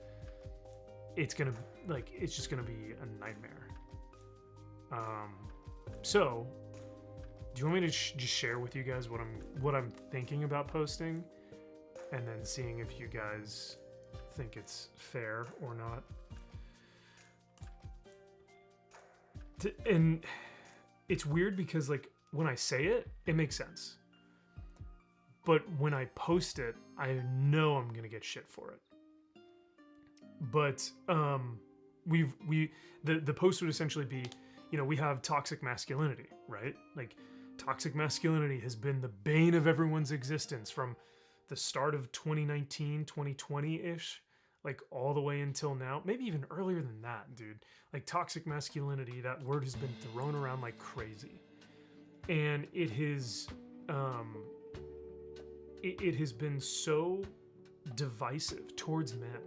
it's just gonna be a nightmare. So do you want me to just share with you guys what I'm thinking about posting, and then seeing if you guys think it's fair or not? And it's weird because like when I say it, it makes sense. But when I post it, I know I'm gonna get shit for it. But the post would essentially be, you know, we have toxic masculinity, right? Like, toxic masculinity has been the bane of everyone's existence from the start of 2019, 2020-ish, like all the way until now. Maybe even earlier than that, dude. Like, toxic masculinity, that word has been thrown around like crazy. And it has been so divisive towards men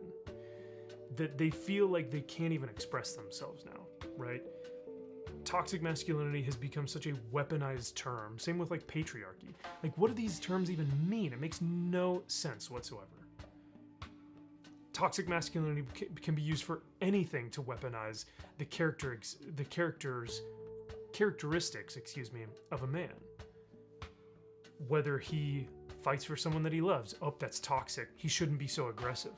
that they feel like they can't even express themselves now, right? Toxic masculinity has become such a weaponized term. Same with like patriarchy. Like, what do these terms even mean? It makes no sense whatsoever. Toxic masculinity can be used for anything to weaponize the characteristics, of a man. Whether he fights for someone that he loves, oh, that's toxic, he shouldn't be so aggressive.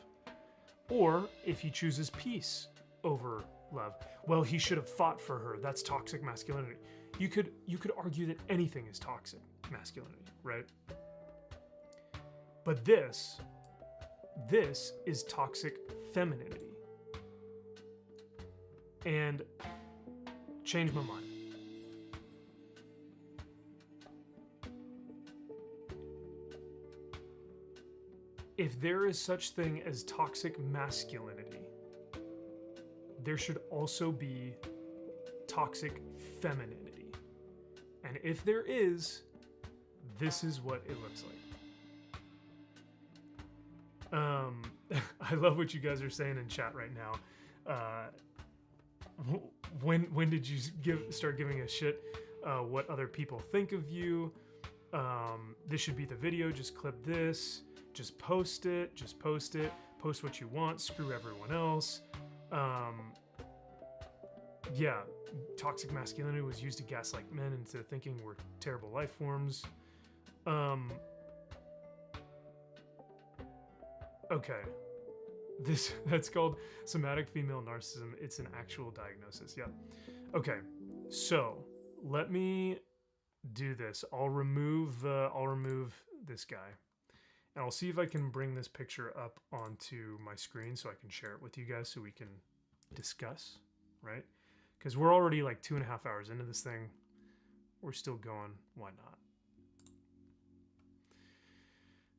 Or if he chooses peace over love, well, he should have fought for her, that's toxic masculinity. You could argue that anything is toxic masculinity, right? But this is toxic femininity. And changed my mind. If there is such thing as toxic masculinity, there should also be toxic femininity. And if there is, this is what it looks like. I love what you guys are saying in chat right now. When did you start giving a shit what other people think of you? This should be the video, just clip this. Just post it, post what you want, screw everyone else. Yeah, toxic masculinity was used to gaslight men into thinking we're terrible life forms. Okay. That's called somatic female narcissism. It's an actual diagnosis, yeah. Okay, so let me do this. I'll remove this guy, and I'll see if I can bring this picture up onto my screen so I can share it with you guys so we can discuss, right? Because we're already like 2.5 hours into this thing. We're still going. Why not?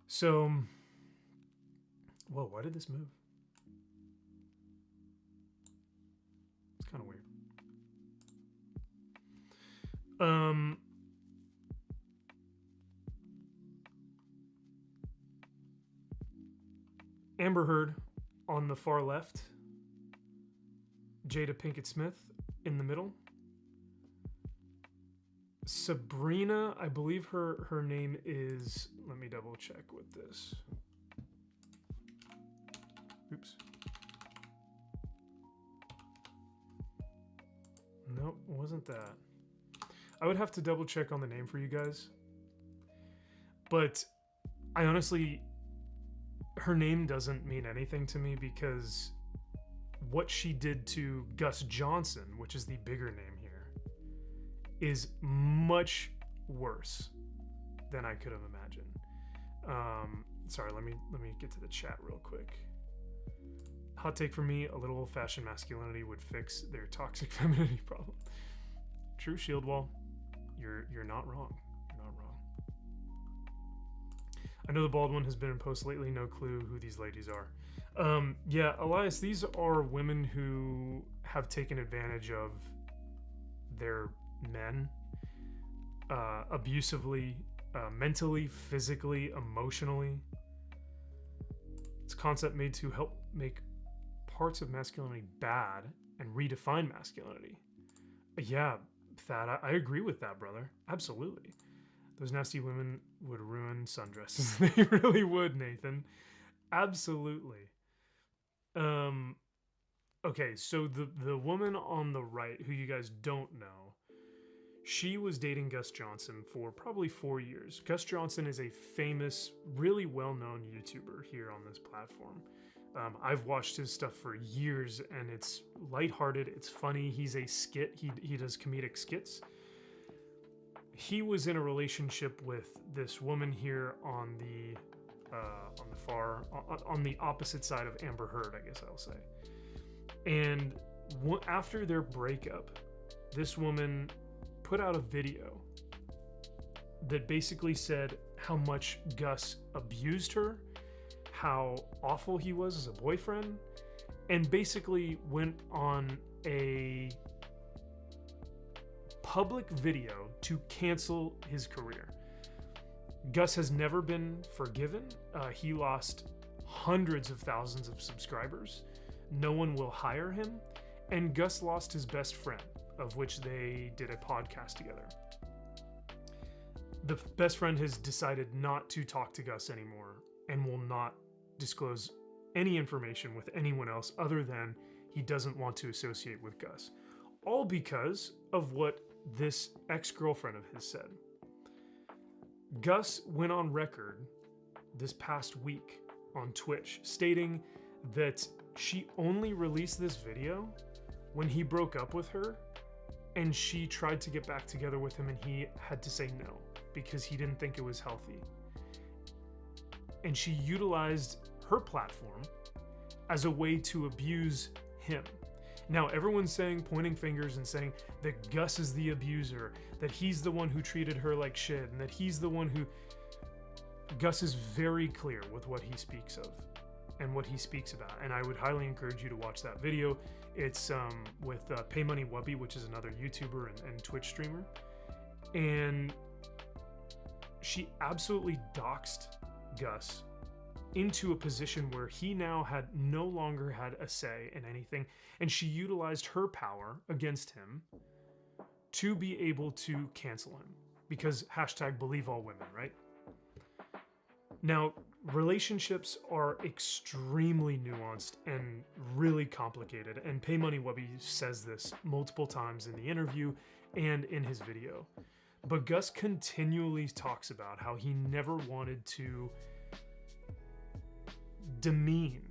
So, whoa, why did this move? It's kind of weird. Amber Heard on the far left. Jada Pinkett Smith in the middle. Sabrina, I believe her name is, let me double check with this. Oops. Nope, wasn't that. I would have to double check on the name for you guys. But I honestly, her name doesn't mean anything to me because what she did to Gus Johnson, which is the bigger name here, is much worse than I could have imagined. Sorry, let me get to the chat real quick. Hot take for me, a little old-fashioned masculinity would fix their toxic femininity problem. True, Shield Wall. You're not wrong. You're not wrong. I know the bald one has been in post lately. No clue who these ladies are. Yeah, Elias, these are women who have taken advantage of their men abusively, mentally, physically, emotionally. It's a concept made to help make parts of masculinity bad and redefine masculinity. Yeah, Thad, I agree with that, brother. Absolutely. Those nasty women would ruin sundresses. They really would, Nathan. Absolutely. Okay, so the woman on the right, who you guys don't know, she was dating Gus Johnson for probably 4 years. Gus Johnson is a famous, really well-known YouTuber here on this platform. I've watched his stuff for years, and it's lighthearted, it's funny. He's a skit. He does comedic skits. He was in a relationship with this woman here on the opposite side of Amber Heard, I guess I'll say. And after their breakup, this woman put out a video that basically said how much Gus abused her, how awful he was as a boyfriend, and basically went on a public video to cancel his career. Gus has never been forgiven. He lost hundreds of thousands of subscribers. No one will hire him. And Gus lost his best friend, of which they did a podcast together. The best friend has decided not to talk to Gus anymore and will not disclose any information with anyone else other than he doesn't want to associate with Gus. All because of what this ex-girlfriend of his said. Gus went on record this past week on Twitch stating that she only released this video when he broke up with her and she tried to get back together with him and he had to say no because he didn't think it was healthy. And she utilized her platform as a way to abuse him. Now, everyone's pointing fingers and saying that Gus is the abuser, that he's the one who treated her like shit, and that he's the one who... Gus is very clear with what he speaks of and what he speaks about, and I would highly encourage you to watch that video. It's with Pay Money Wubby, which is another YouTuber and Twitch streamer, and she absolutely doxed Gus into a position where he now no longer had a say in anything, and she utilized her power against him to be able to cancel him because #BelieveAllWomen, right? Now, relationships are extremely nuanced and really complicated, and Pay Money Wubby says this multiple times in the interview and in his video. But Gus continually talks about how he never wanted to demean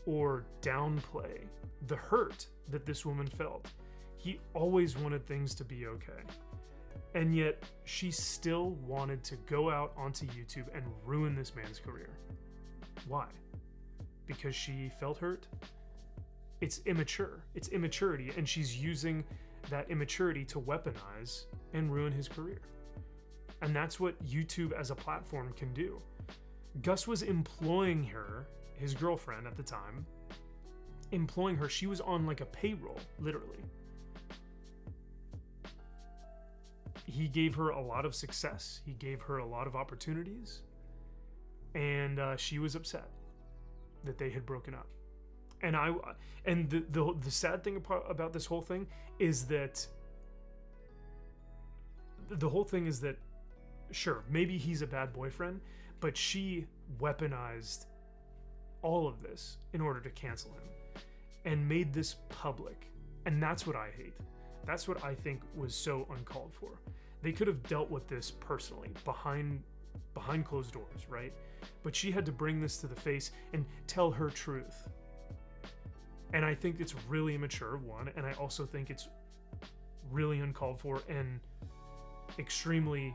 or downplay the hurt that this woman felt. He always wanted things to be okay. And yet she still wanted to go out onto YouTube and ruin this man's career. Why? Because she felt hurt? It's immature. It's immaturity, and she's using that immaturity to weaponize and ruin his career. And that's what YouTube as a platform can do. Gus was employing her, his girlfriend at the time, employing her. She was on like a payroll, literally. He gave her a lot of success. He gave her a lot of opportunities. And she was upset that they had broken up. And the sad thing about this whole thing is that sure, maybe he's a bad boyfriend, but she weaponized all of this in order to cancel him and made this public. And that's what I hate. That's what I think was so uncalled for. They could have dealt with this personally behind closed doors, right? But she had to bring this to the face and tell her truth. And I think it's really immature, one, and I also think it's really uncalled for and extremely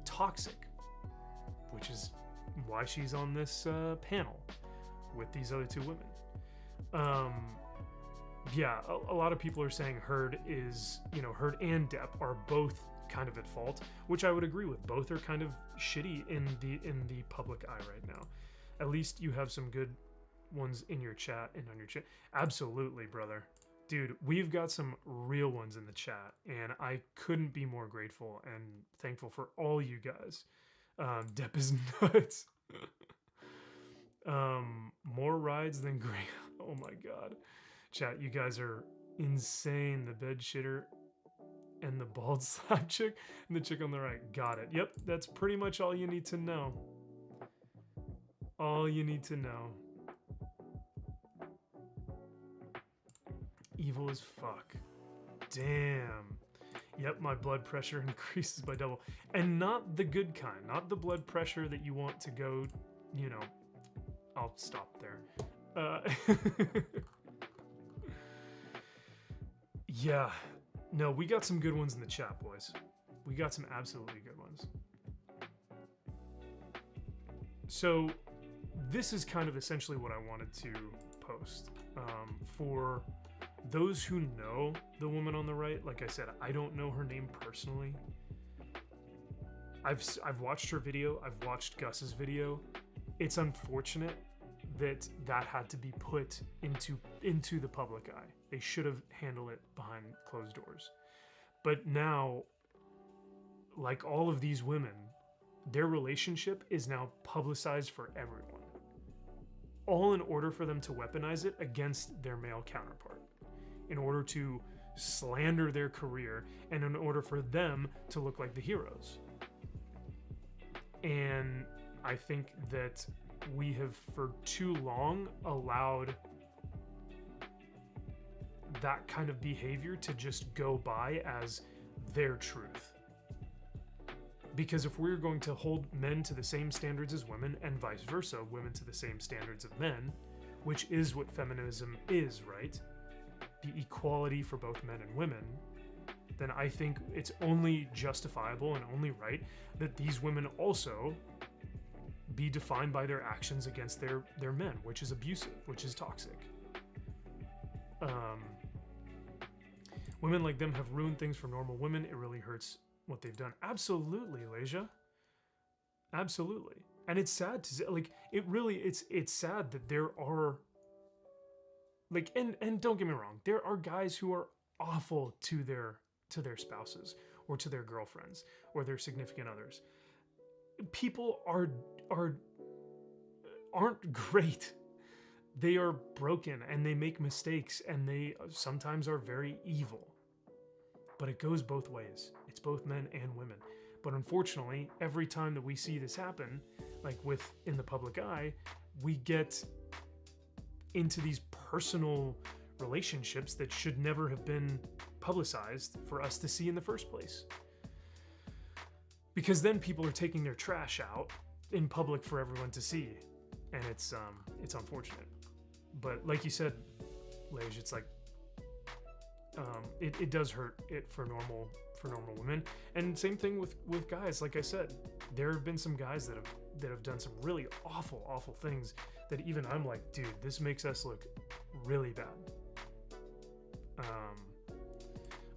toxic, which is why she's on this panel with these other two women. Yeah, a lot of people are saying Heard and Depp are both kind of at fault, which I would agree with. Both are kind of shitty in the public eye right now. At least you have some good ones in your chat and on your chat. Absolutely, brother. Dude, we've got some real ones in the chat, and I couldn't be more grateful and thankful for all you guys. Depp is nuts. More rides than Grey. Oh my god. Chat, you guys are insane. The bed shitter and the bald slap chick and the chick on the right. Got it. Yep, that's pretty much all you need to know. All you need to know. Evil as fuck. Damn. Yep, my blood pressure increases by double. And not the good kind. Not the blood pressure that you want to go, I'll stop there. Yeah. No, we got some good ones in the chat, boys. We got some absolutely good ones. So, this is kind of essentially what I wanted to post. For those who know the woman on the right, like I said, I don't know her name personally. I've watched her video. I've watched Gus's video. It's unfortunate that had to be put into the public eye. They should have handled it behind closed doors. But now, like all of these women, their relationship is now publicized for everyone. All in order for them to weaponize it against their male counterpart. In order to slander their career and in order for them to look like the heroes. And I think that we have for too long allowed that kind of behavior to just go by as their truth. Because if we're going to hold men to the same standards as women and vice versa, women to the same standards of men, which is what feminism is, right? The equality for both men and women, then I think it's only justifiable and only right that these women also be defined by their actions against their men, which is abusive, which is toxic. Women like them have ruined things for normal women. It really hurts what they've done. Absolutely, Leja. Absolutely. And it's sad to say, like, it's sad that there are, like, and don't get me wrong, there are guys who are awful to their spouses or to their girlfriends or their significant others. People aren't great. They are broken and they make mistakes and they sometimes are very evil. But it goes both ways. It's both men and women. But unfortunately, every time that we see this happen, like in the public eye, we get into these personal relationships that should never have been publicized for us to see in the first place. Because then people are taking their trash out in public for everyone to see. And it's unfortunate. But like you said, Lej, it's like, it does hurt it for for normal women. And same thing with guys. Like I said, there have been some guys that have done some really awful things that even I'm like, dude, this makes us look really bad.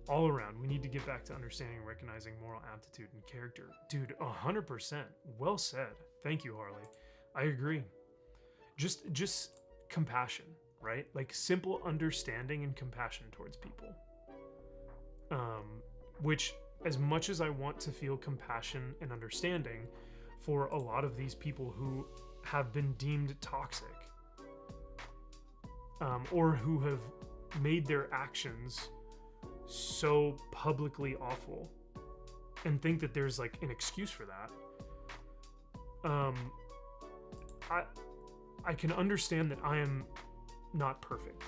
All around, we need to get back to understanding and recognizing moral aptitude and character. Dude, 100%. Well said. Thank you, Harley. I agree. Just compassion, right? Like simple understanding and compassion towards people. Which, as much as I want to feel compassion and understanding for a lot of these people who have been deemed toxic, or who have made their actions so publicly awful and think that there's like an excuse for that, I can understand that I am not perfect,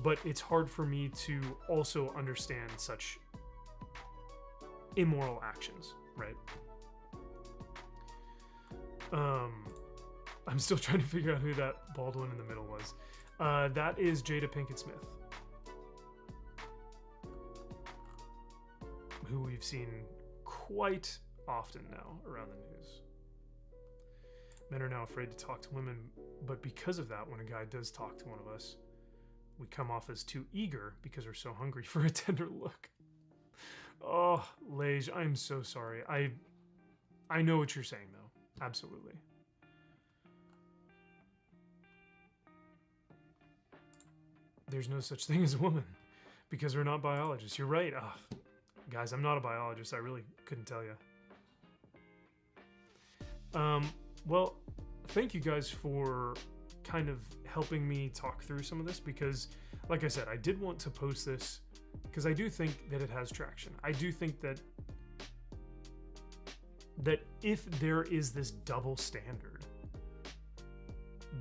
but it's hard for me to also understand such immoral actions, right? I'm still trying to figure out who that bald one in the middle was. That is Jada Pinkett Smith, who we've seen quite often now around the news. Men are now afraid to talk to women, but because of that, when a guy does talk to one of us, we come off as too eager because we're so hungry for a tender look. Oh, Lage, I'm so sorry. I know what you're saying, though. Absolutely. There's no such thing as a woman because we're not biologists. You're right. Guys, I'm not a biologist. I really couldn't tell you. Well, thank you guys for kind of helping me talk through some of this because, like I said, I did want to post this because I do think that it has traction. I do think that if there is this double standard,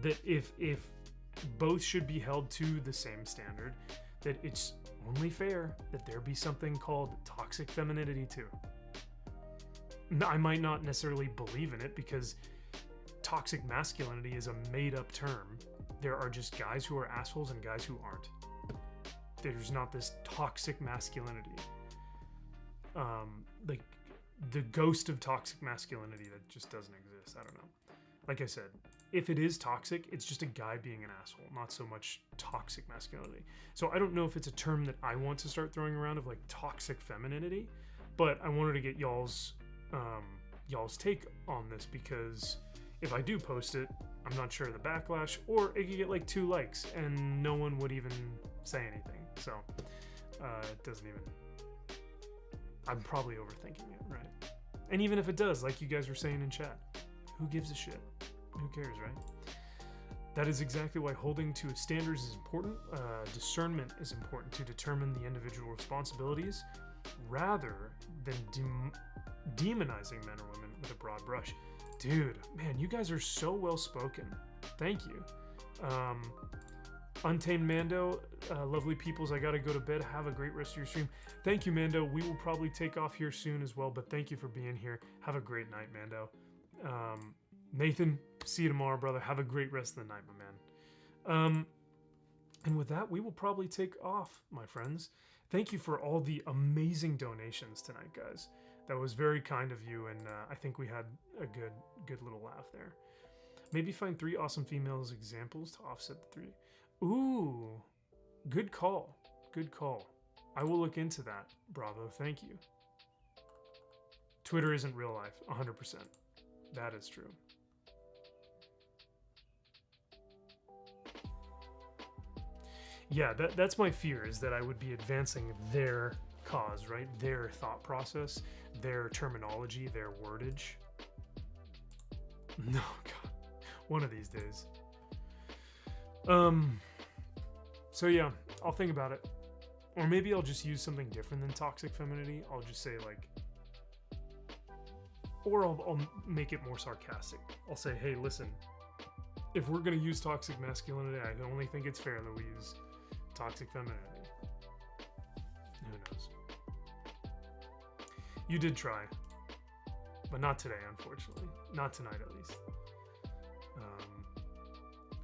that if both should be held to the same standard, that it's only fair that there be something called toxic femininity too. I might not necessarily believe in it because toxic masculinity is a made-up term. There are just guys who are assholes and guys who aren't. There's not this toxic masculinity. Like the ghost of toxic masculinity that just doesn't exist. I don't know. Like I said, if it is toxic, it's just a guy being an asshole, not so much toxic masculinity. So I don't know if it's a term that I want to start throwing around of like toxic femininity, but I wanted to get y'all's take on this because if I do post it, I'm not sure of the backlash, or it could get like 2 likes and no one would even say anything. So it doesn't even, I'm probably overthinking it, right? And even if it does, like you guys were saying in chat, who gives a shit? Who cares, right? That is exactly why holding to standards is important. Discernment is important to determine the individual responsibilities rather than demonizing men or women with a broad brush. Dude, man, you guys are so well spoken. Thank you. Untamed Mando, lovely peoples, I gotta go to bed. Have a great rest of your stream. Thank you, Mando. We will probably take off here soon as well, but thank you for being here. Have a great night, Mando. Nathan, see you tomorrow, brother. Have a great rest of the night, my man. And with that, we will probably take off, my friends. Thank you for all the amazing donations tonight, guys. That was very kind of you, and I think we had a good little laugh there. Maybe find 3 awesome females examples to offset the 3. Ooh, good call. Good call. I will look into that. Bravo, thank you. Twitter isn't real life, 100%. That is true. Yeah, that's my fear, is that I would be advancing their cause, right? Their thought process, their terminology, their wordage. No, God. One of these days. So yeah, I'll think about it. Or maybe I'll just use something different than toxic femininity. I'll just say like, or I'll make it more sarcastic. I'll say, hey, listen, if we're going to use toxic masculinity, I only think it's fair that we use toxic femininity. Who knows? You did try, but not today, unfortunately. Not tonight, at least.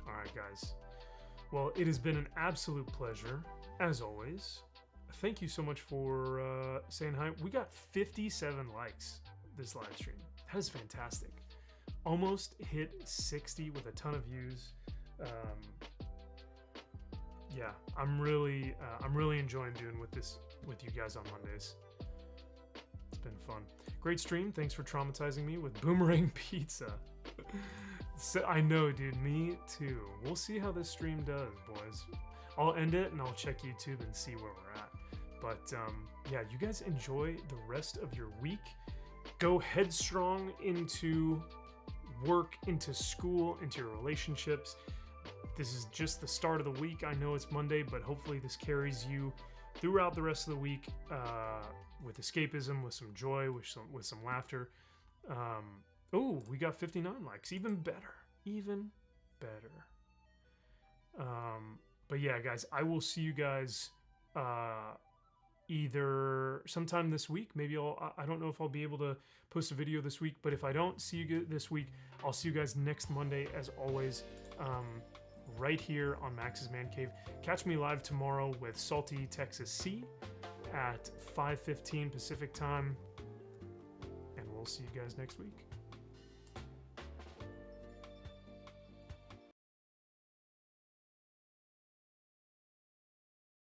All right, guys. Well, it has been an absolute pleasure, as always. thank you so much for saying hi. We got 57 likes this live stream. That is fantastic. Almost hit 60 with a ton of views. Yeah, I'm really enjoying doing with you guys on Mondays. It's been fun. Great stream. Thanks for traumatizing me with boomerang pizza. So, I know, dude. Me too. We'll see how this stream does, boys. I'll end it and I'll check YouTube and see where we're at. But yeah, you guys enjoy the rest of your week. Go headstrong into work, into school, into your relationships. This is just the start of the week. I know it's Monday, but hopefully this carries you throughout the rest of the week with escapism, with some joy, with some laughter. Oh, we got 59 likes. Even better. Even better. But yeah, guys, I will see you guys either sometime this week. Maybe I don't know if I'll be able to post a video this week, but if I don't see you this week, I'll see you guys next Monday as always, right here on Max's Man Cave. Catch me live tomorrow with Salty Texas Sea at 5:15 Pacific time, and we'll see you guys next week.